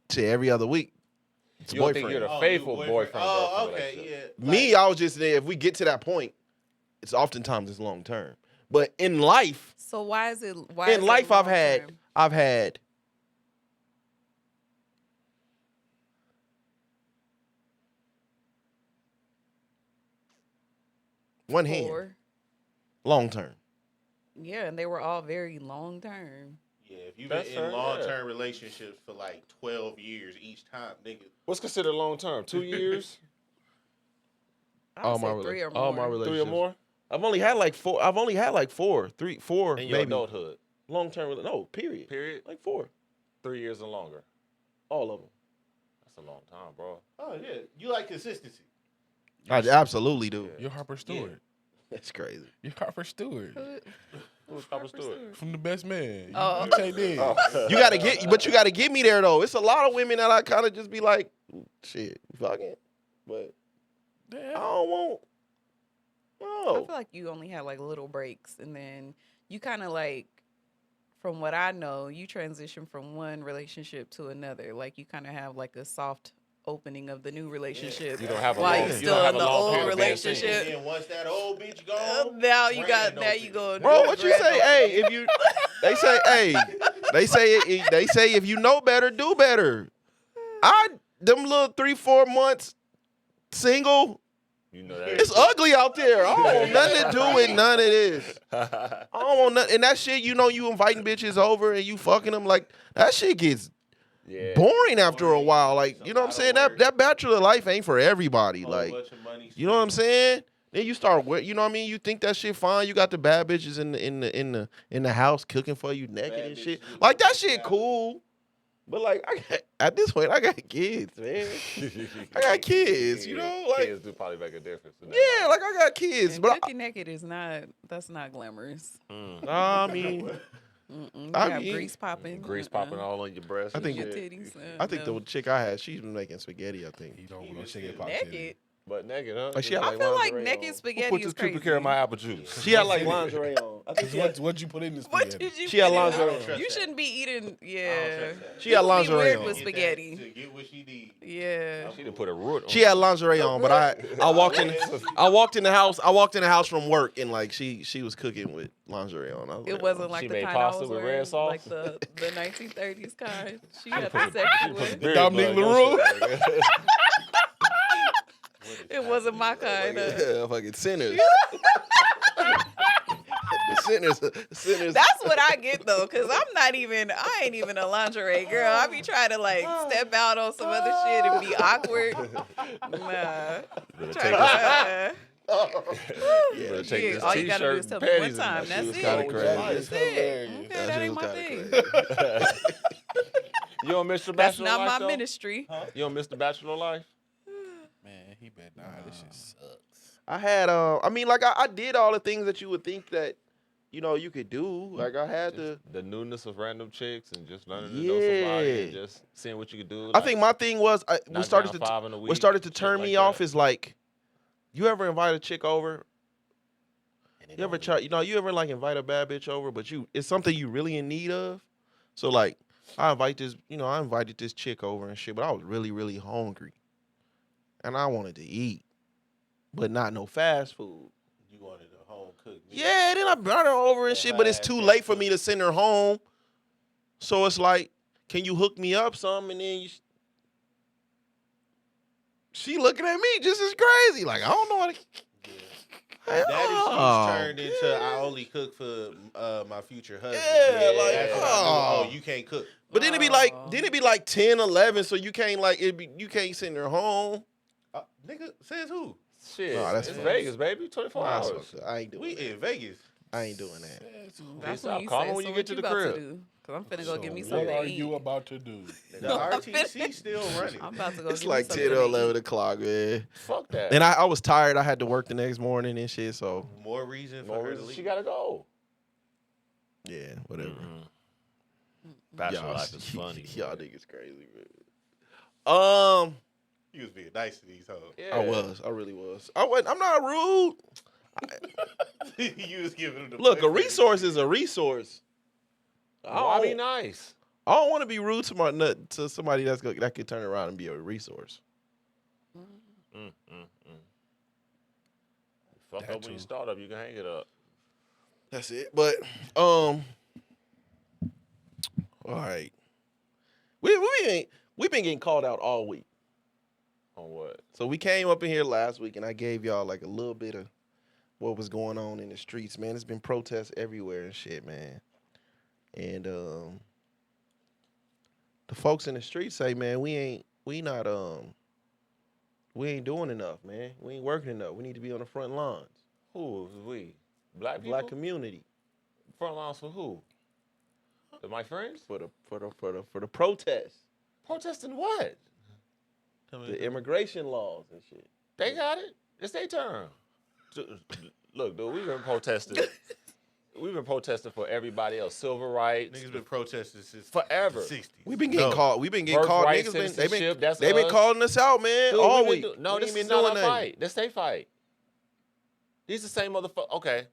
to every other week. It's You don't boyfriend. think you're the faithful boyfriend? Oh, girlfriend okay, relationship? yeah. Me, I was just there. If we get to that point, it's oftentimes long term. But in life, So why is it I've had one hand Four? long term. Yeah, and they were all very long term. Yeah, if you've That's been fair, in yeah. long-term relationships for like 12 years each time, nigga. What's considered long term? 2 years? I would say 3 or more. all my 3 or relationships. more? I've only had like 4. I've only had like 4, 3, 4 In your maybe. adulthood. Long term. No, period. Period. Like 4. 3 years and longer. All of them. That's a long time, bro. Oh yeah, you like consistency. I absolutely do. Yeah. You're Harper Stewart. That's crazy. You're Harper Stewart Who's Papa Stewart? from The Best Man. Oh. You take that. You gotta get me there though. It's a lot of women that I kind of just be like, shit, fucking, but I don't want. I No. feel like you only had like little breaks, and then you kind of like, from what I know, you transition from one relationship to another. Like you kind of have like a soft opening of the new relationship. You don't have a while long, you you still don't have in a the long old period of being single. relationship. And then once that old bitch gone, Now you got grand now you opening. go. Bro, what you say? Hey, if you, they say if you know better, do better. Them little 3-4 months single, You know that. it's ugly out there. I don't want nothing to do with none of this. I don't want nothing. And that shit, you know, you inviting bitches over and you fucking them, like that shit gets Yeah. boring after a while. Like, you know what I'm saying? That bachelor life ain't for everybody. whole Like, bunch of money you know what I'm spent. saying? Then you start, you know what I mean? You think that shit fine. You got the bad bitches in the house cooking for you naked Bad and shit. bitches Like that cooking shit out. cool. But like, at this point, I got kids, man. I got kids, you know, like kids do probably make a difference. In that yeah, life. like I got kids. And But cooking naked is that's not glamorous. I mean, You I have mean- grease popping. Grease popping all on your breast. I and think- Your shit. titties. I think no. the chick I had, she's been making spaghetti. I think. You don't You want just to shake it feel pop naked. But naked, huh? Like, she had, I feel like lingerie naked on. spaghetti Who put is this crazy. Cooper care of my apple juice? She had like lingerie on. I think she had, What'd you put in this What spaghetti? did you? She had put in? lingerie I don't on. trust You that. shouldn't be eating. I don't Yeah. trust that. She had People be lingerie weird on. with Get that spaghetti. to get what she need. Yeah. She done put a root on. She had lingerie on, but I walked in the house from work and like she was cooking with lingerie on. I was It like, wasn't oh. like She the made kind I pasta was with wearing, red sauce? like the 1930s kind. She had Put the the- sexy she put the one. beard Dominique blood on LaRue? your shit. It wasn't my kind. Yeah, fucking sinners. the sinners. That's what I get though, cause I ain't even a lingerie girl. I be trying to like step out on some other shit and be awkward. Nah. Better Try take to, this- better take yeah, this all you gotta do t-shirt is and tell me one panties and time. that That's shit was it. kinda crazy. That's it. Hilarious. Okay, That that shit ain't was my kinda thing. crazy. You don't miss the That's bachelor not life, my though? ministry. You don't miss the bachelor life? Man, he bet this shit sucks. I had I mean like I did all the things that you would think that you could do. Like I had to. The newness of random chicks and just learning to know somebody and Yeah. just seeing what you could do. I think my thing was what knock started down to 5 in a what week, started to shit turn like me that. off is like, you ever invite a chick over? You ever try? You ever like invite a bad bitch over, but it's something you really in need of. So like, I invited this chick over and shit, but I was really really hungry, and I wanted to eat, but not no fast food. You wanted a home cooked meal. Yeah, then I brought her over and Yeah, shit, but it's I too had late for that me to send her home. So it's like, can you hook me up some? And then she looking at me just as crazy. Like, I don't know how to. Daddy Oh, she's turned into I only cook for my future husband. Yeah, like, that's what I knew. Oh, you can't cook. But then it'd be like 10, 11, so you can't you can't send her home. Nigga, says who? Shit, Nah, that's it's fine. Vegas, baby. 24 Nah, that's hours. fucked up. I ain't We doing that. in Vegas. I ain't doing that. That's Stop when you calling say, when so you what get to the about crib. do? Cause I'm finna go get me What something are to you eat. about to do? The RTC still running. I'm about to go It's get like me 10 something or to 11 eat. o'clock, man. Fuck that. And I was tired. I had to work the next morning and shit, so More reason for More her to reason leave. she gotta go. yeah, whatever. Bachelor Y'all- life is funny. Y'all man. niggas crazy, man. You was being nice to these hoes. Yeah. I was. I really was. I'm not rude. You was giving them the Look, a boyfriend resource is a resource. Why be nice? I don't want to be rude to somebody that could turn around and be a resource. Fuck That up when you too. start up, you can hang it up. That's it. But all right. We've been getting called out all week. On what? So we came up in here last week and I gave y'all like a little bit of what was going on in the streets, man. It's been protests everywhere and shit, man. And the folks in the street say, man, we ain't doing enough, man. We ain't working enough. We need to be on the front lines. Who is we? Black people? Black community. Front lines for who? My friends? For the protests. Protesting what? The immigration laws and shit. They got it. It's their turn. Look, dude, we've been protesting. We've been protesting for everybody else. Civil rights. Niggas been protesting since forever. the 60s. We've been getting called. We've been getting Birthright called. Niggas citizenship, that's they been us. calling us out, man, Dude, all we week. been no, We this ain't is been not doing our nothing. fight. That's their fight. These the same motherfuckers. Okay.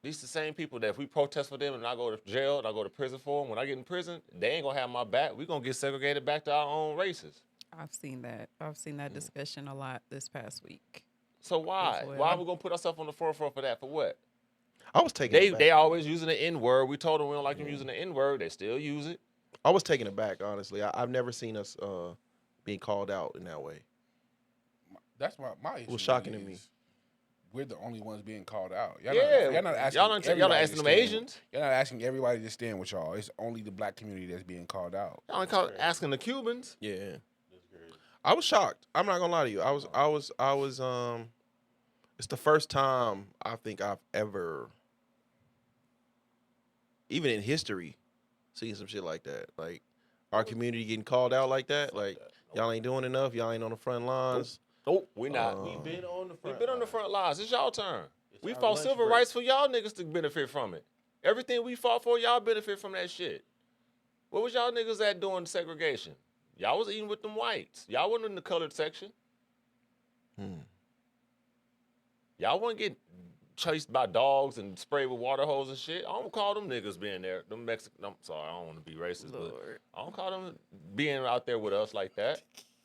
These the same people that if we protest for them and I go to jail and I go to prison for them, when I get in prison, they ain't gonna have my back. We gonna get segregated back to our own races. I've seen that. I've seen that discussion a lot this past week. So why? As well. Why are we gonna put ourselves on the forefront for that? For what? I was taking it back. They always using the N-word. We told them we don't like them using the N-word. They still use it. I was taking it back, honestly. I've never seen us being called out in that way. That's my issue. It was shocking to me. We're the only ones being called out. Yeah. Y'all not asking Y'all not everybody asking to them stand- Asians. Y'all not asking everybody to stand with y'all. It's only the black community that's being called out. Y'all ain't asking the Cubans. Yeah. That's crazy. I was shocked. I'm not gonna lie to you. I was it's the first time I think I've ever, even in history, seen some shit like that. Like our community getting called out like that. Like y'all ain't doing enough. Y'all ain't on the front lines. Nope, we not. We've been on the front. We've been on the line. front lines. It's y'all turn. It's We our fought lunch civil break. rights for y'all niggas to benefit from it. Everything we fought for, y'all benefit from that shit. What was y'all niggas at doing segregation? Y'all was eating with them whites. Y'all wasn't in the colored section. Y'all wasn't getting chased by dogs and sprayed with water hose and shit. I don't call them niggas being there. Them Mexican. I'm sorry, I don't want to be racist, but Lord. I don't call them being out there with us like that.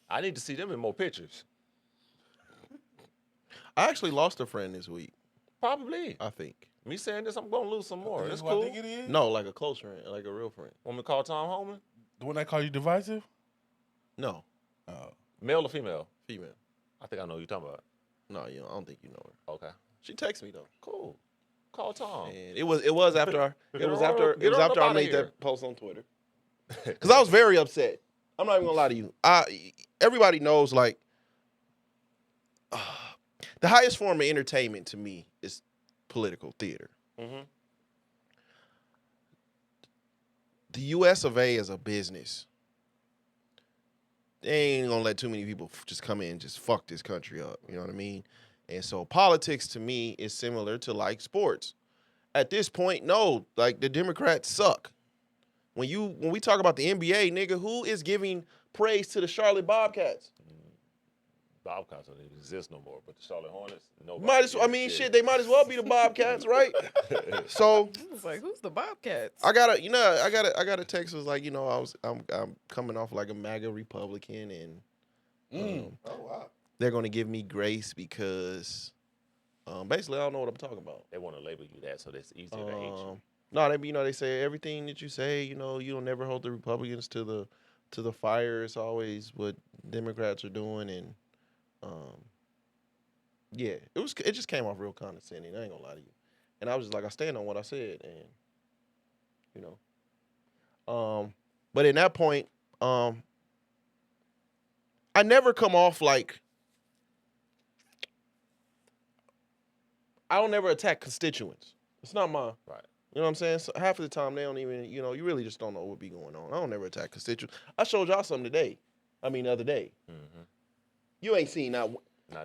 I need to see them in more pictures. I actually lost a friend this week. Probably. I think. Me saying this, I'm gonna lose some more. That's It's what I cool. think it is. No, like a close friend, like a real friend. Want me to call Tom Holman? The one that called you divisive? No, Male or female? female. I think I know who you're talking about. No, I don't think you know her. Okay. She texted me though. Cool. Call Tom. And it was after Get her up I outta made here. that post on Twitter. Because I was very upset. I'm not even gonna lie to you. Everybody knows like the highest form of entertainment to me is political theater. Mm-hmm. The U.S. of A. is a business. They ain't gonna let too many people just come in and just fuck this country up. You know what I mean? And so politics to me is similar to like sports. At this point, no, like the Democrats suck. When we talk about the NBA, nigga, who is giving praise to the Charlotte Bobcats? Bobcats don't even exist no more, but the Charlotte Hornets, nobody. They might as well be the Bobcats, right? So I was like, who's the Bobcats? I got a text was like, I'm coming off like a MAGA Republican and Oh wow. they're gonna give me grace because basically I don't know what I'm talking about. They want to label you that, so it's easier to hate you. No, they say everything that you say, you don't never hold the Republicans to the fire. It's always what Democrats are doing, and yeah, it just came off real condescending. I ain't gonna lie to you, and I was just like, I stand on what I said, and but in that point, I never come off like I don't never attack constituents. It's not my Right. You know what I'm saying? So half of the time they don't even, you really just don't know what be going on. I don't never attack constituents. I showed y'all something the other day. Mm-hmm. You ain't seen not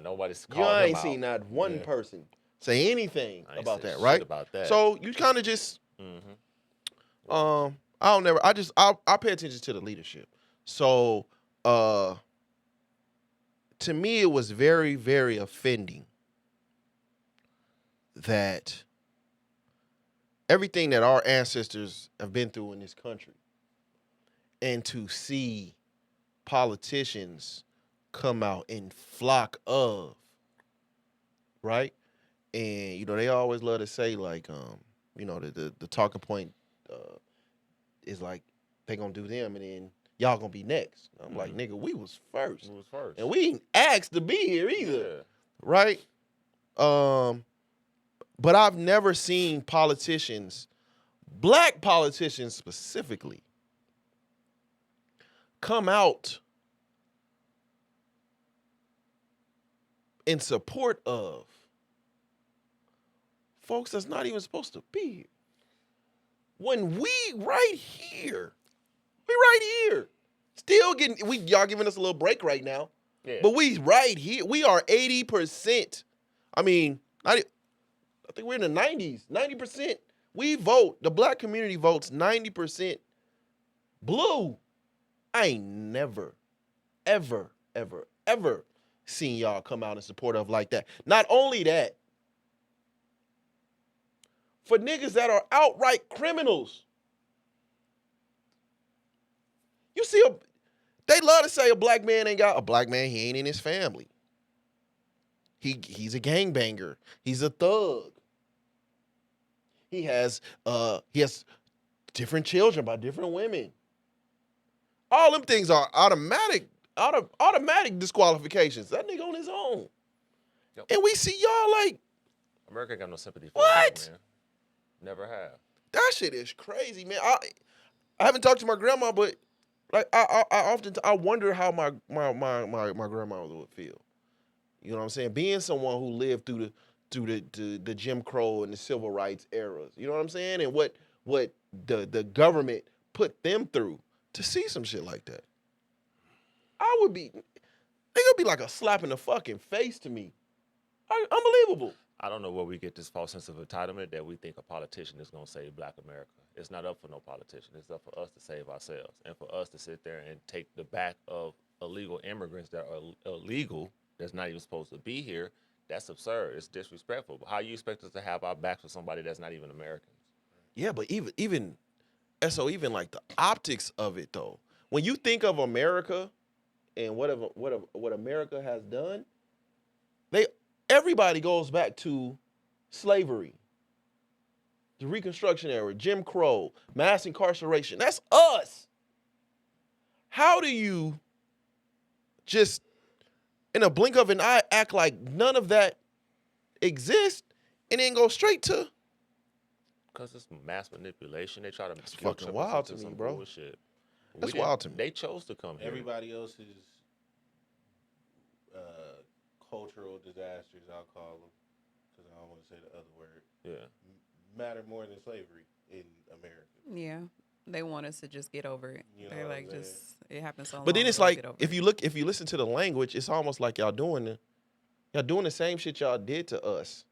Nobody's you called him ain't out. seen not one Yeah. person say anything I ain't about say that, shit right? About that. So you kind of just Mm-hmm. I pay attention to the leadership. So to me it was very, very offending that everything that our ancestors have been through in this country, and to see politicians come out and flock of, right? And they always love to say like, the talking point is like they gonna do them, and then y'all gonna be next. I'm like, nigga, we was first, Who was first? and we ain't asked to be here either, Yeah. right? But I've never seen politicians black politicians specifically come out in support of folks that's not even supposed to be here. When we right here, still getting, y'all giving us a little break right now, but we right here. We are 80%. I mean, I think we're in the 90s, 90%. We vote, the black community votes 90% blue. I ain't never, ever, ever, ever seen y'all come out in support of like that. Not only that, for niggas that are outright criminals. You see, they love to say a black man, he ain't in his family. He's a gangbanger. He's a thug. He has different children by different women. All them things are automatic disqualifications. That nigga on his own. Yep. And we see y'all like, America ain't got no sympathy for what? that, man. Never have. That shit is crazy, man. I haven't talked to my grandma, but like I often wonder how my grandma would feel. You know what I'm saying? Being someone who lived through the Jim Crow and the civil rights eras. You know what I'm saying? And what the government put them through to see some shit like that. It would be like a slap in the fucking face to me. Unbelievable. I don't know where we get this false sense of entitlement that we think a politician is going to save black America. It's not up for no politician. It's up for us to save ourselves and for us to sit there and take the back of illegal immigrants that are illegal, that's not even supposed to be here. That's absurd. It's disrespectful. But how you expect us to have our backs for somebody that's not even Americans? Yeah, but even like the optics of it though. When you think of America and what America has done, everybody goes back to slavery, the Reconstruction era, Jim Crow, mass incarceration. That's us. How do you just, in a blink of an eye, act like none of that exists and then go straight to? Because it's mass manipulation. They try to That's fucking wild to me, bro. Bullshit. That's wild to me. They chose to come here. Everybody else's cultural disasters, I'll call them, because I don't want to say the other word. Yeah. Matter more than slavery in America. Yeah. They want us to just get over it. You know They're what like, I'm saying? just, it happens so long. But then it's don't like, get over if it. you listen to the language, it's almost like y'all doing the same shit y'all did to us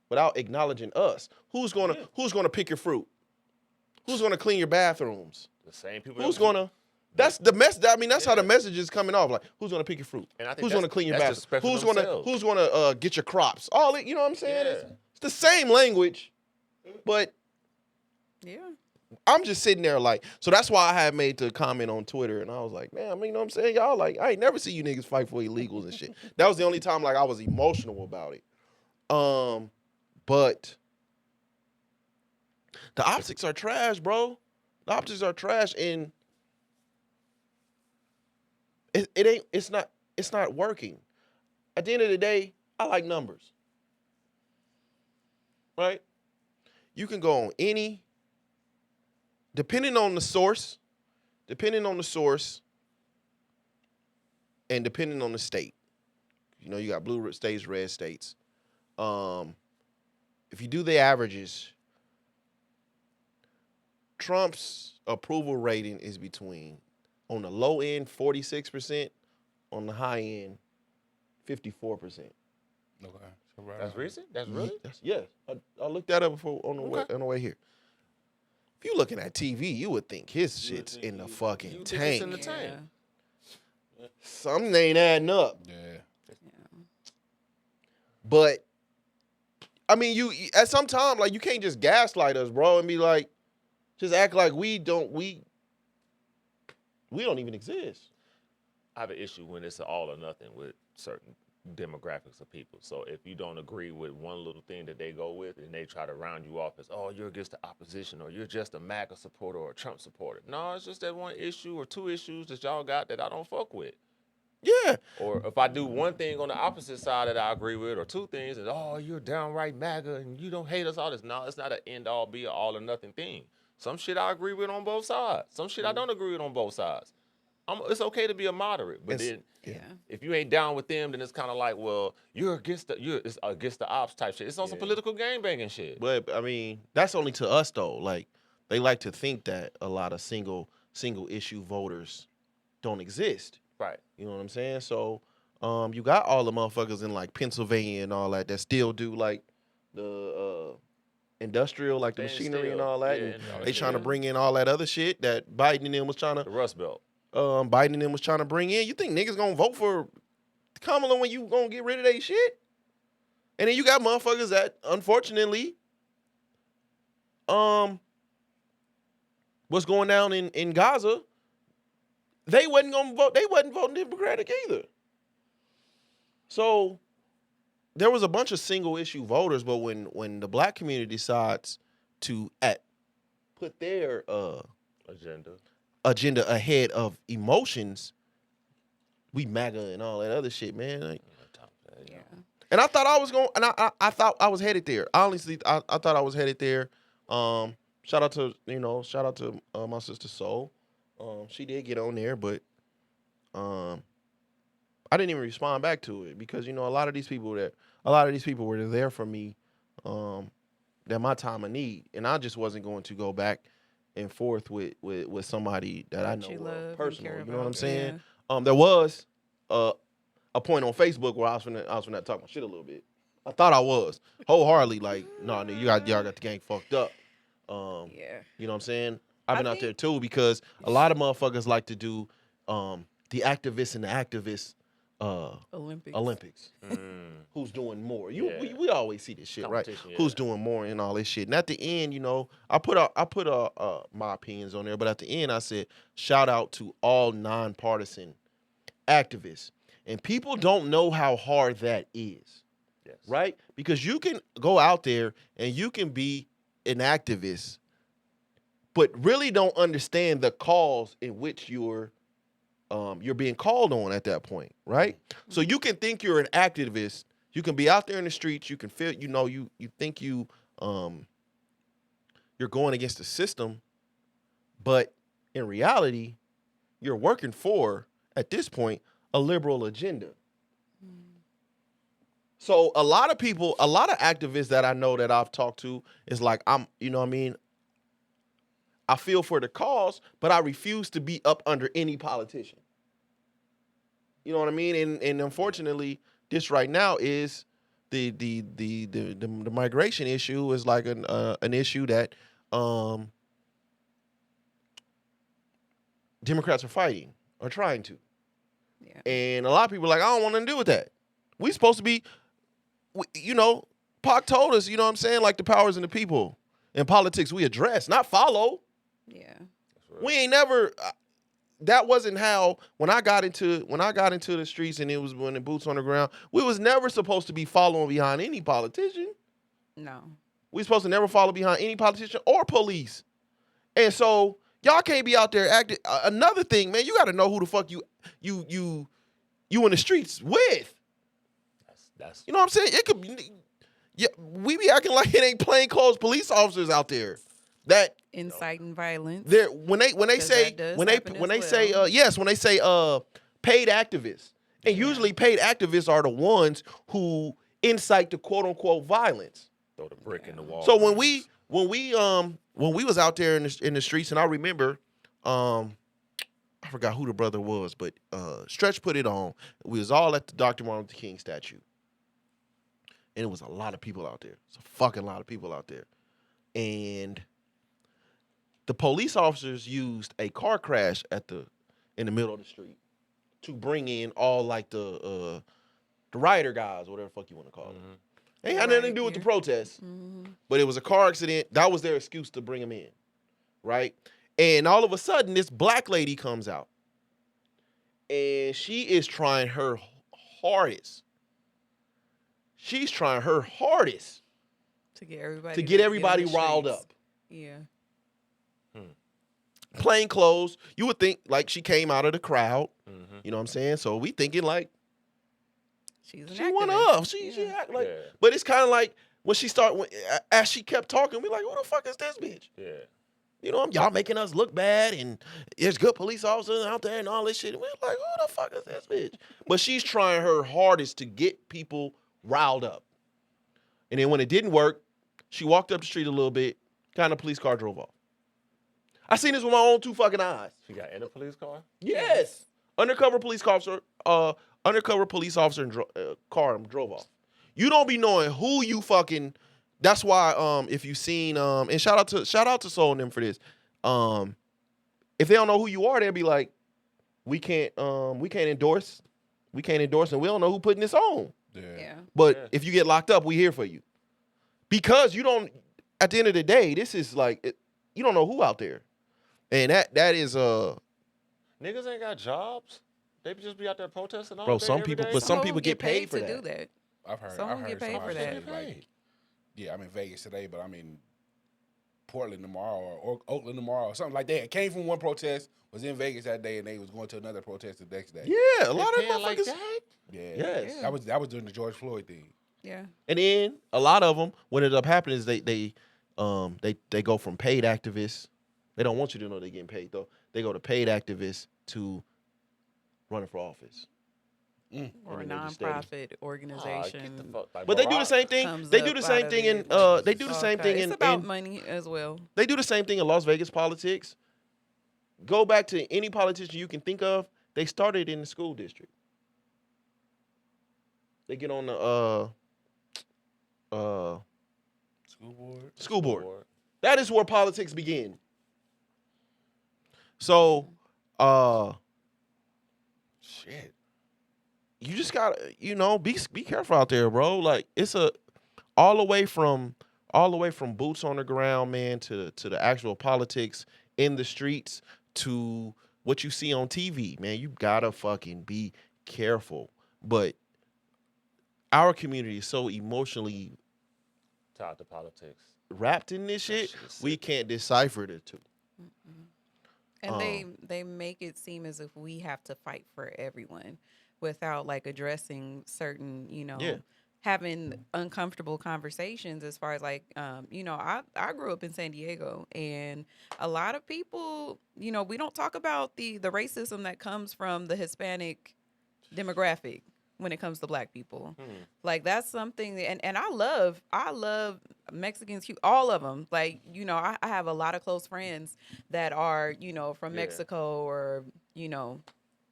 without acknowledging us. Who's gonna pick your fruit? Who's gonna clean your bathrooms? The same people. Who's gonna? That's the mess. I mean, that's how the message is coming off. Like, who's gonna pick your fruit? And I think Who's gonna clean your that's bathroom? disrespectful Who's gonna get your crops? All it, you know what I'm saying? Yeah. It's the same language, but Yeah. I'm just sitting there like. So that's why I had made the comment on Twitter, and I was like, man, I mean, you know what I'm saying? Y'all like, I ain't never see you niggas fight for illegals and shit. That was the only time like I was emotional about it. But the optics are trash, bro. The optics are trash, and it's not working. At the end of the day, I like numbers. Right? You can go on depending on the source, and depending on the state. You know, you got blue states, red states. If you do the averages, Trump's approval rating is between, on the low end, 46%, on the high end, 54%. Okay. So right That's around. recent? That's really? Yeah. I looked that up before on the way here. If you looking at TV, you would think his shit's in the fucking You think tank. it's in the tank. Something ain't adding up. Yeah. But I mean, you at some time, like, you can't just gaslight us, bro, and be like, just act like we don't even exist. I have an issue when it's all or nothing with certain demographics of people. So if you don't agree with one little thing that they go with, and they try to round you off as, oh, you're against the opposition, or you're just a MAGA supporter or a Trump supporter. No, it's just that one issue or two issues that y'all got that I don't fuck with. Yeah. Or if I do one thing on the opposite side that I agree with, or two things, and you're downright MAGA and you don't hate us, all this. No, it's not an end all be all or nothing thing. Some shit I agree with on both sides. Some shit I don't agree with on both sides. It's okay to be a moderate, but then Yeah. if you ain't down with them, then it's kind of like, well, it's against the ops type shit. It's on some political game banging shit. But I mean, that's only to us though. Like they like to think that a lot of single issue voters don't exist. Right. You know what I'm saying? So you got all the motherfuckers in like Pennsylvania and all that still do like the industrial, like the Stand machinery and still. all that. Yeah, and and all that they trying to shit. bring in all that other shit that Biden and them was trying to The Rust Belt. Biden and them was trying to bring in. You think niggas gonna vote for Kamala when you gonna get rid of that shit? And then you got motherfuckers that unfortunately what's going down in Gaza, they wasn't gonna vote. They wasn't voting Democratic either. So there was a bunch of single issue voters, but when the black community decides to put their agenda ahead of emotions, we MAGA and all that other shit, man. Like, Yeah. and I thought I was going, and I thought I was headed there. Honestly, I thought I was headed there. Shout out to my sister Soul. She did get on there, but I didn't even respond back to it because a lot of these people were there for me at my time of need, and I just wasn't going to go back and forth with somebody that I know you love and personal. care You know what I'm about. saying? There was a point on Facebook where I was finna talk my shit a little bit. I thought I was wholeheartedly like, no, nigga, y'all got the gang fucked up. Yeah. You know what I'm saying? I've been I out there think- too because a lot of motherfuckers like to do the activists and the activists Olympics. Who's doing more? We always see this shit, right? Competition, yeah. Who's doing more and all this shit. And at the end, I put my opinions on there, but at the end I said shout out to all nonpartisan activists. And people don't know how hard that is. Yes. Right? Because you can go out there and you can be an activist, but really don't understand the cause in which you're being called on at that point, right? So you can think you're an activist, you can be out there in the streets, you can feel, you think you're going against the system, but in reality, you're working for, at this point, a liberal agenda. So a lot of activists that I know that I've talked to is like, I feel for the cause, but I refuse to be up under any politician. You know what I mean? And unfortunately, this right now is the migration issue is like an issue that Democrats are fighting or trying to. Yeah. And a lot of people are like, I don't want nothing to do with that. We supposed to be, Pac told us, you know what I'm saying? Like the powers and the people in politics we address, not follow. Yeah. We ain't never. That wasn't how when I got into the streets and it was when the boots on the ground. We was never supposed to be following behind any politician. No. We supposed to never follow behind any politician or police. And so y'all can't be out there acting. Another thing, man, you got to know who the fuck you in the streets with. That's You know what I'm saying? It could be. Yeah, we be acting like it ain't plainclothes police officers out there. That Inciting violence. there when they say that does when they happen when as they say well. when they say paid activists, and usually paid activists are the ones who incite the quote unquote violence. throw the brick in the wall. So when we was out there in the streets, and I remember I forgot who the brother was, but Stretch put it on. We was all at the Dr. Martin Luther King statue. And it was a lot of people out there. It's a fucking lot of people out there. And the police officers used a car crash in the middle of the street to bring in all like the rioter guys, whatever the fuck you want to call them. Ain't had nothing to do with the protests, but it was a car accident. That was their excuse to bring them in, right? And all of a sudden, this black lady comes out, and she is trying her hardest. She's trying her hardest to get everybody to get everybody in the riled streets. up. Yeah. plain clothes. You would think like she came out of the crowd. Mhm. You know what I'm saying? So we thinking like She's an she one activist. of. She Yeah. act like. Yeah. But it's kind of like when she as she kept talking, we like, who the fuck is this bitch? Yeah. You know, y'all making us look bad, and there's good police officers out there and all this shit. And we're like, who the fuck is this bitch? But she's trying her hardest to get people riled up. And then when it didn't work, she walked up the street a little bit, got in a police car, drove off. I seen this with my own 2 fucking eyes. She got in a police car. Yes. Undercover police officer and car drove off. You don't be knowing who you fucking. That's why if you seen and shout out to Soul and them for this. If they don't know who you are, they'll be like, we can't endorse, and we don't know who putting this on. Yeah. But Yeah. if you get locked up, we here for you. Because you don't. At the end of the day, this is like you don't know who out there, and that is Niggas ain't got jobs. They just be out there protesting all Bro, day, some every people- day. but some people get paid paid for to that. do that. I've heard. Some I've get heard paid somebody for say, that. like, yeah, I'm in Vegas today, but I'm in Portland tomorrow or Oakland tomorrow or something like that. It came from one protest, was in Vegas that day, and they was going to another protest the next day. yeah, a They lot of paying like motherfuckers. that? Yeah. Yes. Yeah. That was during the George Floyd thing. Yeah. And then a lot of them, what ended up happening is they go from paid activists. They don't want you to know they're getting paid though. They go to paid activists to running for office. Or a And then they just steady. Ah, nonprofit get organization. the fuck. Like But they do the Barack. same thing. comes They do up the out same of thing it. in they do the It's same all thing kind- in It's about in- money as well. they do the same thing in Las Vegas politics. Go back to any politician you can think of. They started in the school district. They get on the school board. That is where politics begin. So, shit. You just gotta, be careful out there, bro. Like it's all the way from boots on the ground, man, to the actual politics in the streets to what you see on TV, man. You gotta fucking be careful. But our community is so emotionally Tied to politics. wrapped in this shit, shit is we sick. can't decipher the two. And they make it seem as if we have to fight for everyone without like addressing certain, Yeah. having uncomfortable conversations as far as like I grew up in San Diego, and a lot of people, we don't talk about the racism that comes from the Hispanic demographic when it comes to Black people. Like that's something and I love Mexicans, all of them. Like, I have a lot of close friends that are, from Yeah. Mexico or,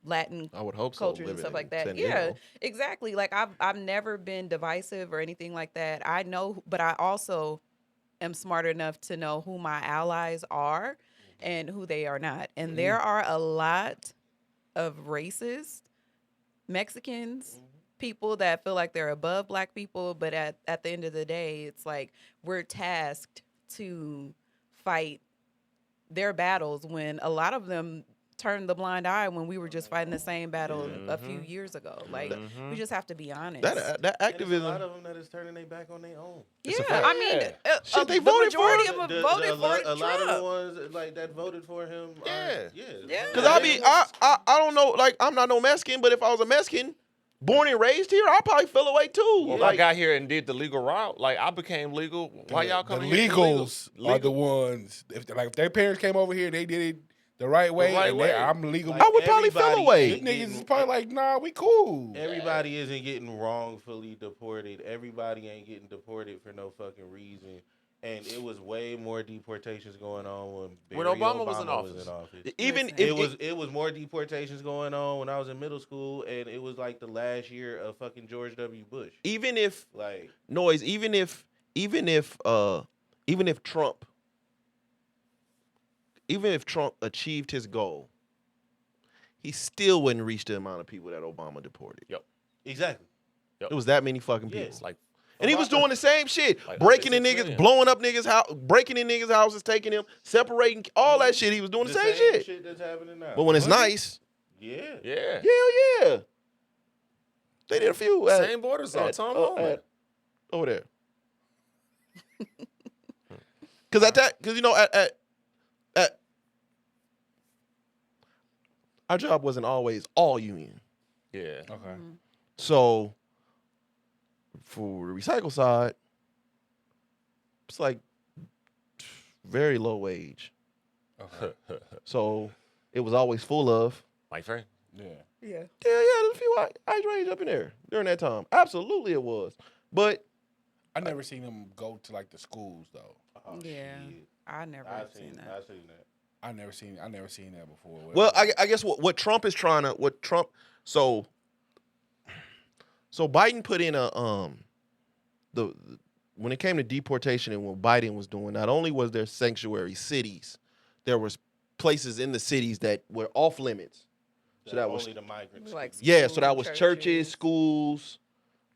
Latin I would hope so. cultures and living stuff in like that. San Yeah, Diego. exactly. Like I've never been divisive or anything like that. I know, but I also am smart enough to know who my allies are and who they are not. And there are a lot of racist Mexicans, people that feel like they're above Black people, but at the end of the day, it's like we're tasked to fight their battles when a lot of them turned the blind eye when we were just fighting the same battle a few years ago. Like we just have to be honest. That And there's a activism. lot of them that is turning their back on their own. yeah, a fact. I mean, Shit, they the voted for majority him. of them voted for a lot of the Trump. ones like that voted for him. Yeah. Yeah. Cause I don't know, like I'm not no Mexican, but if I was a Mexican, born and raised here, I'll probably feel away too. Well, if Like, I got here and did the legal route, like I became legal. Why y'all The coming here? legals Legal. are the ones. If their parents came over here, they did it the right way. right and way. I'm legal. Like, I would probably feel everybody away. These ain't niggas is getting- probably like, nah, we cool. Everybody isn't getting wrongfully deported. Everybody ain't getting deported for no fucking reason. And it was way more deportations going on when Barry Obama was in office. even Listen. if It was more deportations going on when I was in middle school, and it was like the last year of fucking George W. Bush. even if Like, noise, even if Trump achieved his goal, he still wouldn't reach the amount of people that Obama deported. exactly. It was that many fucking Yeah. people. It's like And he was doing the same shit, Like breaking in 106 niggas, million. blowing up niggas' house, breaking in niggas' houses, taking them, separating, all that shit. He was doing the same shit. that's happening now. But when it's Was he? nice, yeah. yeah, hell yeah, they did a few. same border zone. Tom Holman. Over there. Because at our job wasn't always all union. Yeah. Okay. So for the recycle side, it's like very low wage. Okay. So it was always full of. My friend. Yeah. Yeah. There's a few age range up in there during that time. Absolutely it was. But I never seen them go to like the schools though. Oh, Yeah. shit. I never I've seen that. I've seen that. I never seen that before. well, Whatever. I guess what Trump is trying to so Biden put in a the when it came to deportation and what Biden was doing, not only was there sanctuary cities, there was places in the cities that were off limits. So that was only the migrants. Like could- yeah, so that School, was churches.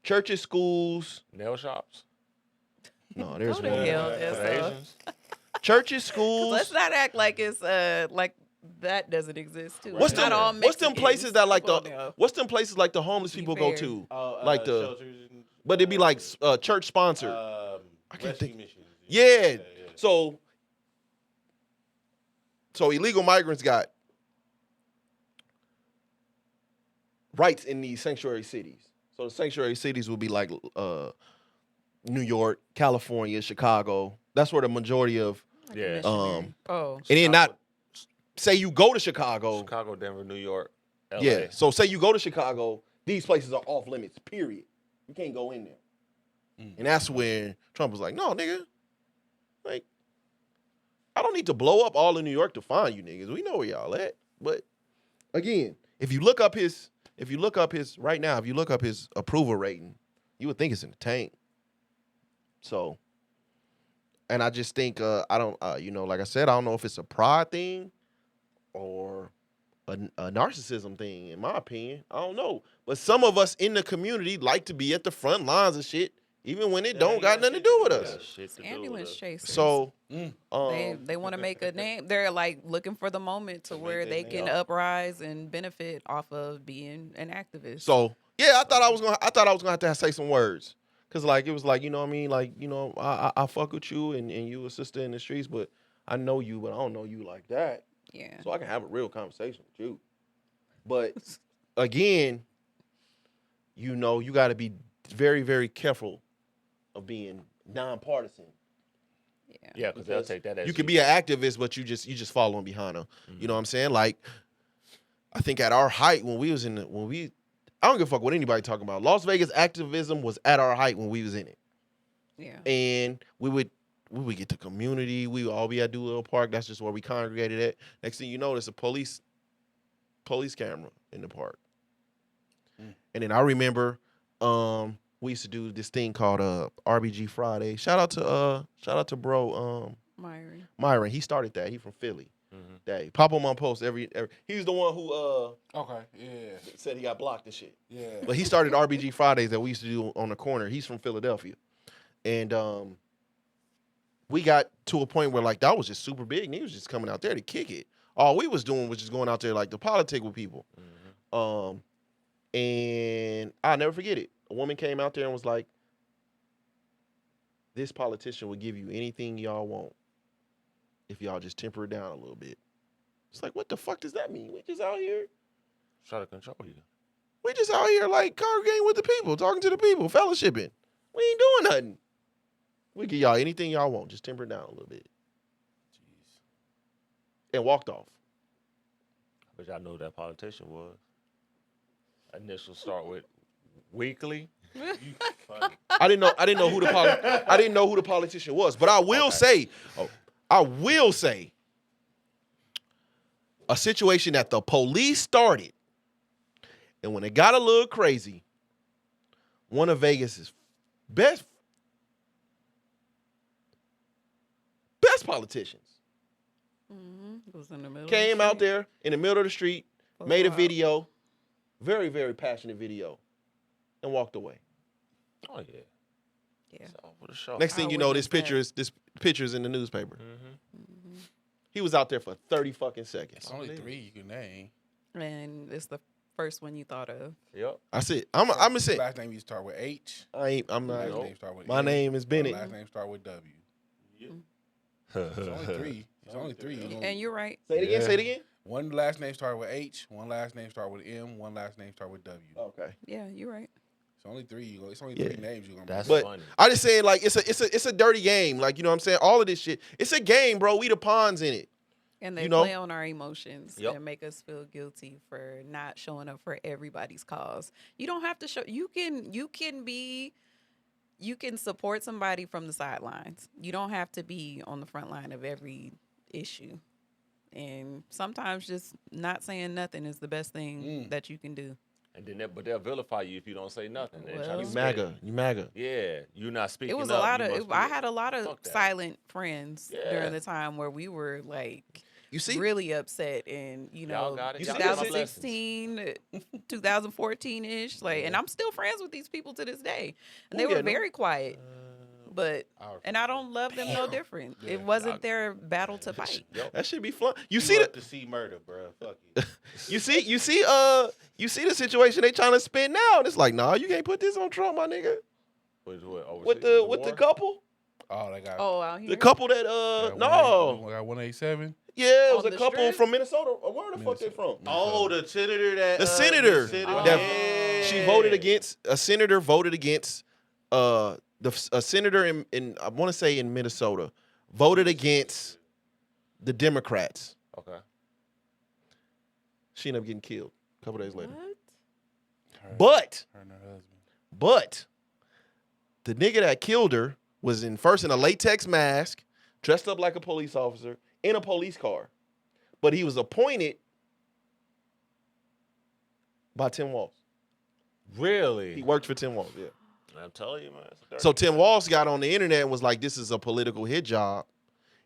churches, schools. Nail shops. No, there's Go to one. hell, For yes, the Asians. Churches, 'Cause schools. let's not act like it's like that doesn't exist too. What's It's them? not all What's them Mexicans. places that like Come on the? now. What's them places like the homeless Be people go fair. to? Oh, Like the- shelters and, But it'd be like church sponsored. I can't rescue think- missions. Yeah. So illegal migrants got rights in these sanctuary cities. So the sanctuary cities would be like New York, California, Chicago. That's where the majority of. Like a Yeah. missionary. Oh. And then not say you go to Chicago. Chicago, Denver, New York, LA. Yeah. So say you go to Chicago, these places are off limits. Period. You can't go in there. And that's when Trump was like, "No, nigga, like, I don't need to blow up all of New York to find you niggas. We know where y'all at." But again, if you look up his approval rating, you would think it's in the tank. So, and I just think I don't, like I said, I don't know if it's a pride thing or a narcissism thing. In my opinion, I don't know. But some of us in the community like to be at the front lines of shit, even when it don't got nothing to do with us. Shit to do Ambulance with chasers. So, they want to make a name. They're like looking for the moment to make where their they name. can uprise and benefit off of being an activist. So yeah, I thought I was gonna have to say some words, cause like it was like, you know what I mean, like, you know, I fuck with you and you a sister in the streets, but I know you, but I don't know you like that, yeah. so I can have a real conversation with you. But again, you know, you got to be very, very careful of being nonpartisan. Yeah, because they'll take that as You can be an activist, but you just following behind them. You know what I'm saying? Like, I think at our height when we I don't give a fuck what anybody talking about. Las Vegas activism was at our height when we was in it, Yeah. and we would get to community. We would all be at Doolittle Park. That's just where we congregated at. Next thing you know, there's a police camera in the park. And then I remember we used to do this thing called RBG Friday. Shout out to bro Myron. He started that. He from Philly. That pop on my post every he's the one who Okay. Yeah. said he got blocked and shit. Yeah. But he started RBG Fridays that we used to do on the corner. He's from Philadelphia. And we got to a point where like that was just super big and he was just coming out there to kick it. All we was doing was just going out there like to politic with people. And I'll never forget it. A woman came out there and was like, "This politician will give you anything y'all want if y'all just temper it down a little bit." It's like, what the fuck does that mean? We just out here try to control you. like congregating with the people, talking to the people, fellowshipping. We ain't doing nothing. We give y'all anything y'all want. Just temper it down a little bit. Jeez. And walked off. But y'all know who that politician was. Initials start with weekly. Funny. I didn't know who the politician was, but I will say a situation that the police started, and when it got a little crazy, one of Vegas's best politicians Was in the middle. came out there in the middle of the street, made a wow. video, very, very passionate video, and walked away. Oh yeah. Yeah. It's all for the show. Next thing I you know, witnessed this picture's in the newspaper. Mm-hmm. He was out there for 30 fucking seconds. It's only 3 you can name. And it's the first one you thought of. Yep. I said, I'm gonna say, Last name you start with H. I'm not. Last name start with My N. name is Bennett. Last name start with W. Yeah. It's only 3. It's only 3. And you're right. Say it again. Yeah. Say it again. One last name start with H, one last name start with M, one last name start with W. Okay. Yeah, you're right. It's only three. It's only Yeah. three names you're gonna. That's But funny. I just saying, like, it's a dirty game. Like, you know what I'm saying? All of this shit. It's a game, bro. We the pawns in it. And they You know? play on our emotions Yep. and make us feel guilty for not showing up for everybody's cause. You don't have to show. You can support somebody from the sidelines. You don't have to be on the front line of every issue. And sometimes just not saying nothing is the best thing that you can do. And then but they'll vilify you if you don't say nothing. They'll try to Well- You scare MAGA. You MAGA. Yeah, you're not speaking. It was up. a lot You of. must be I had a lot Fuck of that. silent friends Yeah. during the time where we were like You see? really upset, and Y'all got it. Y'all got my 2016, 2014 ish. Like, and I'm still friends with these people to this day, and Oh, they yeah, were no. very quiet. But and I don't love them no different. It wasn't their battle to fight. Yep. That should be fun. You You see up the to see murder, bro. Fuck you. you see the situation they trying to spin now. And it's like, nah, you can't put this on Trump, my nigga. What, overseas? With the war? couple. Oh, they got. Oh, out here. The couple that no. Got 187. Yeah, it was On a the couple strip? from Minnesota. Where the fuck they Minnesota. from? Oh, the senator that The senator Oh. that she voted against. A senator voted against. A senator in I want to say in Minnesota voted against the Democrats. Okay. She ended up getting killed a couple days later. What? But Her and her husband. But the nigga that killed her was first in a latex mask, dressed up like a police officer, in a police car. But he was appointed by Tim Walz. Really? He worked for Tim Walz, yeah. I'm telling you, man. it's a dirty So Tim game. Walz got on the internet and was like, this is a political hit job.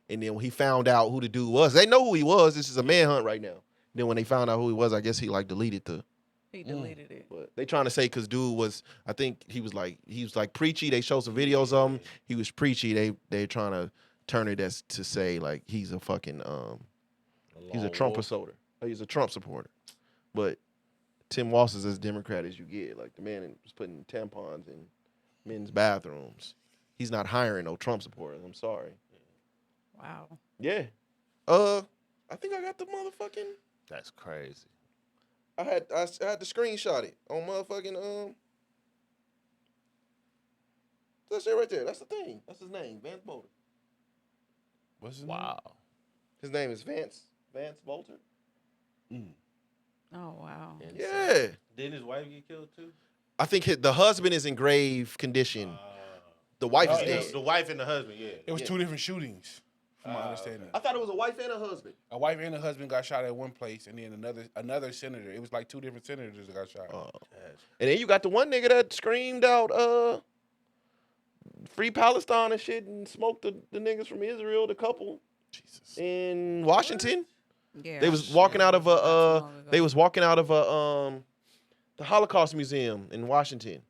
And then when he found out who the dude was, they know who he was. This is a manhunt right now. Then when they found out who he was, I guess he like deleted the. He deleted it. But they trying to say because dude was, I think he was like preachy. They showed some videos of him. He was preachy. They trying to turn it as to say like he's a fucking he's a lone Trump wolf. supporter. He's a Trump supporter. But Tim Walz is as Democrat as you get. Like the man was putting tampons in men's bathrooms. He's not hiring no Trump supporters. I'm sorry. Wow. Yeah. I think I got the motherfucking. That's crazy. I had to screenshot it on motherfucking That's it right there. That's the thing. That's his name, Vance Bolter. What's his Wow. His name is Vance Bolter. name? Oh wow. Insane. Yeah. Didn't his wife get killed too? I think the husband is in grave condition. The wife Oh, is yeah. dead. The wife and the husband, yeah. It was Yeah. two different shootings, from my understanding. I thought it was a wife and a husband. A wife and a husband got shot at one place, and then another senator. It was like two different senators that got shot. And then you got the one nigga that screamed out free Palestine and shit and smoked the niggas from Israel, the couple Jesus. in Washington. Yeah. They was walking out of Not too long ago. they was walking out of the Holocaust Museum in Washington.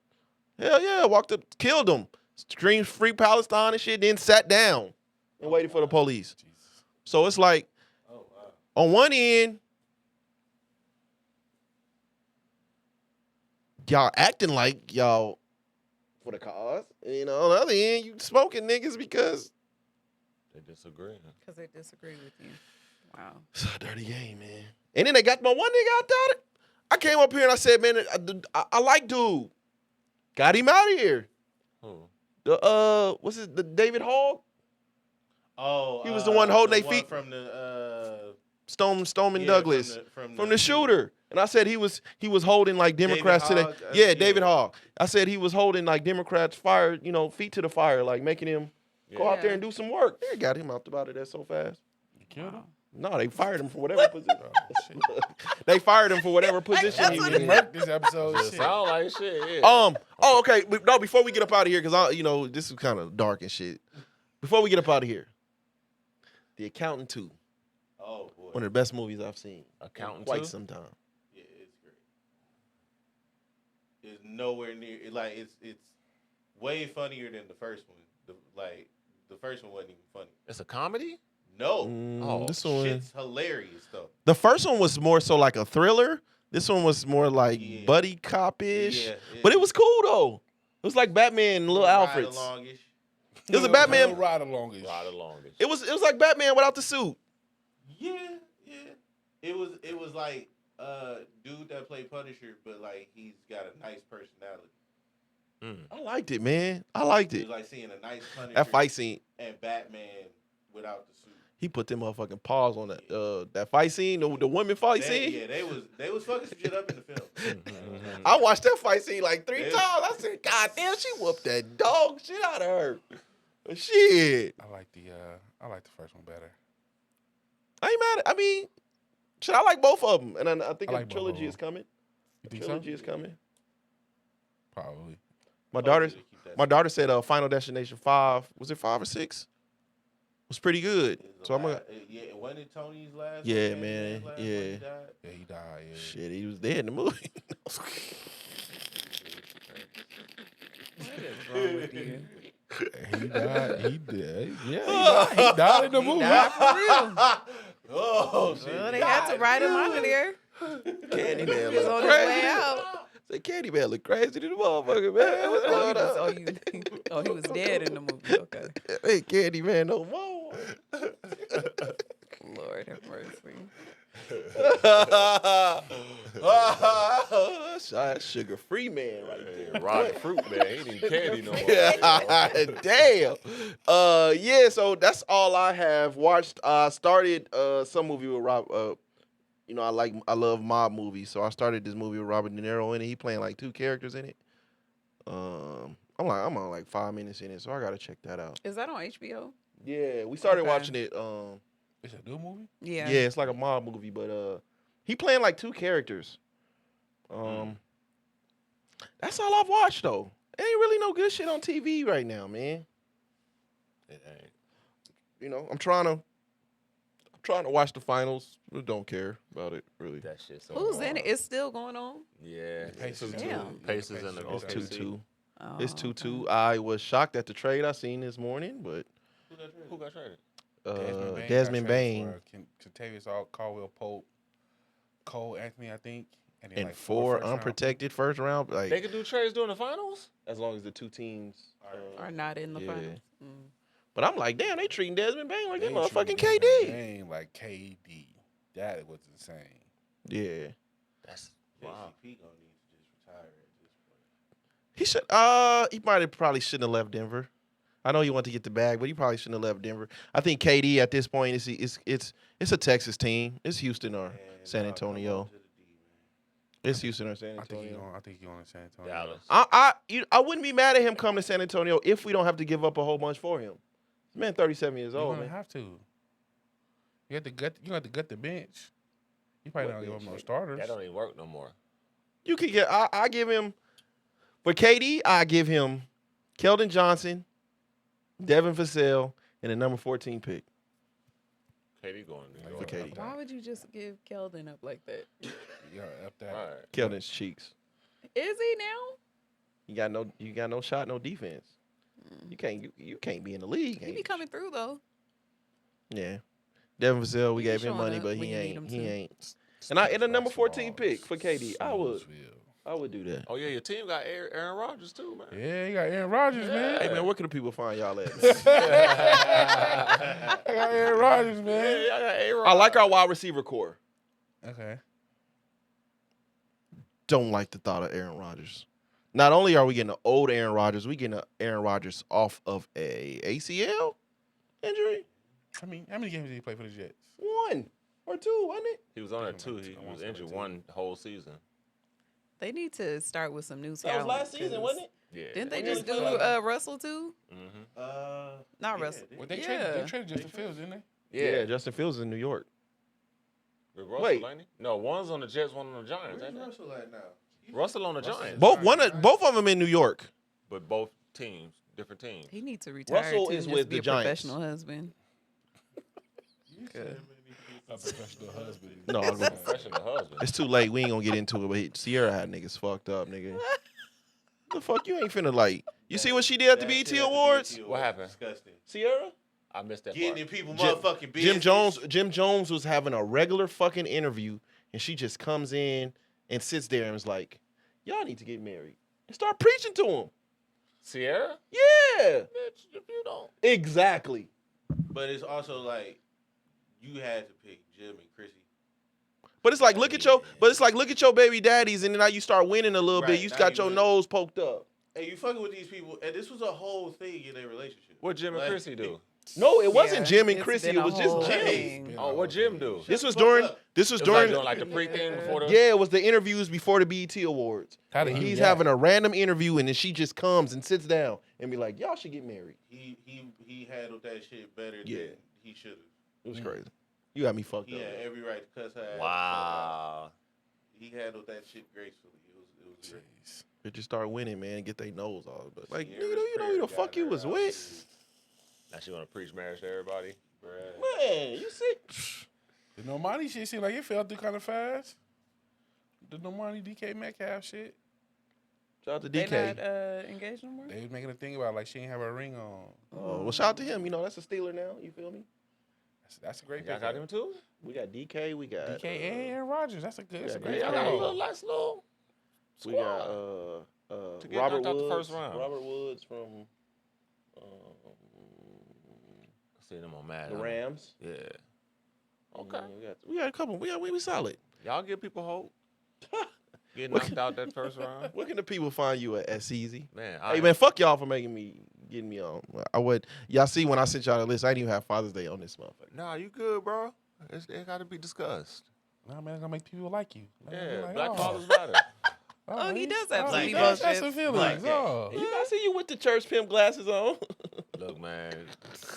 Hell yeah, walked up, killed them, screamed free Palestine and shit, then sat down and waited for the police. Jesus. So it's like, on one end, y'all acting like y'all for the cause. And, you know, on the other end, you smoking niggas because They disagree. Because they disagree with you. Wow. it's a dirty game, man. And then they got my one nigga out there. I came up here and I said, man, I like dude. Got him out of here. Who? The David Hall? Oh, He was the one holding the they one feet. from the Stoneman yeah, Douglas. From the shooter. And I said he was holding like Democrats to the Hogg, yeah, David Hogg. I said he was holding like Democrats fire, you know, feet to the fire, like making him go out there Yeah. and do some work. They got him out about it that so fast. You killed him? No, they fired him for whatever position. They fired him for whatever position he was You in. murked this episode. It Shit. sound like shit. Yeah. Oh, okay. No, before we get up out of here, because you know, this is kind of dark and shit. Before we get up out of here, The Accountant 2, Oh boy. one of the best movies I've seen in Accountant quite too? some time. Yeah, it's great. It's nowhere near like it's way funnier than the first one. The first one wasn't even funny. It's a comedy? No. Oh, This one, Shit's hilarious though. the first one was more so like a thriller. This one was more like Yeah. buddy cop-ish. Yeah, But it was cool though. It was like Batman and Little Alfred's. Ride-alongish. It was a Batman. Ride alongish. Ride the longest. It was like Batman without the suit. Yeah, yeah. It was like dude that played Punisher, but like he's got a nice personality. I liked it, man. I liked It it. was like seeing a nice Punisher That fight scene, and Batman without the suit. he put them motherfucking paws on that fight scene, the women fight scene. Yeah, they was fucking some shit up in the film. I watched that fight scene like 3 They- times. I said, God damn, she whooped that dog shit out of her. Shit. I like the first one better. I ain't mad at, I mean, shit, I like both of them. And I think I like a both trilogy of is coming. You think Trilogy so? is coming. Probably. My Hopefully daughter they keep that said Final Destination 5, was it 5 or 6? Was pretty good. It's So I'm gonna, yeah, wasn't it Tony's last? Yeah, one? man, Last one yeah. he died? Yeah, he died. Yeah. shit, he was dead in the movie. What is wrong with you? He died. He did. Yeah, he died in the movie. Died for real. Oh shit! Well, they had to write him out of there. Candyman He was look on his way crazy. out. Say Candyman look crazy to the motherfucker, man. What's going on? He was dead in the movie. Okay. Ain't Candyman no more. Lord have mercy. Shot sugar-free man right there. Rotten fruit, man. He ain't even candy no more. Damn. Yeah, so that's all I have watched. I started some movie with Rob. You know, I love mob movies, so I started this movie with Robert De Niro in it. He playing like 2 characters in it. I'm on like 5 minutes in it, so I gotta check that out. Is that on HBO? Yeah, we started Okay. watching it. It's a new movie. Yeah. Yeah, it's like a mob movie, but he playing like 2 characters. That's all I've watched though. Ain't really no good shit on TV right now, man. It ain't. You know, I'm trying to watch the finals, but don't care about it really. That shit. So Who's in hard. it? It's still going on. Yeah. Pacers, Damn. Pacers and the It's OKC. 2-2. Oh, It's okay. 2-2. I was shocked at the trade I seen this morning, but Who got traded? Desmond got Bain traded for Kentavious Caldwell Pope, Cole Anthony, I think, and then and like 4 first-round unprotected first round. They Like could do trades during the finals? as long as the 2 teams. Are not in the Yeah. finals. Mm. But I'm like, damn, they treating Desmond Bain like picks. that motherfucking They treated KD. Bain like KD. That was insane. Yeah. That's KCP wow. gonna need to just retire at this point. He should. He probably shouldn't have left Denver. I know he wanted to get the bag, but he probably shouldn't have left Denver. I think KD at this point it's a Texas team. It's Houston or Man, San nah, come Antonio. on to the D, man. It's Houston or San I think Antonio. he's going to San Antonio. Dallas. I wouldn't be mad at him coming to San Antonio if we don't have to give up a whole bunch for him. This man, 37 years You're old, gonna man. have to. You have to gut. You have to gut the bench. You probably What don't give up bench? no starters. That don't even work no more. You can get. I give him for KD. I give him Keldon Johnson, Devin Vassell, and the number 14 pick. KD going to New For York. KD. Why would you just give Keldon up like that? You gotta up that. Right. Keldon's cheeks. Is he now? You got no shot, no defense. You can't be in the league. He can't be you? coming through though. Yeah. Devin Vassell, we He be gave him showing money, up but when he you need ain't. him He to. ain't. And I a number 14 Basketball pick for KD. Snoozersville. I would do that. Oh yeah, your team got Aaron Rodgers too, man. Yeah, you got Aaron Rodgers, man. Hey man, where can the people find y'all at? I got Aaron Rodgers, Yeah, man. I got Aaron. I like our wide receiver core. Okay. Don't like the thought of Aaron Rodgers. Not only are we getting an old Aaron Rodgers, we getting Aaron Rodgers off of a ACL injury. How many games did he play for the Jets? 1 or 2, wasn't it? He was on it I too. want He to was say injured like two. one whole season. They need to start with some new That talent. was last season, 'cause wasn't it? Yeah. Didn't they When just he do played Russell too? Mm-hmm. Not yeah, Russell. Well, they- they Yeah. traded Justin Fields, didn't they? Yeah. Justin Fields is in New York. With Russell, Wait. ain't he? No, one's on the Jets, one on the Giants. Where's ain't it? Russell at now? Russell on the Russell- Giants. Both of them in New York. But both teams, different teams. He needs to retire Russell too, is and with just be the a Giants. professional husband. Good. A professional husband. No, I'm gonna- Professional husband. It's too late. We ain't gonna get into it. But Sierra had niggas fucked up, nigga. The fuck you ain't finna like. You see what she did at the BET Awards? What happened? Disgusting. Sierra? I missed that Getting part. in people Jim- motherfucking business. Jim Jones was having a regular fucking interview, and she just comes in and sits there and was like, "Y'all need to get married," and start preaching to him. Sierra? Yeah, Bitch, if you don't. exactly. But it's also like you had to pick Jim and Chrissy. But it's like look at your baby daddies, and then now you start winning a little bit. Right, You now got you your win. nose poked up. And you fucking with these people, and this was a whole thing in their relationship. What Jim and Like, Chrissy do? No, it wasn't Yeah, Jim and it's Chrissy. been It a was just whole Jim. thing. Oh, what Jim do? This Shut was the fuck during. up. This was It was like during. doing like the pre-thing before the. Yeah, it was the interviews before the BET Awards. How did And he he's react? having a random interview, and then she just comes and sits down and be like, "Y'all should get married." He handled that shit better Yeah. than he should have. It was crazy. You got me fucked He up. had every right to cuss her ass. Wow. He handled that shit gracefully. It was great. Jeez. They just start winning, man. Get their nose off. But like, Sierra's nigga, you know who the prayer fuck got you her was out, with? Now she want to preach marriage to everybody. bruh. Man, you sick? The Normani shit seemed like it fell through kind of fast. The Normani DK Metcalf shit. Shout out to They DK. not engaged no more? They was making a thing about like she ain't have her ring on. Oh, well, shout out to him. You know, that's a Steeler now. You feel me? That's a great Y'all pick. got him too? We got DK. We got DK and Aaron Rodgers. That's a good. That's a yeah, great. Y'all got a pick. little nice little we got squad. To get Robert knocked out the Woods. first round. Robert Woods from See them on Madden. the Rams. Yeah. Okay. We got a couple. We solid. Y'all give people hope. Get knocked out that first round. Where can the people find you at SEZ? Man, Hey man, fuck y'all for getting me on. I would. Y'all see when I sent y'all the list, I didn't even have Father's Day on this motherfucker. Nah, you good, bro. It got to be discussed. Nah, man, it's gonna make people like you. Like, Yeah, like, Black oh, Fathers Matter. Oh, he does have some he emotions. does have some feelings. Black, yeah. Oh. And I see you with the church pimp glasses on. Look, man.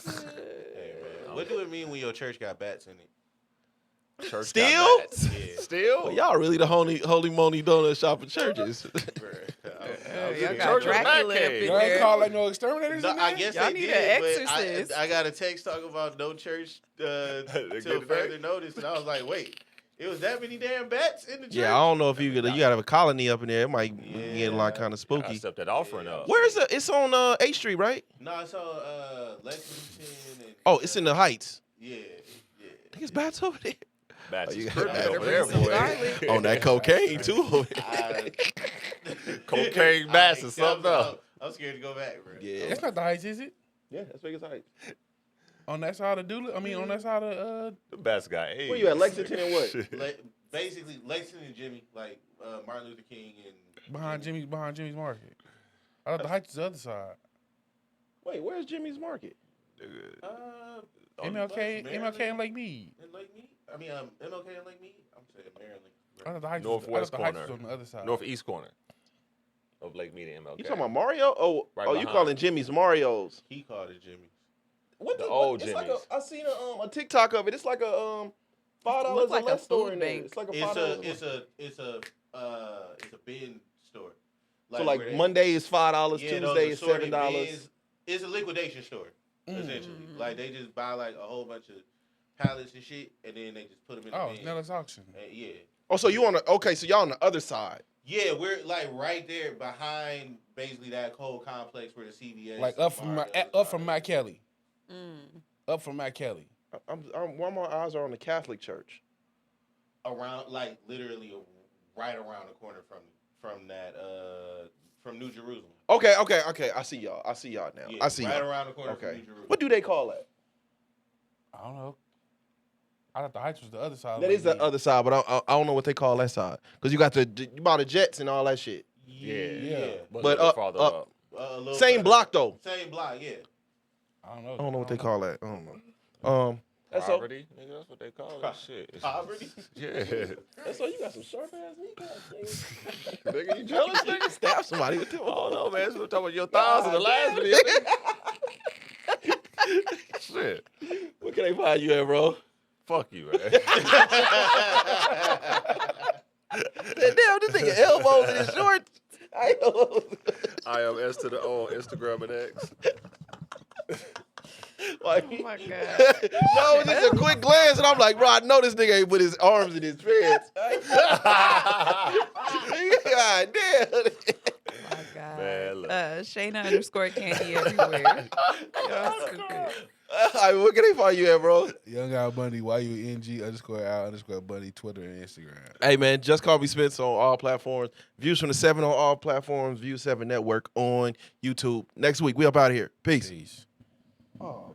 Hey, man. What do it mean when your church got bats in it? Church Still? got bats. Yeah. Still? Well, y'all really the holy moly donut shop of churches. Bruh. Y'all got Church of Dracula up Batcave. in Y'all ain't there. call like no exterminators No, in there? I guess Y'all they need did, an but exorcist. I got a text talking about no church Get till it further back? notice, and I was like, wait, it was that many damn bats in the church? Yeah, I don't know if you gotta have a colony up in there. It might get like kind of I spooky. stepped that offering up. Where is it? It's on 8th Street, right? No, it's on Lexington. And, Oh, it's in the Heights. Yeah. I think it's bats over there. Bats Oh, you is got pretty that. over there, Some boy. garlic. On that cocaine too. over there. I- Cocaine bats is something else. I'm scared to go back, bro. Yeah. That's not the Heights, is it? Yeah, that's Vegas Heights. On that side of Doolittle? I mean, on that side of The bats got AIDS. Where you at, Lexington and what? Basically, Lexington and Jimmy, like Martin Luther King and behind Jimmy's Market. I thought the Heights is the other side. Wait, where's Jimmy's Market? MLK and Lake Mead. And Lake Mead. I mean, MLK and Lake Mead. I'm saying Maryland. I thought the Heights Northwest I thought the Heights corner. was on the other side. Northeast corner of Lake Mead and MLK. You talking about Mario? Oh, Right you behind. calling Jimmy's Mario's? He called it Jimmy. What The old it's like Jimmy's. I seen a TikTok of it. It's like a $5 Look like or a less store food in there. bank. It's like a It's $5. it's a bin store. So where like they- Monday is $5, yeah, those Tuesday is assorted $7. bins. It's a liquidation store, essentially. Like they just buy like a whole bunch of pallets and shit, and then they just put them in the Oh, bin. it's Nellis Auction. And yeah. Oh, so you on the so y'all on the other side. Yeah, we're like right there behind basically that whole complex where the CVS. Like up from Matt Kelly. Up from Matt Kelly. Why my eyes are on the Catholic Church. Around, like literally right around the corner from that from New Jerusalem. Okay. I see y'all now. Yeah, I see right y'all. around the corner Okay. from New Jerusalem. What do they call that? I don't know. I thought the Heights was the other side. of That Lake is the Mead. other side, but I don't know what they call that side. Because you got you buy the Jets and all that shit. Yeah. But a little up- farther up. up. A little Same further. block though. Same block, yeah. I don't know. I don't know what they call that. I don't know. That's all. Poverty, nigga, that's what they call that shit. Poverty. Yeah. That's all. You got some sharp ass kneecaps, Nigga, you jealous, nigga? Stab somebody with them. Oh no, man. We're talking about your thighs in the last video. Nigga. Shit. Where can they find you at, bro? Fuck you, man. Damn, this nigga elbows in his shorts. I ain't know. I am S to the O on Instagram and X. Like, Oh my God. no, just a quick glance, and I'm like, bro, I know this nigga ain't put his arms in his pants. God damn. Oh my God. Man, look. Shayna_Candy everywhere. Y'all stupid. All right, where can they find you at, bro? Young Al Bundy, YUNG_Al_Bundy, Twitter and Instagram. Hey, man, just call me Spence on all platforms. Views from the 7 on all platforms. View 7 Network on YouTube. Next week, we up out of here. Peace. Peace. Oh,